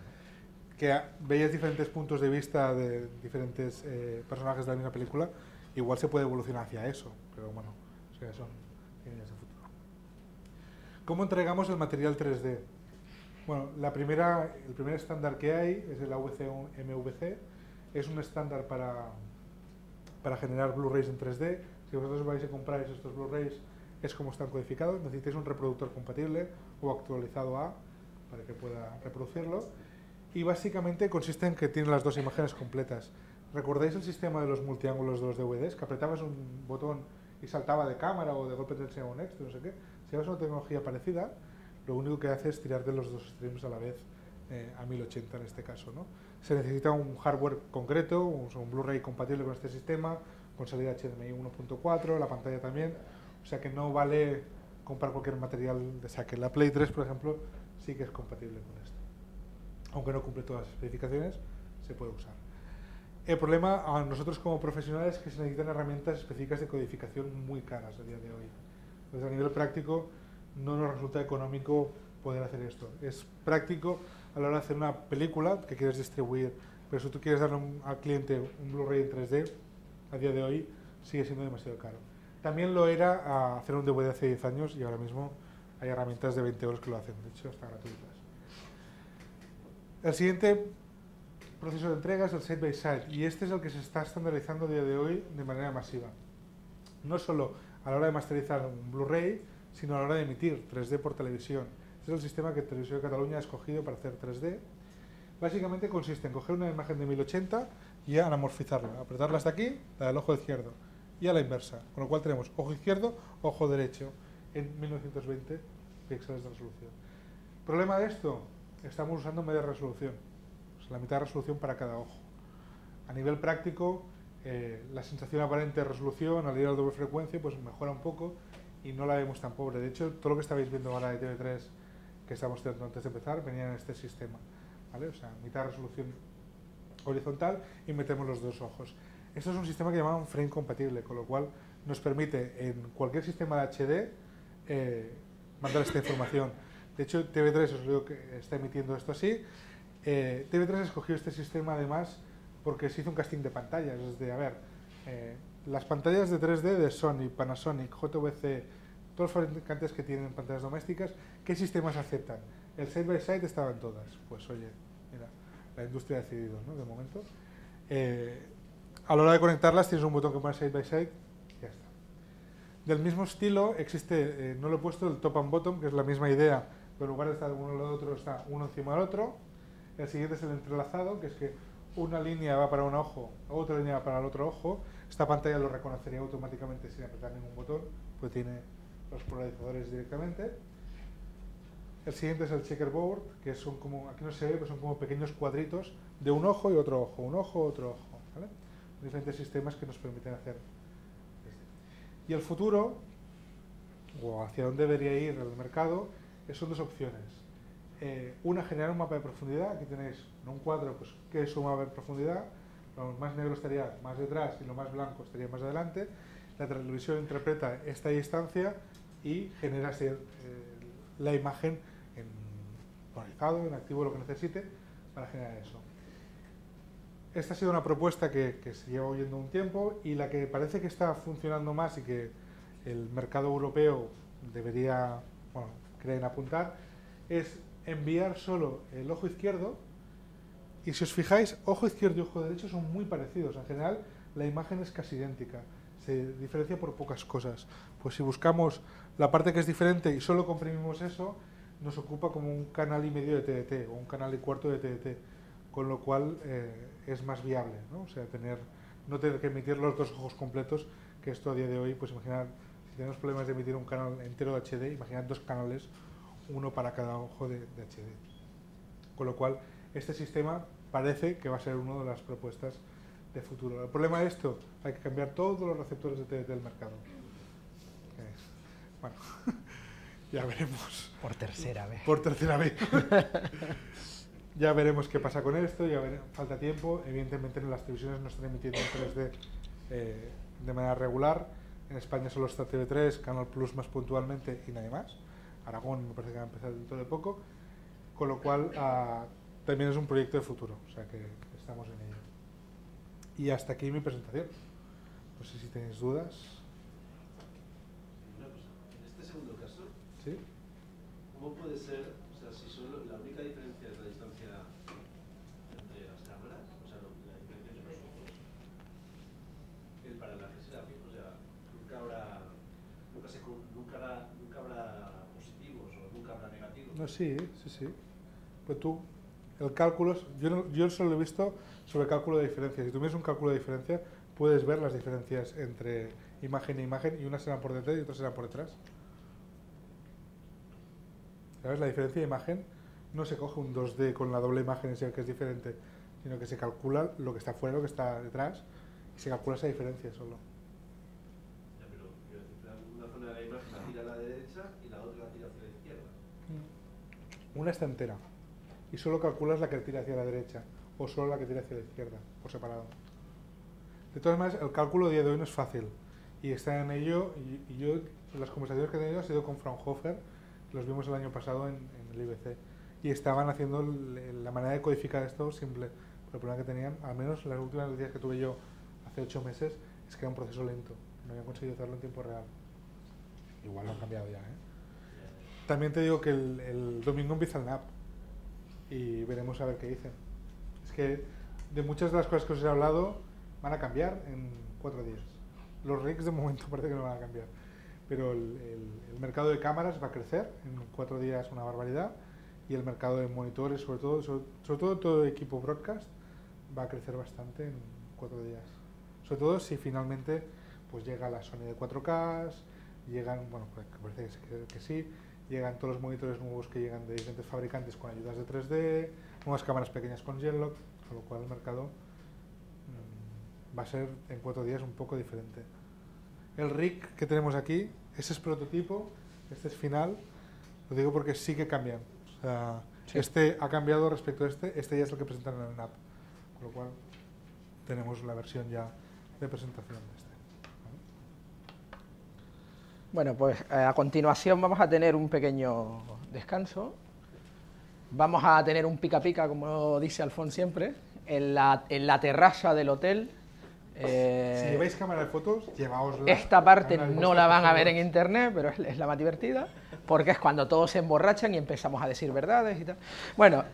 que veías diferentes puntos de vista de diferentes personajes de la misma película. Igual se puede evolucionar hacia eso, pero bueno, o sea, son líneas de futuro. ¿Cómo entregamos el material 3D? Bueno, el primer estándar que hay es el AVC-MVC, es un estándar para generar Blu-rays en 3D. Si vosotros vais a comprar estos Blu-rays, es como están codificados, necesitáis un reproductor compatible o actualizado a para que pueda reproducirlo. Y básicamente consiste en que tiene las dos imágenes completas. ¿Recordáis el sistema de los multiángulos de los DVDs? Que apretabas un botón y saltaba de cámara o de golpe te enseñaba un extra, no sé qué. Si haces una tecnología parecida, lo único que hace es tirar de los dos streams a la vez a 1080 en este caso, ¿no? Se necesita un hardware concreto, un Blu-ray compatible con este sistema, con salida HDMI 1.4, la pantalla también, o sea que no vale comprar cualquier material de saque. La Play 3, por ejemplo, sí que es compatible con esto. Aunque no cumple todas las especificaciones, se puede usar. El problema a nosotros como profesionales es que se necesitan herramientas específicas de codificación muy caras a día de hoy. Entonces, a nivel práctico, no nos resulta económico poder hacer esto. Es práctico a la hora de hacer una película que quieres distribuir, pero si tú quieres darle al cliente un Blu-ray en 3D, a día de hoy sigue siendo demasiado caro. También lo era a hacer un DVD hace 10 años y ahora mismo hay herramientas de 20 euros que lo hacen, de hecho hasta gratuitas. El siguiente proceso de entrega es el side by side y este es el que se está estandarizando a día de hoy de manera masiva. No solo a la hora de masterizar un Blu-ray, sino a la hora de emitir 3D por televisión. Este es el sistema que Televisió de Cataluña ha escogido para hacer 3D. Básicamente consiste en coger una imagen de 1080 y anamorfizarla, apretarla hasta aquí, la del ojo izquierdo, y a la inversa, con lo cual tenemos ojo izquierdo, ojo derecho, en 1920 píxeles de resolución. ¿Problema de esto? Estamos usando media resolución, o sea, la mitad de resolución para cada ojo. A nivel práctico, la sensación aparente de resolución al ir a la doble frecuencia pues mejora un poco y no la vemos tan pobre. De hecho, todo lo que estabais viendo ahora de TV3 que estábamos teniendo antes de empezar venía en este sistema, ¿vale? O sea, mitad de resolución horizontal y metemos los dos ojos. Esto es un sistema que llaman frame compatible, con lo cual nos permite en cualquier sistema de HD mandar esta información. De hecho, TV3 os digo que está emitiendo esto así TV3 escogió este sistema además porque se hizo un casting de pantallas, es de, a ver, las pantallas de 3D de Sony, Panasonic, JVC, todos los fabricantes que tienen pantallas domésticas, ¿qué sistemas aceptan? El side by side estaba en todas. Pues oye, mira, la industria ha decidido, ¿no? De momento. A la hora de conectarlas tienes un botón que pone side by side y ya está. Del mismo estilo existe, no lo he puesto, el top and bottom, que es la misma idea, pero en lugar de estar uno al lado del otro, está uno encima del otro. El siguiente es el entrelazado, que es que una línea va para un ojo, otra línea va para el otro ojo. Esta pantalla lo reconocería automáticamente sin apretar ningún botón, pues tiene los polarizadores directamente. El siguiente es el checkerboard, que son como, aquí no se ve, pero son como pequeños cuadritos de un ojo y otro ojo, un ojo, otro ojo, ¿vale? Diferentes sistemas que nos permiten hacer esto. Y el futuro, o hacia dónde debería ir el mercado, son dos opciones. Una, generar un mapa de profundidad. Aquí tenéis en un cuadro, pues, qué es un mapa de profundidad. Lo más negro estaría más detrás y lo más blanco estaría más adelante. La televisión interpreta esta distancia y genera la imagen en polarizado, en activo, lo que necesite para generar eso. Esta ha sido una propuesta que se lleva oyendo un tiempo, y la que parece que está funcionando más y que el mercado europeo debería, bueno, creen apuntar, es enviar solo el ojo izquierdo. Y si os fijáis, ojo izquierdo y ojo derecho son muy parecidos. En general, la imagen es casi idéntica. Se diferencia por pocas cosas. Pues si buscamos la parte que es diferente y solo comprimimos eso, nos ocupa como un canal y medio de TDT o un canal y cuarto de TDT, con lo cual es más viable, ¿no? O sea, no tener que emitir los dos ojos completos, que esto a día de hoy, pues imaginar, si tenemos problemas de emitir un canal entero de HD, imaginad dos canales, uno para cada ojo de HD. Con lo cual, este sistema parece que va a ser una de las propuestas de futuro. El problema de esto, hay que cambiar todos los receptores de TDT del mercado. Bueno, ya veremos. Por tercera vez. Por tercera vez. Ya veremos qué pasa con esto, falta tiempo. Evidentemente las televisiones no están emitiendo en 3D de manera regular. En España solo está TV3, Canal Plus más puntualmente y nadie más. Aragón me parece que va a empezar dentro de poco. Con lo cual también es un proyecto de futuro, o sea que estamos en ello. Y hasta aquí mi presentación. No sé si tenéis dudas. Una cosa, en este segundo caso, ¿Sí? ¿cómo puede ser, o sea, si solo la única diferencia es la distancia entre las cámaras, o sea, la diferencia entre los ojos, el paralaje será fijo, o sea, nunca habrá positivos o nunca habrá negativos? No, sí. Pues tú, el cálculo, yo solo he visto sobre cálculo de diferencia. Si tú miras un cálculo de diferencia, puedes ver las diferencias entre imagen e imagen, y unas serán por detrás y otras serán por detrás. ¿Sabes? La diferencia de imagen no se coge un 2D con la doble imagen y se ve que es diferente, sino que se calcula lo que está fuera, lo que está detrás, y se calcula esa diferencia solo. Ya, pero quiero decir, una zona de la imagen la tira a la derecha y la otra la tira hacia la izquierda. Una está entera, y solo calculas la que tira hacia la derecha, o solo la que tira hacia la izquierda, por separado. De todas maneras, el cálculo a día de hoy no es fácil, y está en ello, y yo, las conversaciones que he tenido han sido con Fraunhofer, los vimos el año pasado en el IBC, y estaban haciendo la manera de codificar esto simple. Pero el problema que tenían, al menos las últimas noticias que tuve yo hace 8 meses, es que era un proceso lento, no habían conseguido hacerlo en tiempo real. Igual lo han cambiado ya, ¿eh? También te digo que el domingo empieza el NAP, y veremos a ver qué dicen. Es que de muchas de las cosas que os he hablado van a cambiar en 4 días. Los rigs de momento parece que no van a cambiar, pero el mercado de cámaras va a crecer en 4 días, una barbaridad, y el mercado de monitores, sobre todo todo equipo broadcast, va a crecer bastante en 4 días. Sobre todo si finalmente pues llega la Sony de 4K, llegan, bueno, parece que sí, llegan todos los monitores nuevos que llegan de diferentes fabricantes con ayudas de 3D, nuevas cámaras pequeñas con Genlock, con lo cual el mercado va a ser en 4 días un poco diferente. El rig que tenemos aquí, ese es prototipo, este es final, lo digo porque sí que cambian. O sea, sí. Este ha cambiado respecto a este ya es el que presentan en el NAP, con lo cual tenemos la versión ya de presentación de este. Bueno, pues a continuación vamos a tener un pequeño descanso Vamos a tener un pica pica, como dice Alfons siempre, en la terraza del hotel. Si lleváis cámara de fotos, llevaosla. Esta parte no la van a ver en internet, pero es la más divertida, porque es cuando todos se emborrachan y empezamos a decir verdades y tal. Bueno,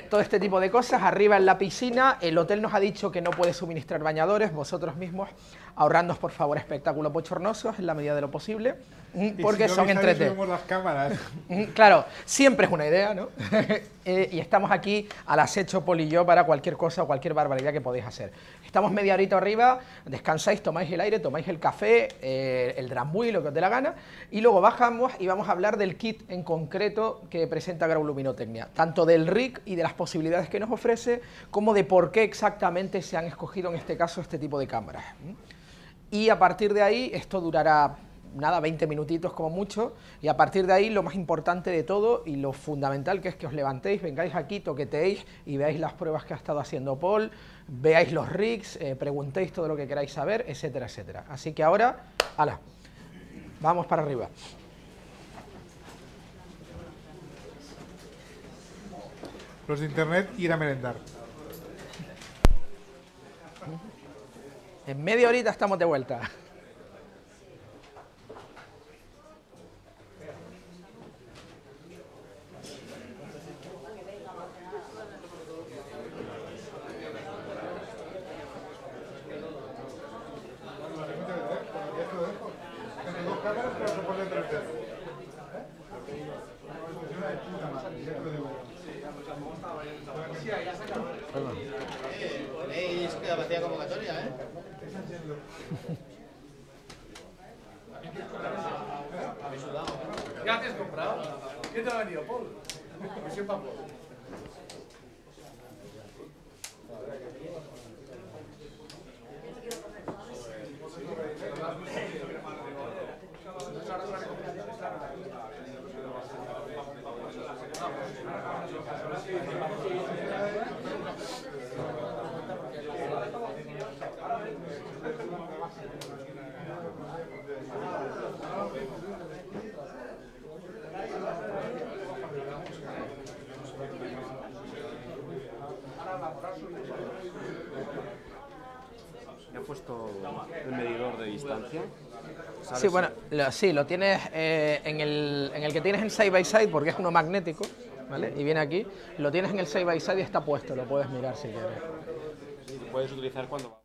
todo este tipo de cosas. Arriba en la piscina, el hotel nos ha dicho que no puede suministrar bañadores. Vosotros mismos ahorradnos, por favor, espectáculos bochornosos en la medida de lo posible, porque si no son entretenidos. Las cámaras. Claro, siempre es una idea, ¿no? Y estamos aquí al acecho, Pol y yo, para cualquier cosa o cualquier barbaridad que podéis hacer. Estamos media horita arriba, descansáis, tomáis el aire, tomáis el café, el drambuí, lo que os dé la gana, y luego bajamos y vamos a hablar del kit en concreto que presenta Grau Luminotecnia, tanto del RIC y de las posibilidades que nos ofrece, como de por qué exactamente se han escogido en este caso este tipo de cámaras. Y a partir de ahí, esto durará nada, 20 minutitos como mucho, y a partir de ahí lo más importante de todo y lo fundamental, que es que os levantéis, vengáis aquí, toqueteéis y veáis las pruebas que ha estado haciendo Pol, veáis los rigs, preguntéis todo lo que queráis saber, etcétera, etcétera. Así que ahora, ¡hala!, vamos para arriba. Los de internet, ir a merendar. En media horita estamos de vuelta. Tenéis capacidad convocatoria, ¿eh? ¿Qué has comprado? ¿Qué te ha venido, Pol? Misión para Pol. ¿Me han puesto el medidor de distancia? Sí, bueno, sí, lo tienes en el que tienes en Side by Side, porque es uno magnético, ¿vale? Y viene aquí, lo tienes en el Side by Side y está puesto, lo puedes mirar si quieres. Lo puedes utilizar cuando...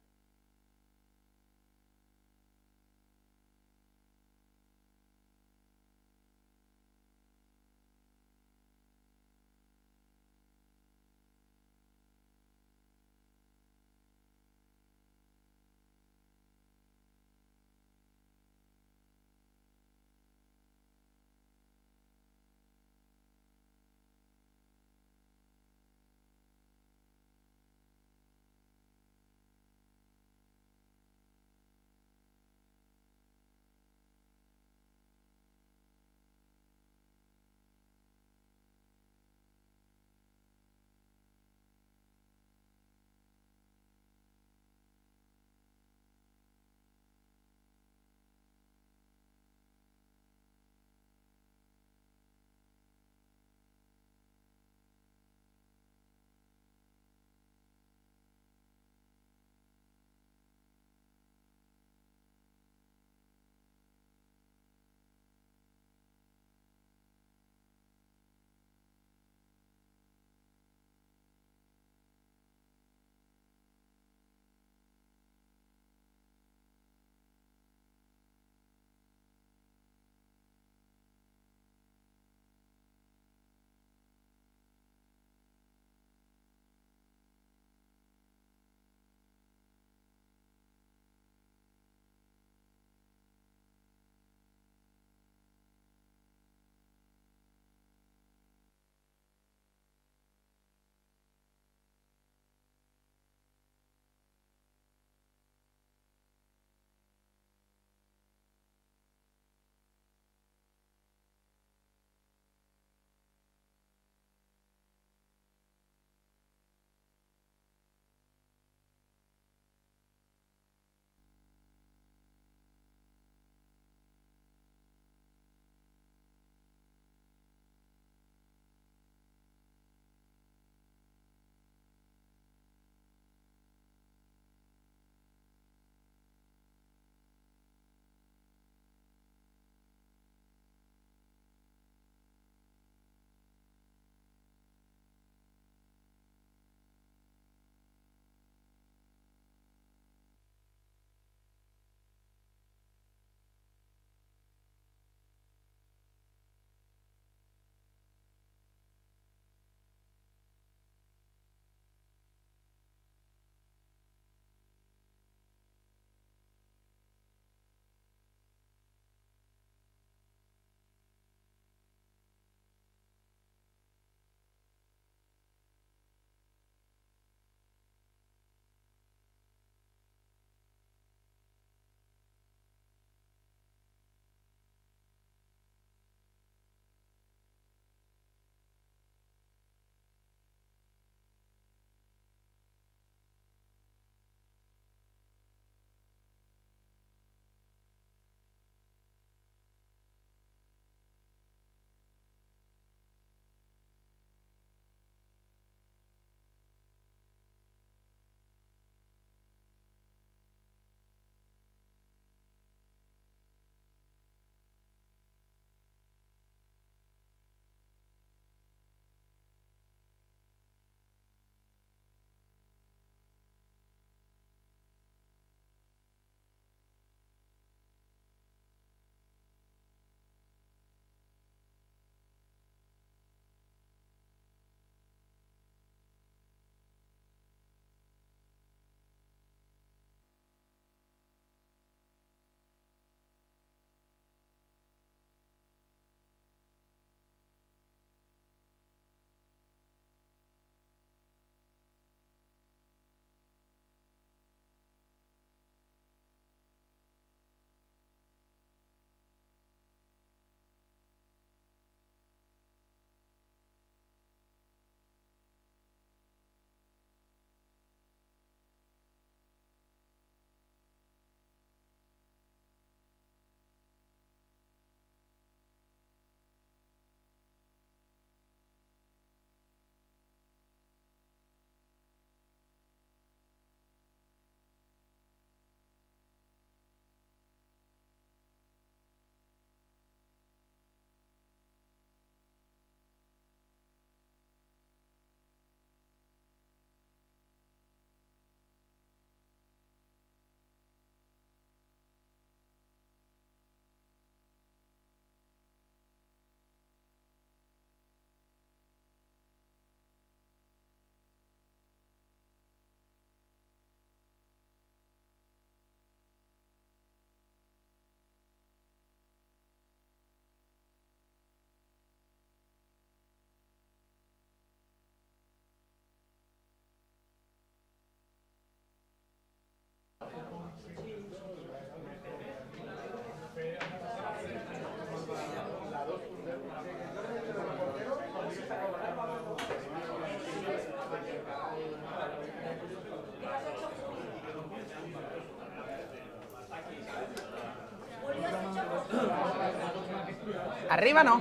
Arriba no.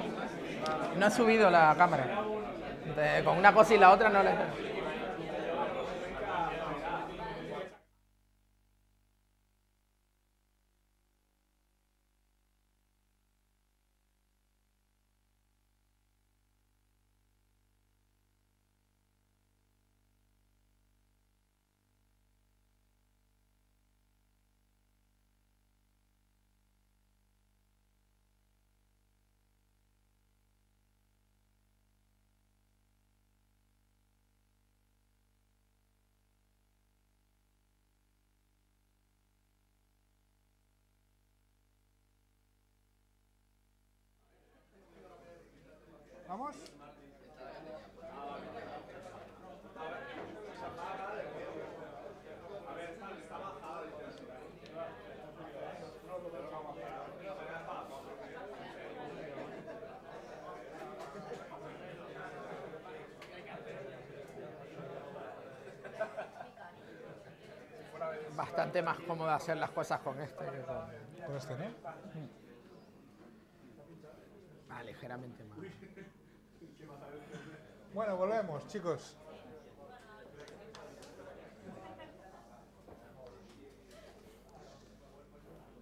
No he subido la cámara. Con una cosa y la otra no le... ¿Vamos? Bastante más cómodo hacer las cosas con este que con... Con este, ¿no? Ah, ligeramente más. Bueno, volvemos, chicos.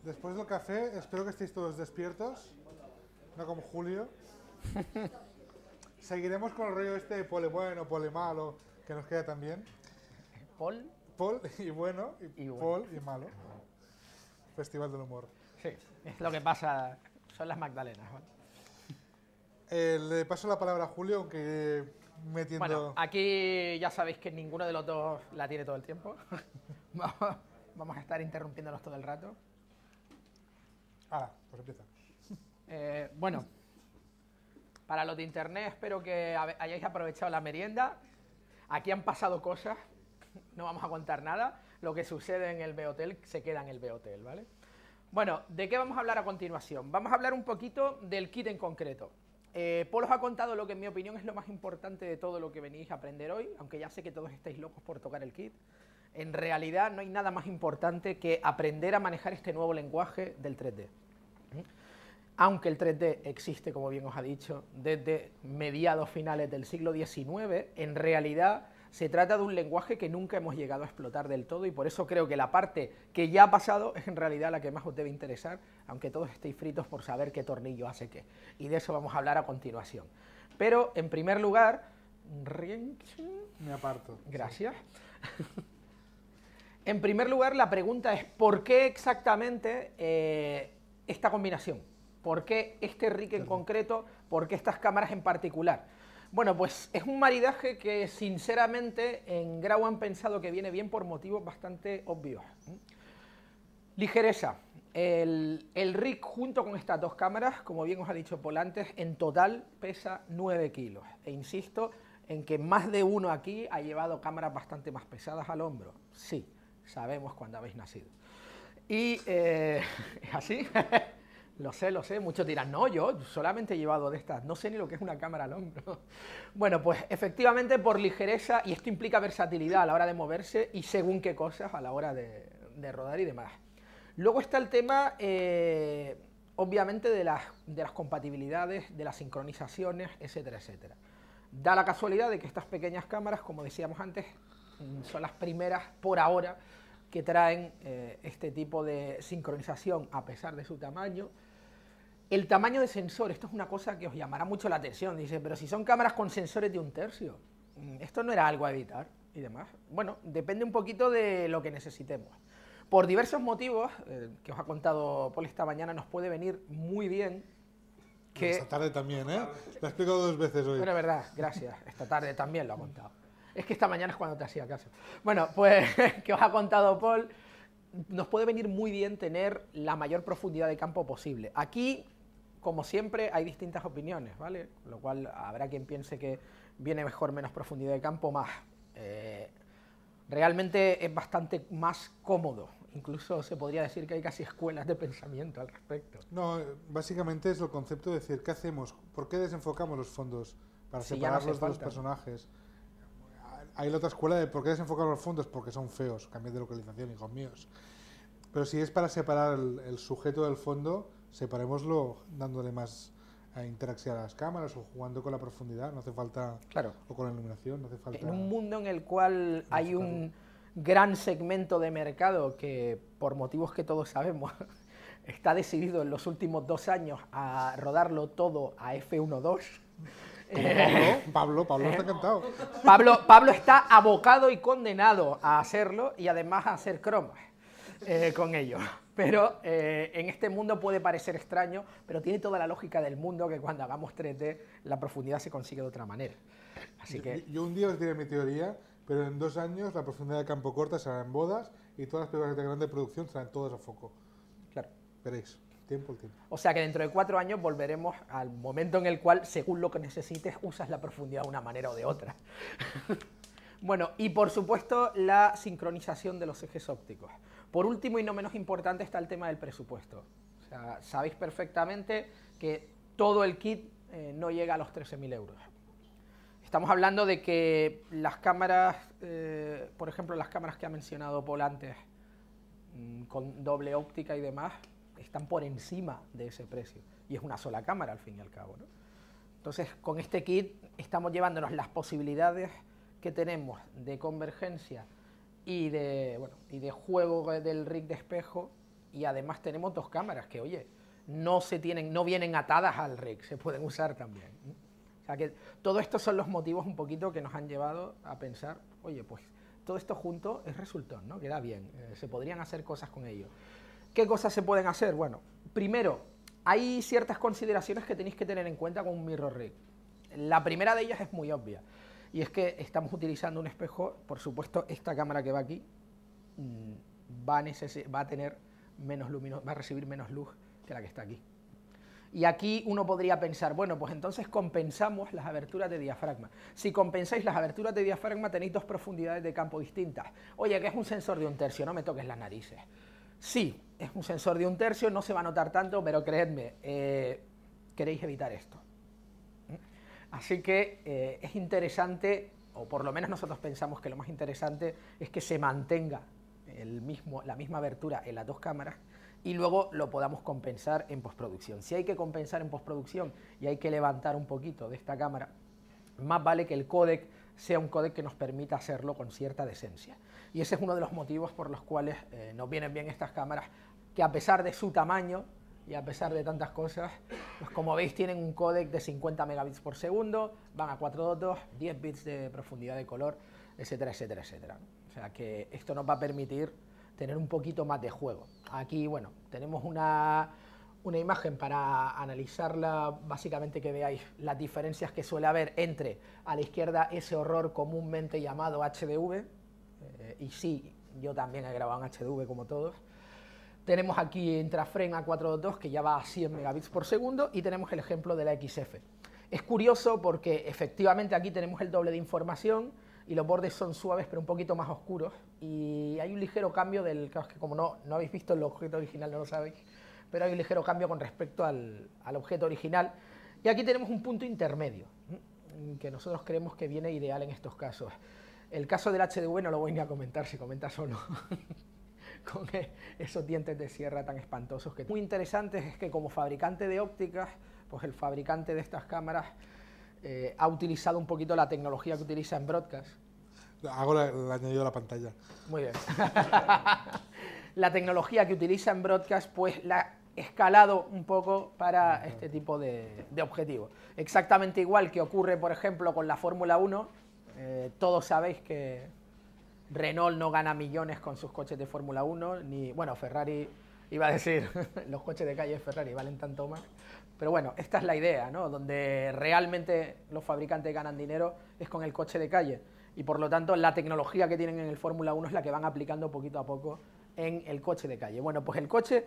Después del café, espero que estéis todos despiertos, no como Julio. Seguiremos con el rollo este de pole bueno, pole malo, que nos queda también. ¿Paul? Paul y bueno, y bueno. Paul y malo. Festival del humor. Sí, es lo que pasa, son las Magdalenas, ¿vale? Le paso la palabra a Julio, aunque metiendo... Bueno, aquí ya sabéis que ninguno de los dos la tiene todo el tiempo. Vamos a estar interrumpiéndonos todo el rato. Ahora, pues empieza. Bueno, para los de internet espero que hayáis aprovechado la merienda. Aquí han pasado cosas, no vamos a contar nada. Lo que sucede en el B-Hotel se queda en el B-Hotel, ¿vale? Bueno, ¿de qué vamos a hablar a continuación? Vamos a hablar un poquito del kit en concreto. Paul os ha contado lo que en mi opinión es lo más importante de todo lo que venís a aprender hoy, aunque ya sé que todos estáis locos por tocar el kit. En realidad no hay nada más importante que aprender a manejar este nuevo lenguaje del 3D. Aunque el 3D existe, como bien os ha dicho, desde mediados finales del siglo XIX, en realidad se trata de un lenguaje que nunca hemos llegado a explotar del todo y por eso creo que la parte que ya ha pasado es en realidad la que más os debe interesar, aunque todos estéis fritos por saber qué tornillo hace qué. Y de eso vamos a hablar a continuación. Pero, en primer lugar... Me aparto. Gracias. En primer lugar, la pregunta es ¿por qué exactamente esta combinación? ¿Por qué este rig en concreto? ¿Por qué estas cámaras en particular? Bueno, pues es un maridaje que sinceramente en Grau han pensado que viene bien por motivos bastante obvios. Ligereza. El rig junto con estas dos cámaras, como bien os ha dicho Paul antes, en total pesa 9 kilos. E insisto en que más de uno aquí ha llevado cámaras bastante más pesadas al hombro. Sí, sabemos cuándo habéis nacido. Y ¿es así? Lo sé, muchos dirán, no, yo solamente he llevado de estas, no sé ni lo que es una cámara al hombro. Bueno, pues efectivamente por ligereza, y esto implica versatilidad a la hora de moverse y según qué cosas a la hora de rodar y demás. Luego está el tema, obviamente, de las compatibilidades, de las sincronizaciones, etcétera, etcétera. Da la casualidad de que estas pequeñas cámaras, como decíamos antes, son las primeras por ahora que traen este tipo de sincronización a pesar de su tamaño. El tamaño de sensor, esto es una cosa que os llamará mucho la atención. Dice, pero si son cámaras con sensores de 1/3, ¿esto no era algo a evitar? Y demás. Bueno, depende un poquito de lo que necesitemos. Por diversos motivos, que os ha contado Paul esta mañana, nos puede venir muy bien que... Esta tarde también, ¿eh? Lo he explicado 2 veces hoy. Bueno, es verdad, gracias. Esta tarde también lo ha contado. Es que esta mañana es cuando te hacía caso. Bueno, pues, que os ha contado Paul, nos puede venir muy bien tener la mayor profundidad de campo posible. Aquí, como siempre, hay distintas opiniones, ¿vale? Con lo cual, habrá quien piense que viene mejor menos profundidad de campo, más. Realmente es bastante más cómodo. Incluso se podría decir que hay casi escuelas de pensamiento al respecto. No, básicamente es el concepto de decir, ¿qué hacemos? ¿Por qué desenfocamos los fondos? Para Si ya no hace separarlos de los falta. personajes. Hay la otra escuela de ¿por qué desenfocamos los fondos? Porque son feos, cambiad de localización, hijos míos. Pero si es para separar el sujeto del fondo, separémoslo dándole más a interaxiar a las cámaras o jugando con la profundidad, no hace falta, Claro. o con la iluminación, no hace falta... En un mundo en el cual hay un gran segmento de mercado que, por motivos que todos sabemos, está decidido en los últimos 2 años a rodarlo todo a F1.2. Pablo está encantado. Pablo está abocado y condenado a hacerlo y además a hacer cromas con ello. Pero en este mundo puede parecer extraño, pero tiene toda la lógica del mundo que cuando hagamos 3D la profundidad se consigue de otra manera. Así que... Yo un día os diré mi teoría, pero en 2 años la profundidad de campo corta será en bodas y todas las películas de grande producción serán todas a foco. Claro. Veréis, tiempo al tiempo. O sea que dentro de 4 años volveremos al momento en el cual, según lo que necesites, usas la profundidad de una manera o de otra. Bueno, y por supuesto la sincronización de los ejes ópticos. Por último y no menos importante está el tema del presupuesto. O sea, sabéis perfectamente que todo el kit no llega a los 13.000 euros. Estamos hablando de que las cámaras, por ejemplo, las cámaras que ha mencionado Paul antes, con doble óptica y demás, están por encima de ese precio. Y es una sola cámara, al fin y al cabo, ¿no? Entonces, con este kit estamos llevándonos las posibilidades que tenemos de convergencia y de juego del rig de espejo, y además tenemos 2 cámaras que, oye, no vienen atadas al rig, se pueden usar también. O sea que todo esto son los motivos un poquito que nos han llevado a pensar, oye, pues todo esto junto es resultón, ¿no? Queda bien, se podrían hacer cosas con ello. ¿Qué cosas se pueden hacer? Bueno, primero, hay ciertas consideraciones que tenéis que tener en cuenta con un mirror rig. La primera de ellas es muy obvia, y es que estamos utilizando un espejo, por supuesto, esta cámara que va aquí va a tener menos va a recibir menos luz que la que está aquí. Y aquí uno podría pensar, bueno, pues entonces compensamos las aberturas de diafragma. Si compensáis las aberturas de diafragma tenéis 2 profundidades de campo distintas. Oye, que es un sensor de 1/3, no me toques las narices. Sí, es un sensor de 1/3, no se va a notar tanto, pero creedme, queréis evitar esto. Así que es interesante, o por lo menos nosotros pensamos que lo más interesante es que se mantenga la misma abertura en las 2 cámaras y luego lo podamos compensar en postproducción. Si hay que compensar en postproducción y hay que levantar un poquito de esta cámara, más vale que el códec sea un códec que nos permita hacerlo con cierta decencia. Y ese es uno de los motivos por los cuales nos vienen bien estas cámaras, que a pesar de su tamaño y a pesar de tantas cosas, pues como veis tienen un códec de 50 megabits por segundo, van a 4.2, 10 bits de profundidad de color, etcétera, etcétera, etcétera. O sea que esto nos va a permitir tener un poquito más de juego. Aquí, bueno, tenemos una imagen para analizarla, básicamente que veáis las diferencias que suele haber entre, a la izquierda, ese horror comúnmente llamado HDV, y sí, yo también he grabado en HDV como todos. Tenemos aquí Intraframe a 4.2 que ya va a 100 megabits por segundo y tenemos el ejemplo de la XF. Es curioso porque efectivamente aquí tenemos el doble de información y los bordes son suaves pero un poquito más oscuros y hay un ligero cambio que como no habéis visto el objeto original no lo sabéis, pero hay un ligero cambio con respecto al objeto original y aquí tenemos un punto intermedio que nosotros creemos que viene ideal en estos casos. El caso del HDV no lo voy ni a comentar, se comenta solo. Con esos dientes de sierra tan espantosos. Muy interesante es que como fabricante de ópticas, pues el fabricante de estas cámaras ha utilizado un poquito la tecnología que utiliza en Broadcast. Hago el añadido a la pantalla. Muy bien. La tecnología que utiliza en Broadcast, pues la ha escalado un poco para este tipo de objetivos. Exactamente igual que ocurre, por ejemplo, con la Fórmula 1. Todos sabéis que Renault no gana millones con sus coches de Fórmula 1, ni, bueno, Ferrari, iba a decir, los coches de calle de Ferrari valen tanto más, pero bueno, esta es la idea, ¿no? Donde realmente los fabricantes ganan dinero es con el coche de calle, y por lo tanto la tecnología que tienen en el Fórmula 1 es la que van aplicando poquito a poco en el coche de calle. Bueno, pues el coche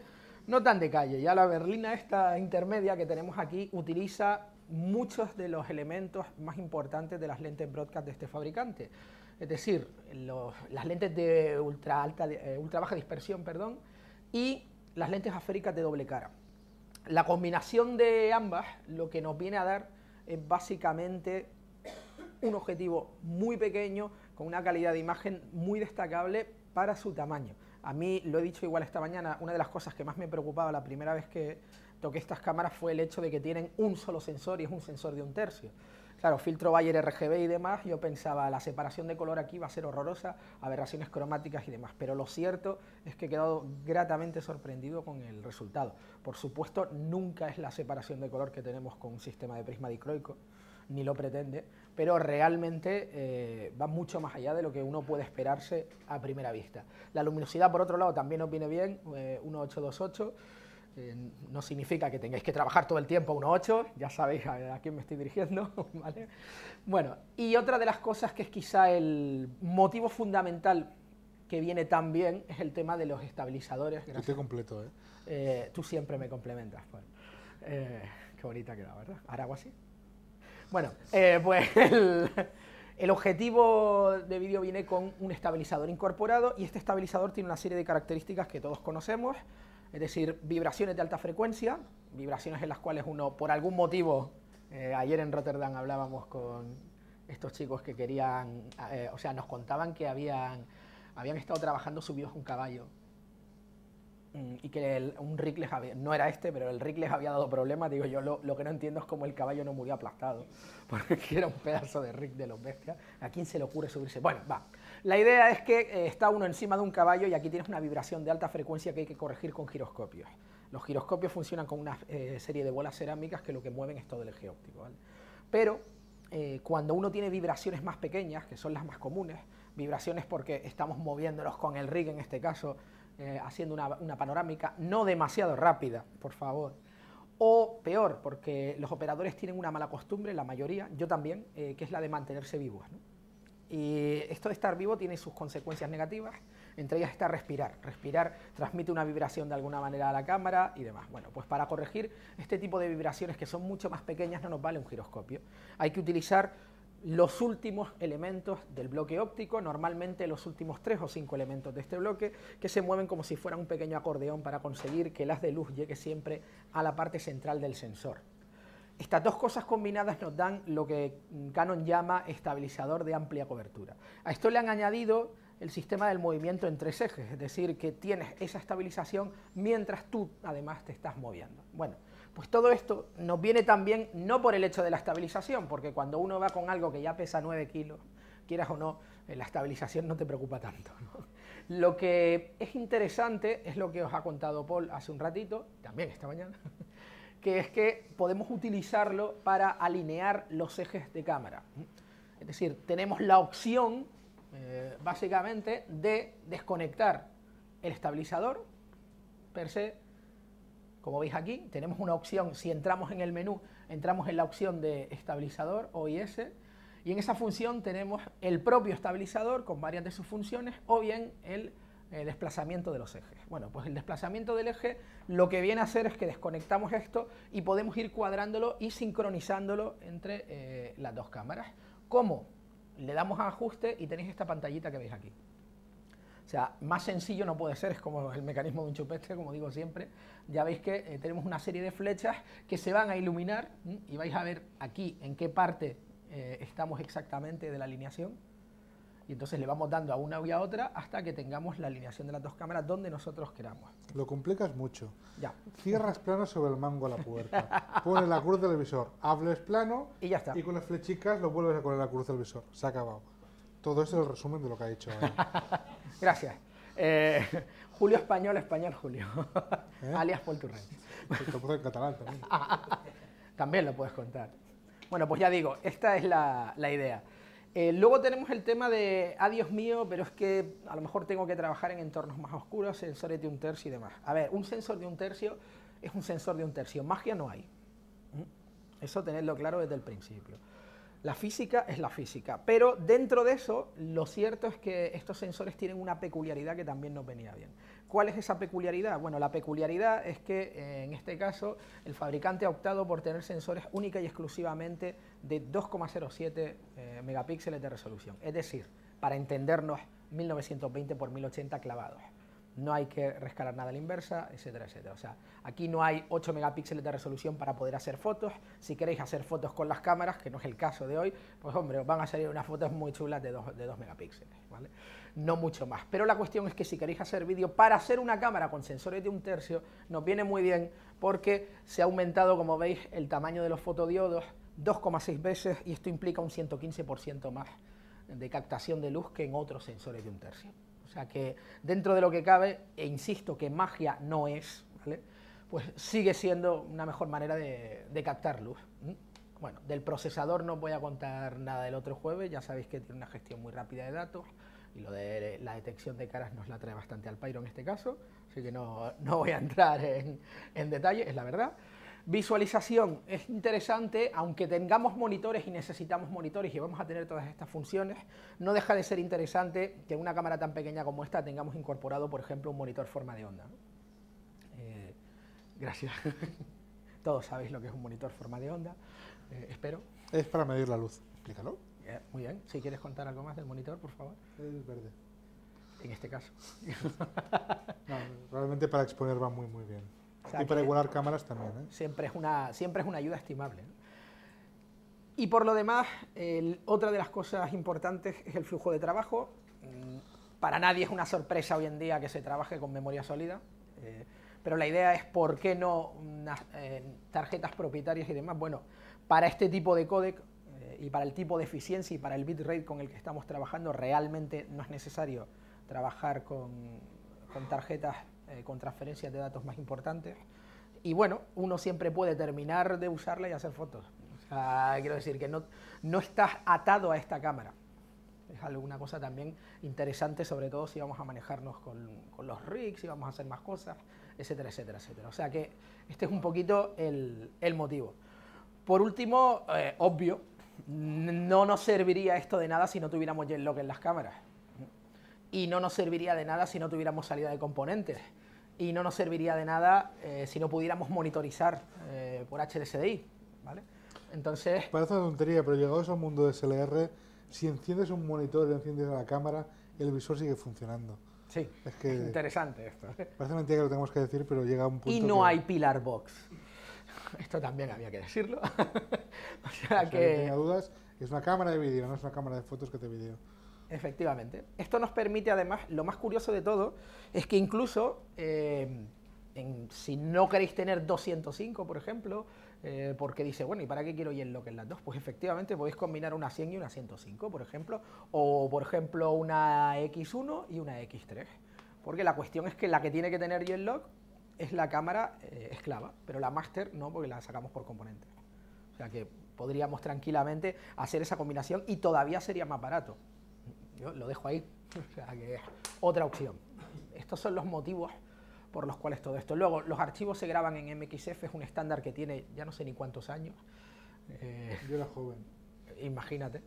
no tan de calle, ya la berlina esta intermedia que tenemos aquí utiliza muchos de los elementos más importantes de las lentes Broadcast de este fabricante. Es decir, las lentes de ultra baja dispersión, perdón, y las lentes esféricas de doble cara. La combinación de ambas lo que nos viene a dar es básicamente un objetivo muy pequeño, con una calidad de imagen muy destacable para su tamaño. A mí, lo he dicho igual esta mañana, una de las cosas que más me preocupaba la primera vez que toqué estas cámaras fue el hecho de que tienen un solo sensor y es un sensor de 1/3. Claro, filtro Bayer RGB y demás, yo pensaba la separación de color aquí va a ser horrorosa, aberraciones cromáticas y demás, pero lo cierto es que he quedado gratamente sorprendido con el resultado. Por supuesto, nunca es la separación de color que tenemos con un sistema de prisma dicroico, ni lo pretende, pero realmente va mucho más allá de lo que uno puede esperarse a primera vista. La luminosidad, por otro lado, también nos viene bien, 1.828, no significa que tengáis que trabajar todo el tiempo a 1.8, ya sabéis a quién me estoy dirigiendo, ¿vale? Bueno, y otra de las cosas que es quizá el motivo fundamental que viene tan bien es el tema de los estabilizadores. Yo te completo, tú siempre me complementas, Paul. Qué bonita queda, ¿verdad? ¿Ahora hago así? Bueno, pues el objetivo de vídeo viene con un estabilizador incorporado y este estabilizador tiene una serie de características que todos conocemos, es decir, vibraciones de alta frecuencia, vibraciones en las cuales uno, por algún motivo, ayer en Rotterdam hablábamos con estos chicos que querían, o sea, nos contaban que habían estado trabajando subidos a un caballo y que un rig les había, no era este, pero el rig les había dado problemas. Digo yo, lo que no entiendo es cómo el caballo no murió aplastado, porque era un pedazo de rig de los bestias. ¿A quién se le ocurre subirse? Bueno, va. La idea es que está uno encima de un caballo y aquí tienes una vibración de alta frecuencia que hay que corregir con giroscopios. Los giroscopios funcionan con una serie de bolas cerámicas que lo que mueven es todo el eje óptico, ¿vale? Pero cuando uno tiene vibraciones más pequeñas, que son las más comunes, vibraciones porque estamos moviéndonos con el rig en este caso, haciendo una panorámica no demasiado rápida, por favor, o peor, porque los operadores tienen una mala costumbre, la mayoría, yo también, que es la de mantenerse vivos, ¿no? Y esto de estar vivo tiene sus consecuencias negativas, entre ellas está respirar. Respirar transmite una vibración de alguna manera a la cámara y demás. Bueno, pues para corregir este tipo de vibraciones que son mucho más pequeñas no nos vale un giroscopio. Hay que utilizar los últimos elementos del bloque óptico, normalmente los últimos 3 o 5 elementos de este bloque, que se mueven como si fuera un pequeño acordeón para conseguir que el haz de luz llegue siempre a la parte central del sensor. Estas dos cosas combinadas nos dan lo que Canon llama estabilizador de amplia cobertura. A esto le han añadido el sistema del movimiento en 3 ejes, es decir, que tienes esa estabilización mientras tú además te estás moviendo. Bueno, pues todo esto nos viene también no por el hecho de la estabilización, porque cuando uno va con algo que ya pesa 9 kilos, quieras o no, la estabilización no te preocupa tanto, ¿no? Lo que es interesante es lo que os ha contado Paul hace un ratito, también esta mañana, que es que podemos utilizarlo para alinear los ejes de cámara. Es decir, tenemos la opción, básicamente, de desconectar el estabilizador per se. Como veis aquí, tenemos una opción, si entramos en el menú, entramos en la opción de estabilizador OIS, y en esa función tenemos el propio estabilizador con varias de sus funciones, o bien el desplazamiento de los ejes. Bueno, pues el desplazamiento del eje lo que viene a hacer es que desconectamos esto y podemos ir cuadrándolo y sincronizándolo entre las dos cámaras. ¿Cómo? Le damos a ajuste y tenéis esta pantallita que veis aquí. O sea, más sencillo no puede ser, es como el mecanismo de un chupete, como digo siempre. Ya veis que tenemos una serie de flechas que se van a iluminar y vais a ver aquí en qué parte estamos exactamente de la alineación. Y entonces le vamos dando a una y a otra hasta que tengamos la alineación de las dos cámaras donde nosotros queramos. Lo complicas mucho. Ya. Cierras plano sobre el mango a la puerta, pones la cruz del visor, hables plano y ya está. Y con las flechicas lo vuelves a poner la cruz del visor. Se ha acabado. Todo esto es el resumen de lo que ha dicho. Gracias. Julio Español, Español Julio, alias Paul Torrent. Lo puedo en catalán también. También lo puedes contar. Bueno, pues ya digo, esta es la idea. Luego tenemos el tema de, Dios mío, pero es que a lo mejor tengo que trabajar en entornos más oscuros, sensores de 1/3 y demás. A ver, un sensor de 1/3 es un sensor de 1/3, magia no hay. Eso tenedlo claro desde el principio. La física es la física, pero dentro de eso, lo cierto es que estos sensores tienen una peculiaridad que también nos venía bien. ¿Cuál es esa peculiaridad? Bueno, la peculiaridad es que en este caso el fabricante ha optado por tener sensores única y exclusivamente de 2,07 megapíxeles de resolución, es decir, para entendernos, 1920 por 1080 clavados. no hay que rescalar nada a la inversa, etcétera, etcétera. O sea, aquí no hay 8 megapíxeles de resolución para poder hacer fotos. Si queréis hacer fotos con las cámaras, que no es el caso de hoy, pues hombre, os van a salir unas fotos muy chulas de 2 megapíxeles, ¿vale? No mucho más. Pero la cuestión es que si queréis hacer vídeo, para hacer una cámara con sensores de 1 tercio, nos viene muy bien porque se ha aumentado, como veis, el tamaño de los fotodiodos 2,6 veces y esto implica un 115% más de captación de luz que en otros sensores de 1 tercio. O sea que dentro de lo que cabe, e insisto que magia no es, ¿vale? Pues sigue siendo una mejor manera de captar luz. Bueno, del procesador no os voy a contar nada del otro jueves, ya sabéis que tiene una gestión muy rápida de datos y lo de la detección de caras nos la trae bastante al pairo en este caso, así que no voy a entrar en detalle, es la verdad. Visualización es interesante, aunque tengamos monitores y necesitamos monitores y vamos a tener todas estas funciones, no deja de ser interesante que en una cámara tan pequeña como esta tengamos incorporado, por ejemplo, un monitor forma de onda, ¿no? Gracias. Todos sabéis lo que es un monitor forma de onda, espero. Es para medir la luz, explícalo. Muy bien, si quieres contar algo más del monitor, por favor. Es verde. En este caso. No, realmente para exponer va muy bien. O sea Y para que igualar cámaras también, ¿eh? siempre es una ayuda estimable, ¿no? Y por lo demás, otra de las cosas importantes es el flujo de trabajo. Para nadie es una sorpresa hoy en día que se trabaje con memoria sólida, pero la idea es por qué no unas tarjetas propietarias y demás. Bueno, para este tipo de códec y para el tipo de eficiencia y para el bitrate con el que estamos trabajando, realmente no es necesario trabajar con tarjetas con transferencias de datos más importantes. Y bueno, uno siempre puede terminar de usarla y hacer fotos. O sea, quiero decir que no estás atado a esta cámara. Es alguna cosa también interesante, sobre todo si vamos a manejarnos con los rigs, si vamos a hacer más cosas, etcétera, etcétera, etcétera. O sea que este es un poquito el motivo. Por último, obvio, no nos serviría esto de nada si no tuviéramos J-Lock en las cámaras. Y no nos serviría de nada si no tuviéramos salida de componentes. Y no nos serviría de nada si no pudiéramos monitorizar por HDSDI, ¿vale? Entonces... Parece una tontería, pero llegados al mundo de SLR, si enciendes un monitor y enciendes la cámara, el visor sigue funcionando. Sí, es que interesante esto. Parece mentira que lo tenemos que decir, pero llega a un punto y no hay pillar box. Esto también había que decirlo. O sea que... tenga dudas, es una cámara de vídeo, no es una cámara de fotos que te vídeo. Efectivamente. Esto nos permite, además, lo más curioso de todo, es que incluso, si no queréis tener 205, por ejemplo, porque dice, bueno, ¿y para qué quiero J-Lock en las dos? Pues efectivamente podéis combinar una 100 y una 105, por ejemplo, o por ejemplo una X1 y una X3, porque la cuestión es que la que tiene que tener J-Lock es la cámara esclava, pero la Master no, porque la sacamos por componentes. O sea que podríamos tranquilamente hacer esa combinación y todavía sería más barato. Yo lo dejo ahí, o sea que es otra opción. Estos son los motivos por los cuales todo esto. Luego, los archivos se graban en MXF, es un estándar que tiene ya no sé ni cuántos años. Yo era joven. Imagínate.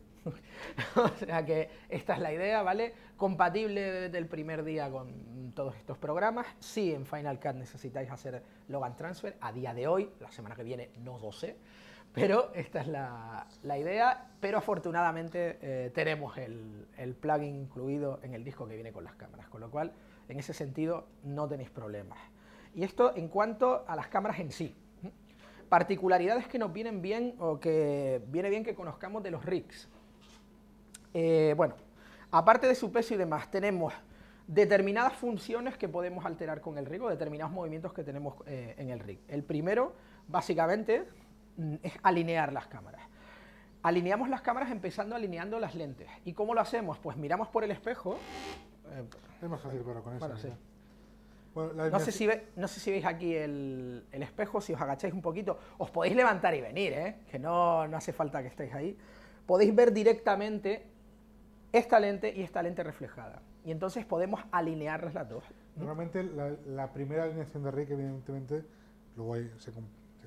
O sea que esta es la idea, ¿vale? Compatible desde el primer día con todos estos programas. Sí, en Final Cut necesitáis hacer log and transfer. A día de hoy, la semana que viene, no lo sé. Pero esta es la idea, pero afortunadamente tenemos el plugin incluido en el disco que viene con las cámaras, con lo cual, en ese sentido, no tenéis problemas. Y esto en cuanto a las cámaras en sí. Particularidades que nos vienen bien o que viene bien que conozcamos de los rigs. Bueno, aparte de su peso y demás, tenemos determinadas funciones que podemos alterar con el rig o determinados movimientos que tenemos en el rig. El primero, básicamente, es alinear las cámaras. Alineamos las cámaras empezando alineando las lentes. ¿Y cómo lo hacemos? Pues miramos por el espejo. Es más fácil, pero con eso. Bueno, sí. Bueno, no sé si veis aquí el espejo, si os agacháis un poquito, os podéis levantar y venir, que no hace falta que estéis ahí. Podéis ver directamente esta lente y esta lente reflejada. Y entonces podemos alinearlas las dos. Normalmente la primera alineación de rig, evidentemente, luego se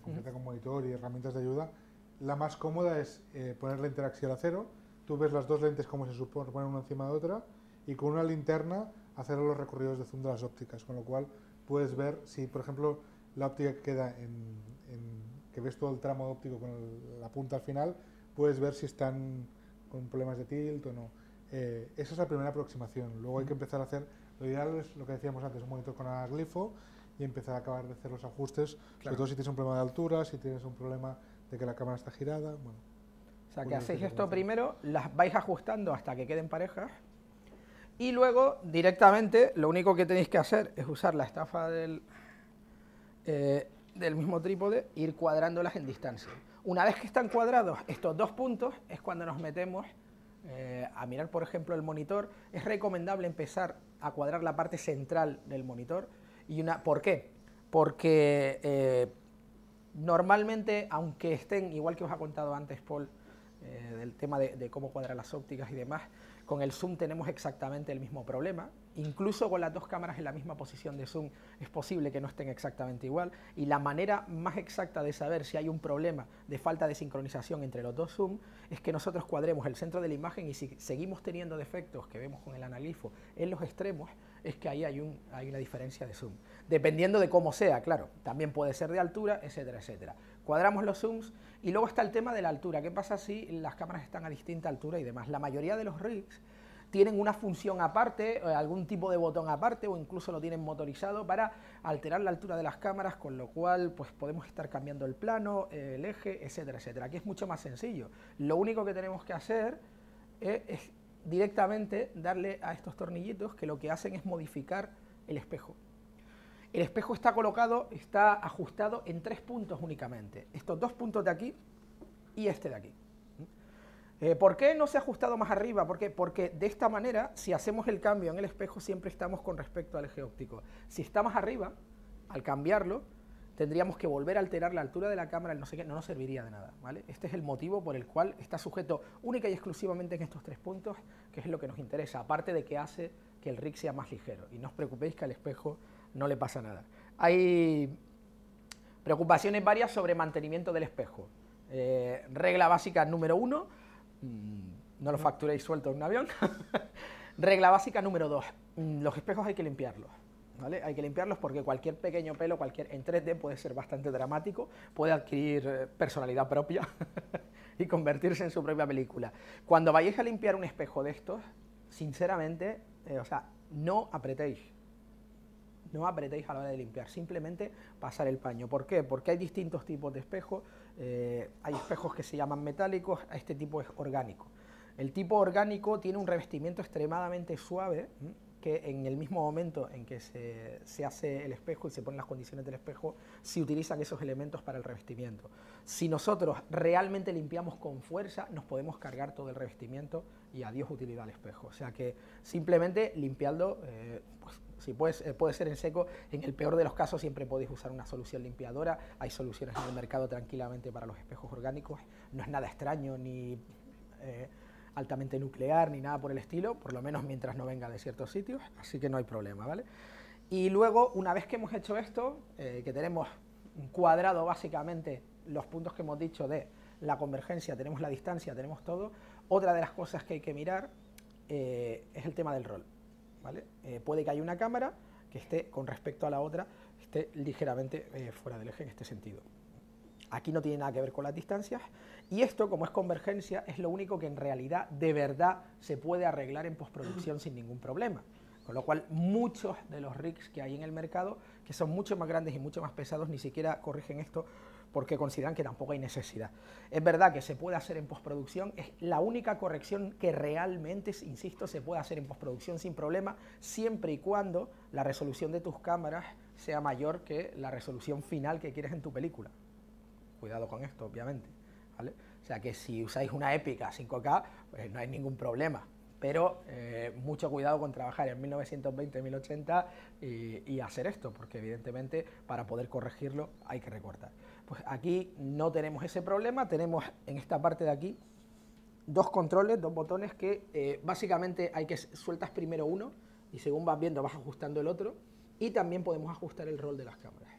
completa con monitor y herramientas de ayuda. La más cómoda es poner la interaxial a 0. Tú ves las dos lentes como se superponen una encima de otra y con una linterna hacer los recorridos de zoom de las ópticas, con lo cual puedes ver si, por ejemplo, la óptica queda que ves todo el tramo óptico con la punta al final, puedes ver si están con problemas de tilt o no. Esa es la primera aproximación. Luego hay que empezar a hacer Lo ideal es lo que decíamos antes, un monitor con anaglifo y empezar a acabar de hacer los ajustes, sobre todo si tienes un problema de altura, si tienes un problema de que la cámara está girada. Bueno, o sea, que hacéis esto primero, las vais ajustando hasta que queden parejas y luego directamente lo único que tenéis que hacer es usar la estafa del mismo trípode, ir cuadrándolas en distancia. Una vez que están cuadrados estos dos puntos es cuando nos metemos a mirar, por ejemplo, el monitor. Es recomendable empezar a cuadrar la parte central del monitor. ¿Por qué? Porque normalmente, aunque estén, igual que os ha contado antes Paul, del tema de cómo cuadrar las ópticas y demás, con el zoom tenemos exactamente el mismo problema. Incluso con las dos cámaras en la misma posición de zoom es posible que no estén exactamente igual, y la manera más exacta de saber si hay un problema de falta de sincronización entre los dos zoom es que nosotros cuadremos el centro de la imagen, y si seguimos teniendo defectos que vemos con el anaglifo en los extremos, es que ahí hay una diferencia de zoom, dependiendo de cómo sea, claro, también puede ser de altura, etcétera, etcétera. Cuadramos los zooms y luego está el tema de la altura. ¿Qué pasa si las cámaras están a distinta altura y demás? La mayoría de los rigs tienen una función aparte, algún tipo de botón aparte, o incluso lo tienen motorizado para alterar la altura de las cámaras, con lo cual pues podemos estar cambiando el plano, el eje, etcétera, etcétera. Aquí es mucho más sencillo. Lo único que tenemos que hacer es directamente darle a estos tornillitos, que lo que hacen es modificar el espejo. El espejo está colocado, está ajustado en 3 puntos únicamente. Estos 2 puntos de aquí y este de aquí. ¿Por qué no se ha ajustado más arriba? ¿Por qué? Porque de esta manera, si hacemos el cambio en el espejo, siempre estamos con respecto al eje óptico. Si está más arriba, al cambiarlo, tendríamos que volver a alterar la altura de la cámara, el no sé qué, no nos serviría de nada, ¿vale? Este es el motivo por el cual está sujeto única y exclusivamente en estos 3 puntos, que es lo que nos interesa, aparte de que hace que el rig sea más ligero. Y no os preocupéis que al espejo no le pasa nada. Hay preocupaciones varias sobre mantenimiento del espejo. Regla básica número 1, no lo facturéis suelto en un avión. Regla básica número 2, los espejos hay que limpiarlos, ¿vale? Hay que limpiarlos porque cualquier pequeño pelo, en 3D puede ser bastante dramático, puede adquirir personalidad propia y convertirse en su propia película. Cuando vayáis a limpiar un espejo de estos, sinceramente, no apretéis. No apretéis a la hora de limpiar, simplemente pasar el paño. ¿Por qué? Porque hay distintos tipos de espejos. Hay espejos que se llaman metálicos, este tipo es orgánico. El tipo orgánico tiene un revestimiento extremadamente suave, que en el mismo momento en que se hace el espejo y se ponen las condiciones del espejo, se utilizan esos elementos para el revestimiento. Si nosotros realmente limpiamos con fuerza, nos podemos cargar todo el revestimiento y adiós utilidad al espejo. O sea que simplemente limpiando, si puede ser en seco. En el peor de los casos siempre podéis usar una solución limpiadora. Hay soluciones en el mercado tranquilamente para los espejos orgánicos. No es nada extraño ni altamente nuclear ni nada por el estilo, por lo menos mientras no venga de ciertos sitios, así que no hay problema, ¿vale? Y luego, una vez que hemos hecho esto, que tenemos cuadrado básicamente los puntos que hemos dicho de la convergencia, tenemos la distancia, tenemos todo, otra de las cosas que hay que mirar es el tema del rol, ¿vale? Puede que haya una cámara que esté con respecto a la otra, esté ligeramente fuera del eje en este sentido. Aquí no tiene nada que ver con las distancias, y esto, como es convergencia, es lo único que en realidad, de verdad, se puede arreglar en postproducción sin ningún problema. Con lo cual, muchos de los rigs que hay en el mercado, que son mucho más grandes y mucho más pesados, ni siquiera corrigen esto porque consideran que tampoco hay necesidad. Es verdad que se puede hacer en postproducción, es la única corrección que realmente, insisto, se puede hacer en postproducción sin problema, siempre y cuando la resolución de tus cámaras sea mayor que la resolución final que quieres en tu película. Cuidado con esto, obviamente, ¿vale? O sea que si usáis una épica 5K, pues no hay ningún problema, pero mucho cuidado con trabajar en 1920, 1080 y hacer esto, porque evidentemente para poder corregirlo hay que recortar. Pues aquí no tenemos ese problema, tenemos en esta parte de aquí dos controles, dos botones que básicamente sueltas primero uno y según vas viendo vas ajustando el otro, y también podemos ajustar el rol de las cámaras.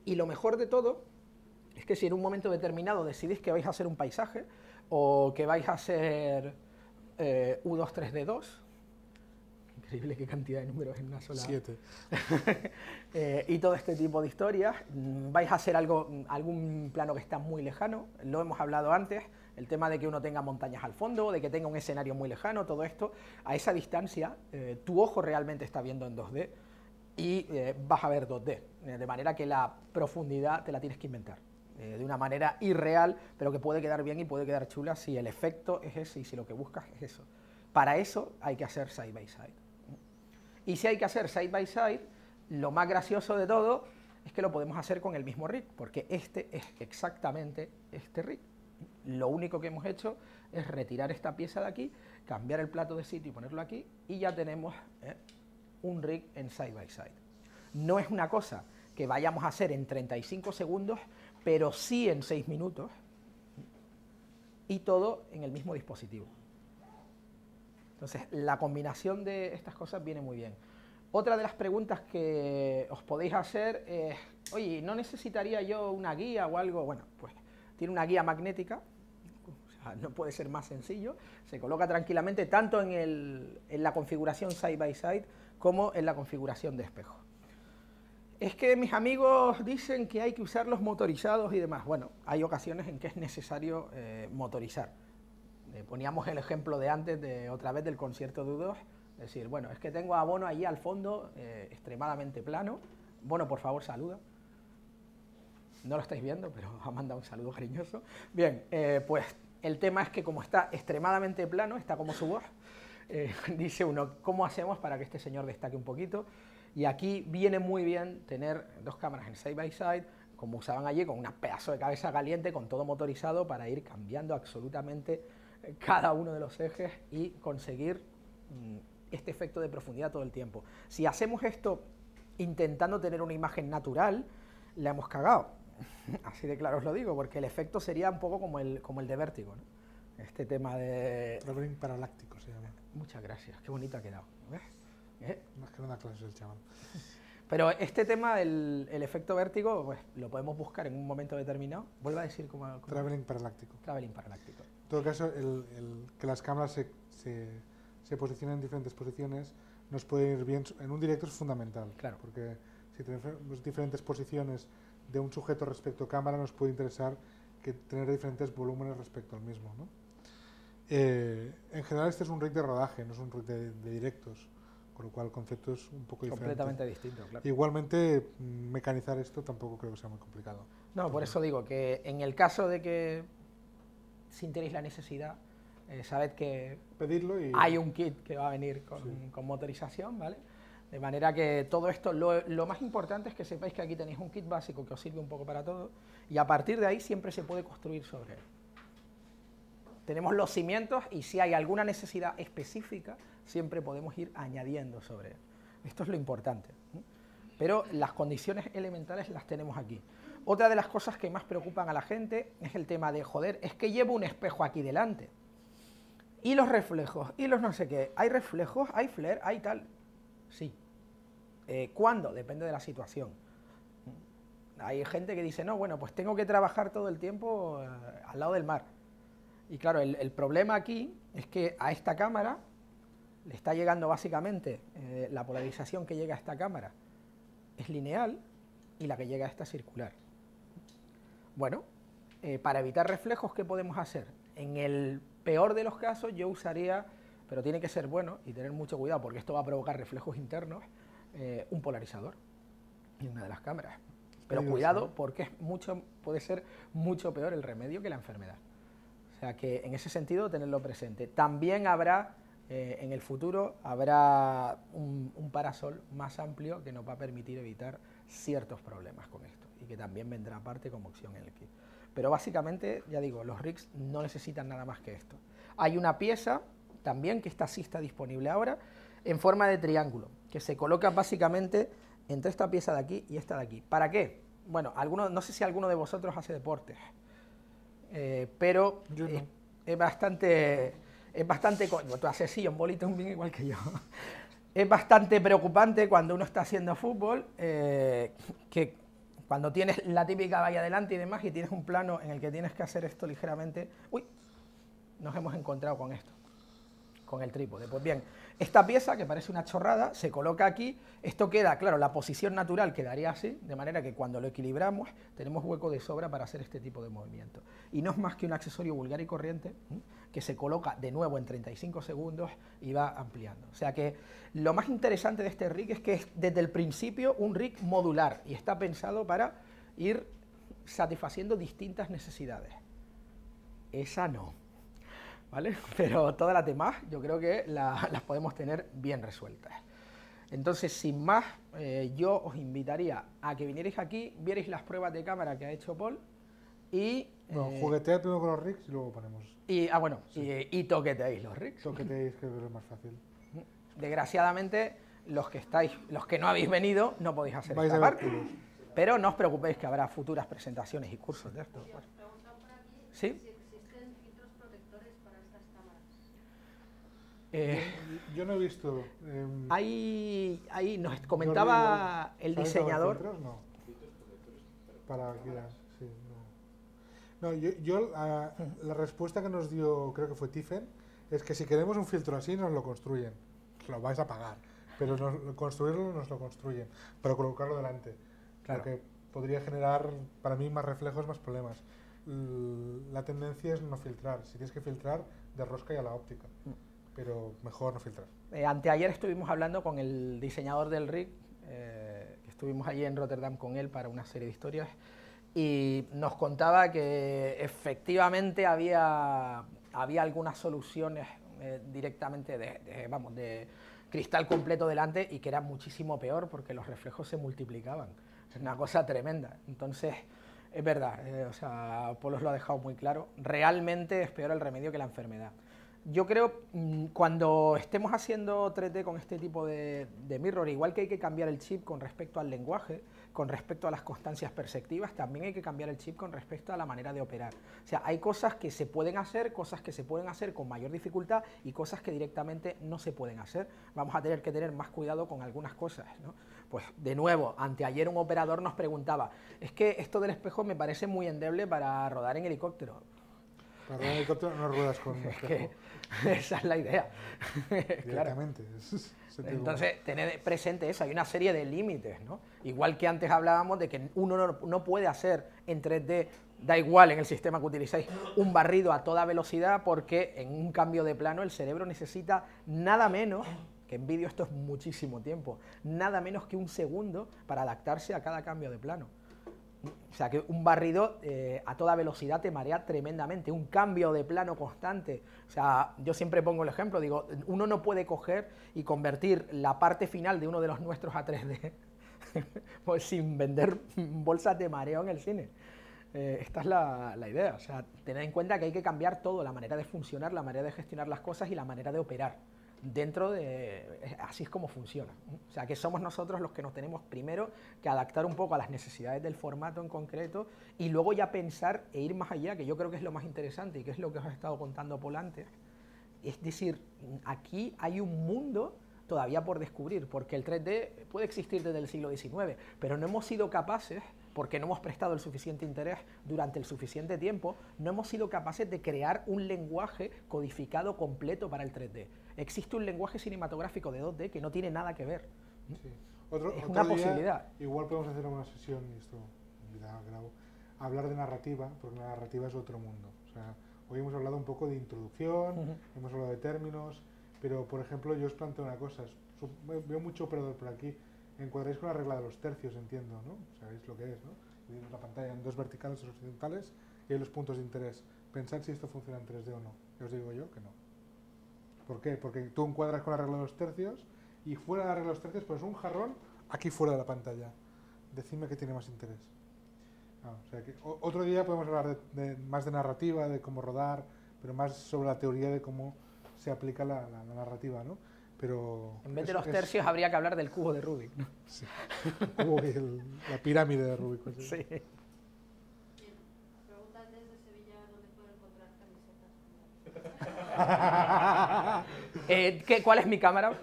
Y lo mejor de todo es que si en un momento determinado decidís que vais a hacer un paisaje o que vais a hacer U2 3D2, increíble qué cantidad de números en una sola... 7. Y todo este tipo de historias, vais a hacer algún plano que está muy lejano, lo hemos hablado antes, El tema de que uno tenga montañas al fondo, de que tenga un escenario muy lejano, todo esto, a esa distancia, tu ojo realmente está viendo en 2D y vas a ver 2D, de manera que la profundidad te la tienes que inventar, de una manera irreal, pero que puede quedar bien y puede quedar chula si el efecto es ese y si lo que buscas es eso. Para eso hay que hacer side by side. Y si hay que hacer side by side, lo más gracioso de todo es que lo podemos hacer con el mismo rig, porque este es exactamente este rig. Lo único que hemos hecho es retirar esta pieza de aquí, cambiar el plato de sitio y ponerlo aquí, y ya tenemos un rig en side by side. No es una cosa que vayamos a hacer en 35 segundos, pero sí en 6 minutos, y todo en el mismo dispositivo. Entonces, la combinación de estas cosas viene muy bien. Otra de las preguntas que os podéis hacer es, oye, ¿no necesitaría yo una guía o algo? Bueno, pues tiene una guía magnética, o sea, no puede ser más sencillo, se coloca tranquilamente tanto en la configuración side by side como en la configuración de espejo. Es que mis amigos dicen que hay que usar los motorizados y demás. Bueno, hay ocasiones en que es necesario motorizar. Poníamos el ejemplo de antes, otra vez del concierto de U2, es decir, bueno, es que tengo a Bono allí al fondo, extremadamente plano. Bono, por favor, saluda. No lo estáis viendo, pero ha mandado un saludo cariñoso. Bien, pues el tema es que como está extremadamente plano, está como su voz, dice uno, ¿cómo hacemos para que este señor destaque un poquito? Y aquí viene muy bien tener dos cámaras en side by side, como usaban allí, con un pedazo de cabeza caliente, con todo motorizado, para ir cambiando absolutamente cada uno de los ejes y conseguir este efecto de profundidad todo el tiempo. Si hacemos esto intentando tener una imagen natural, la hemos cagado. Así de claro os lo digo, porque el efecto sería un poco como el de Vértigo, ¿no? Este tema de... Traveling paraláctico se llama. Muchas gracias, qué bonito ha quedado. ¿Ves? Más que una clase del chaval. Pero este tema, el efecto Vértigo, pues lo podemos buscar en un momento determinado. Vuelvo a decir cómo... Traveling paraláctico. Traveling paraláctico. En todo caso, que las cámaras se posicionen en diferentes posiciones nos puede ir bien. En un directo es fundamental. Claro. Porque si tenemos diferentes posiciones de un sujeto respecto a cámara, nos puede interesar que tener diferentes volúmenes respecto al mismo, ¿no? En general este es un rig de rodaje, no es un rig de directos, con lo cual el concepto es un poco diferente. Completamente distinto, claro. Igualmente, mecanizar esto tampoco creo que sea muy complicado. No, por eso digo que en el caso de que sintáis la necesidad, sabed que pedirlo y hay un kit que va a venir con motorización, ¿vale? De manera que todo esto, lo más importante es que sepáis que aquí tenéis un kit básico que os sirve un poco para todo, y a partir de ahí siempre se puede construir sobre él. Tenemos los cimientos y si hay alguna necesidad específica, siempre podemos ir añadiendo sobre él. Esto es lo importante, ¿no? Pero las condiciones elementales las tenemos aquí. Otra de las cosas que más preocupan a la gente es el tema de, joder, es que llevo un espejo aquí delante. Y los reflejos, y los no sé qué. ¿Hay reflejos? ¿Hay flare? ¿Hay tal? Sí. ¿Cuándo? Depende de la situación. Hay gente que dice, no, bueno, pues tengo que trabajar todo el tiempo al lado del mar. Y claro, el problema aquí es que a esta cámara le está llegando básicamente, la polarización que llega a esta cámara es lineal y la que llega a esta circular. Bueno, para evitar reflejos, ¿qué podemos hacer? En el peor de los casos yo usaría, pero tiene que ser bueno y tener mucho cuidado porque esto va a provocar reflejos internos, un polarizador en una de las cámaras. Pero cuidado porque puede ser mucho peor el remedio que la enfermedad. O sea que en ese sentido tenerlo presente. También habrá, en el futuro, habrá un parasol más amplio que nos va a permitir evitar ciertos problemas con esto y que también vendrá aparte como opción en el kit. Pero básicamente, ya digo, los rigs no necesitan nada más que esto. Hay una pieza también que esta sí está disponible ahora en forma de triángulo que se coloca básicamente entre esta pieza de aquí y esta de aquí. ¿Para qué? Bueno, no sé si alguno de vosotros hace deportes, pero yo no. es bastante, tú haces sí, un bolito un bien igual que yo. Es bastante preocupante cuando uno está haciendo fútbol, que cuando tienes la típica valla adelante y demás y tienes un plano en el que tienes que hacer esto ligeramente. Uy, nos hemos encontrado con esto, con el trípode. Pues bien, esta pieza, que parece una chorrada, se coloca aquí, esto queda, claro, la posición natural quedaría así, de manera que cuando lo equilibramos tenemos hueco de sobra para hacer este tipo de movimiento. Y no es más que un accesorio vulgar y corriente que se coloca de nuevo en 35 segundos y va ampliando. O sea que lo más interesante de este rig es que es desde el principio un rig modular y está pensado para ir satisfaciendo distintas necesidades. Esa no, ¿vale? Pero todas las demás yo creo que las podemos tener bien resueltas. Entonces, sin más, yo os invitaría a que vinierais aquí, vierais las pruebas de cámara que ha hecho Paul y... No, juguetead primero con los rigs y luego ponemos. Y toqueteáis los rigs. Toqueteáis, que es lo más fácil. Desgraciadamente, los que no habéis venido, no podéis hacer Vais esta a ver parte. puros. Pero no os preocupéis que habrá futuras presentaciones y cursos de esto. Pues. ¿Sí? Si existen filtros protectores para estas cámaras. Yo no he visto. Ahí nos comentaba el ¿Sabéis diseñador. filtros? No. Para que sí, no. No, yo la respuesta que nos dio, creo que fue Tiffen, es que si queremos un filtro así, nos lo construyen. Lo vais a pagar, pero construirlo nos lo construyen, para colocarlo delante. Claro. Porque podría generar, para mí, más reflejos, más problemas. La tendencia es no filtrar. Si tienes que filtrar, de rosca y a la óptica. Pero mejor no filtrar. Anteayer estuvimos hablando con el diseñador del rig, que estuvimos allí en Rotterdam con él para una serie de historias, y nos contaba que efectivamente había algunas soluciones directamente de cristal completo delante y que era muchísimo peor porque los reflejos se multiplicaban. Es una cosa tremenda. Entonces, es verdad, o sea, Paul os lo ha dejado muy claro, realmente es peor el remedio que la enfermedad. Yo creo, cuando estemos haciendo 3D con este tipo de mirror, igual que hay que cambiar el chip con respecto al lenguaje, con respecto a las constancias perceptivas, también hay que cambiar el chip con respecto a la manera de operar. O sea, hay cosas que se pueden hacer, cosas que se pueden hacer con mayor dificultad y cosas que directamente no se pueden hacer. Vamos a tener que tener más cuidado con algunas cosas, ¿no? Pues, de nuevo, anteayer un operador nos preguntaba, es que esto del espejo me parece muy endeble para rodar en helicóptero. Para rodar en helicóptero no ruedas con un espejo. Esa es la idea. Directamente. Claro. Entonces, tened presente eso, hay una serie de límites, ¿no? Igual que antes hablábamos de que uno no puede hacer en 3D, da igual en el sistema que utilizáis, un barrido a toda velocidad porque en un cambio de plano el cerebro necesita nada menos, que en vídeo esto es muchísimo tiempo, nada menos que un segundo para adaptarse a cada cambio de plano. O sea, que un barrido a toda velocidad te marea tremendamente, un cambio de plano constante. O sea, yo siempre pongo el ejemplo, digo, uno no puede coger y convertir la parte final de uno de los nuestros a 3D pues sin vender bolsas de mareo en el cine. Esta es la idea, o sea, tened en cuenta que hay que cambiar todo, la manera de funcionar, la manera de gestionar las cosas y la manera de operar. Dentro de... así es como funciona. O sea, que somos nosotros los que nos tenemos primero que adaptar un poco a las necesidades del formato en concreto y luego ya pensar e ir más allá, que yo creo que es lo más interesante y que es lo que os he estado contando Paul antes. Es decir, aquí hay un mundo todavía por descubrir, porque el 3D puede existir desde el siglo XIX, pero no hemos sido capaces, porque no hemos prestado el suficiente interés durante el suficiente tiempo, no hemos sido capaces de crear un lenguaje codificado completo para el 3D. Existe un lenguaje cinematográfico de 2D que no tiene nada que ver. Sí. Es una posibilidad. Igual podemos hacer una sesión, y esto grabo, hablar de narrativa, porque la narrativa es otro mundo. O sea, hoy hemos hablado un poco de introducción, hemos hablado de términos, pero por ejemplo yo os planteo una cosa, veo mucho operador por aquí, encuadráis con la regla de los tercios, entiendo, ¿no? Sabéis lo que es, ¿no? Dividimos la pantalla en dos verticales y horizontales y hay los puntos de interés. Pensad si esto funciona en 3D o no. Y os digo yo que no. ¿Por qué? Porque tú encuadras con la regla de los tercios y fuera de la regla de los tercios pones un jarrón aquí fuera de la pantalla. Decidme qué tiene más interés. O sea que otro día podemos hablar más de narrativa, de cómo rodar, pero más sobre la teoría de cómo se aplica la narrativa, ¿no? Pero en vez de los tercios habría que hablar del cubo de Rubik, ¿no? Sí. La pirámide de Rubik. Sí. Bien, preguntan desde Sevilla dónde pueden encontrar camisetas. ¿Cuál es mi cámara?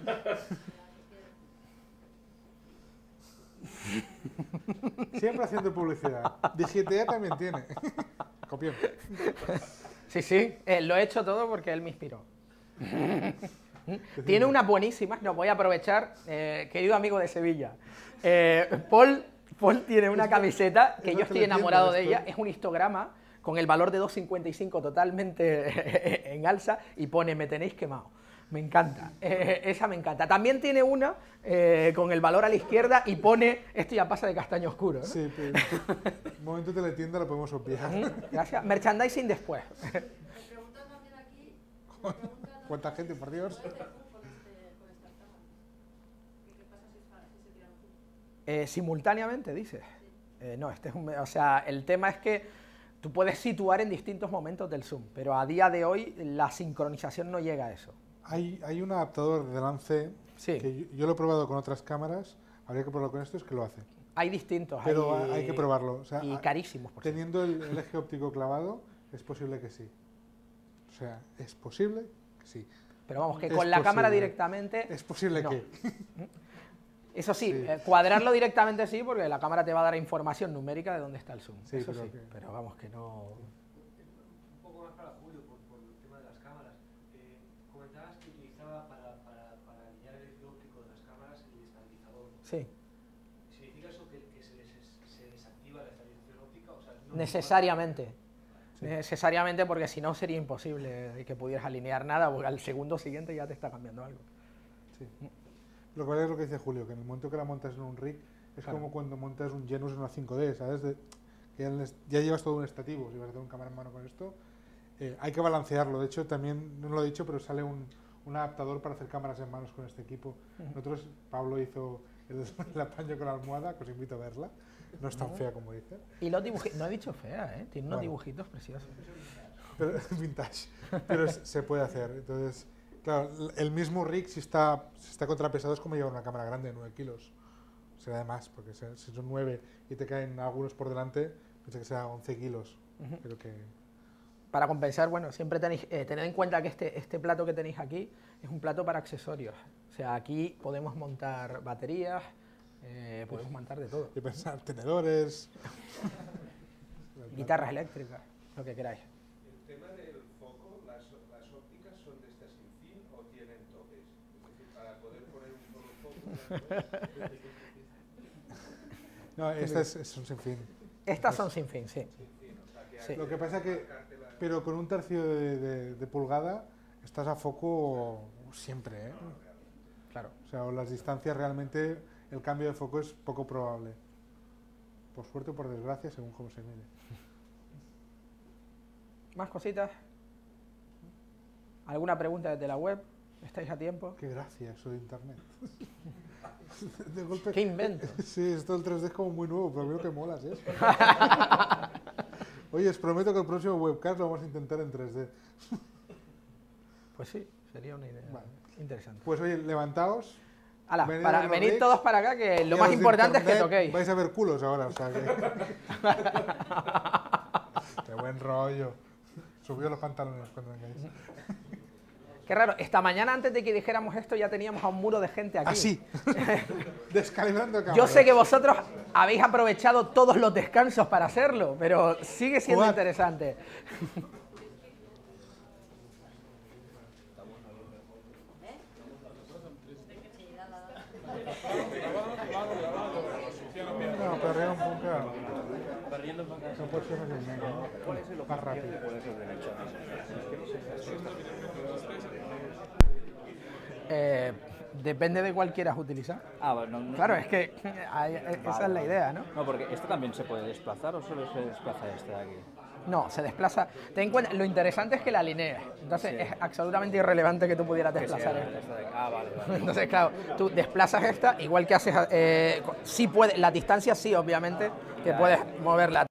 Siempre haciendo publicidad. Digitea también tiene. Copión. Sí, lo he hecho todo porque él me inspiró. Tiene unas buenísimas, no voy a aprovechar, querido amigo de Sevilla. Paul tiene una camiseta que yo estoy enamorado de ella, es un histograma con el valor de 2,55 totalmente en alza y pone "me tenéis quemado". Me encanta, esa me encanta. También tiene una con el valor a la izquierda y pone "esto ya pasa de castaño oscuro", ¿no? Sí, pero un momento teletienda lo podemos obviar. Gracias. Merchandising después. Me preguntan también aquí, ¿Cuánta gente, por Dios? con estas cámaras. ¿Qué pasa si se tiran zoom? Simultáneamente, dices. No, o sea, el tema es que tú puedes situar en distintos momentos del zoom, pero a día de hoy la sincronización no llega a eso. Hay un adaptador de lance Sí. que yo lo he probado con otras cámaras, habría que probarlo con esto, es que lo hace. Hay distintos. Pero hay que probarlo. O sea, y carísimos, por cierto. teniendo el eje óptico clavado, es posible que sí. O sea, es posible que sí. Pero vamos, que Es con la cámara posible. directamente... Es posible no. que... Eso sí, Sí. cuadrarlo directamente sí, porque la cámara te va a dar información numérica de dónde está el zoom. Sí, Eso pero sí, que- pero vamos, que no... Un poco más para Julio, por el tema de las cámaras. Comentabas que utilizaba para alinear el eje óptico de las cámaras el estabilizador. Sí, ¿Significa eso que se desactiva la estabilización óptica? O sea, no necesariamente. Necesariamente, porque si no sería imposible que pudieras alinear nada, porque al segundo siguiente ya te está cambiando algo. Sí. Lo que vale es lo que dice Julio, que en el momento que la montas en un rig, es Claro. como cuando montas un Genus en una 5D, ¿sabes? Que ya llevas todo un estativo, si vas a tener un cámara en mano con esto. Hay que balancearlo, de hecho también, no lo he dicho, pero sale un adaptador para hacer cámaras en manos con este equipo. Nosotros, Pablo hizo el apaño con la almohada, que os invito a verla, no es tan fea como dice. Y los dibujitos, no he dicho fea, tiene unos Bueno. dibujitos preciosos. Pero, vintage, pero se puede hacer. Entonces, claro, el mismo rig, si está contrapesado, es como llevar una cámara grande de 9 kilos. Será de más, porque si son 9 y te caen algunos por delante, piensa que será 11 kilos. Pero que... Para compensar, bueno, siempre tenéis, tened en cuenta que este plato que tenéis aquí es un plato para accesorios. O sea, aquí podemos montar baterías, podemos montar de todo. Y pensar, tenedores... Guitarras eléctricas, lo que queráis. El tema del foco, las ópticas son de estas sin fin o tienen topes. Es decir, para poder poner un solo foco. No, estas son sin fin. Estas son sin fin, sí. Sí. Lo que pasa que, pero con un tercio de pulgada, estás a foco siempre, ¿eh? Claro. O sea, o las distancias realmente, el cambio de foco es poco probable. Por suerte o por desgracia, según cómo se mire. ¿Más cositas? ¿Alguna pregunta desde la web? ¿Estáis a tiempo? Qué gracia eso de internet. De golpe... ¿Qué invento? Sí, esto del 3D es como muy nuevo, pero veo que molas, ¿eh? Oye, os prometo que el próximo webcast lo vamos a intentar en 3D. Pues sí, sería una idea Vale. interesante. Pues oye, levantaos. Hala, venid a los venid rigs, todos para acá, que y lo a más los de importante es que internet toquéis. Vais a ver culos ahora, o sea que... Qué buen rollo. Subió los pantalones cuando vengáis. Qué raro, esta mañana antes de que dijéramos esto ya teníamos a un muro de gente aquí. Así. Descalibrando cámaras. Yo sé que vosotros habéis aprovechado todos los descansos para hacerlo, pero sigue siendo Jugad. interesante. No, perrea un poco. No puede ser en el medio, ¿no? Más rápido. Depende de cuál quieras utilizar. Ah, bueno, no, Claro, es que esa es la idea, ¿no? No, porque este también se puede desplazar o solo se desplaza este de aquí. No, se desplaza. Ten en cuenta, lo interesante es que la alinees. Entonces es absolutamente irrelevante que tú pudieras desplazar esta. Este de aquí. Ah, vale, vale. Entonces, claro, tú desplazas esta, igual que haces, sí puede, la distancia sí, obviamente, que puedes moverla.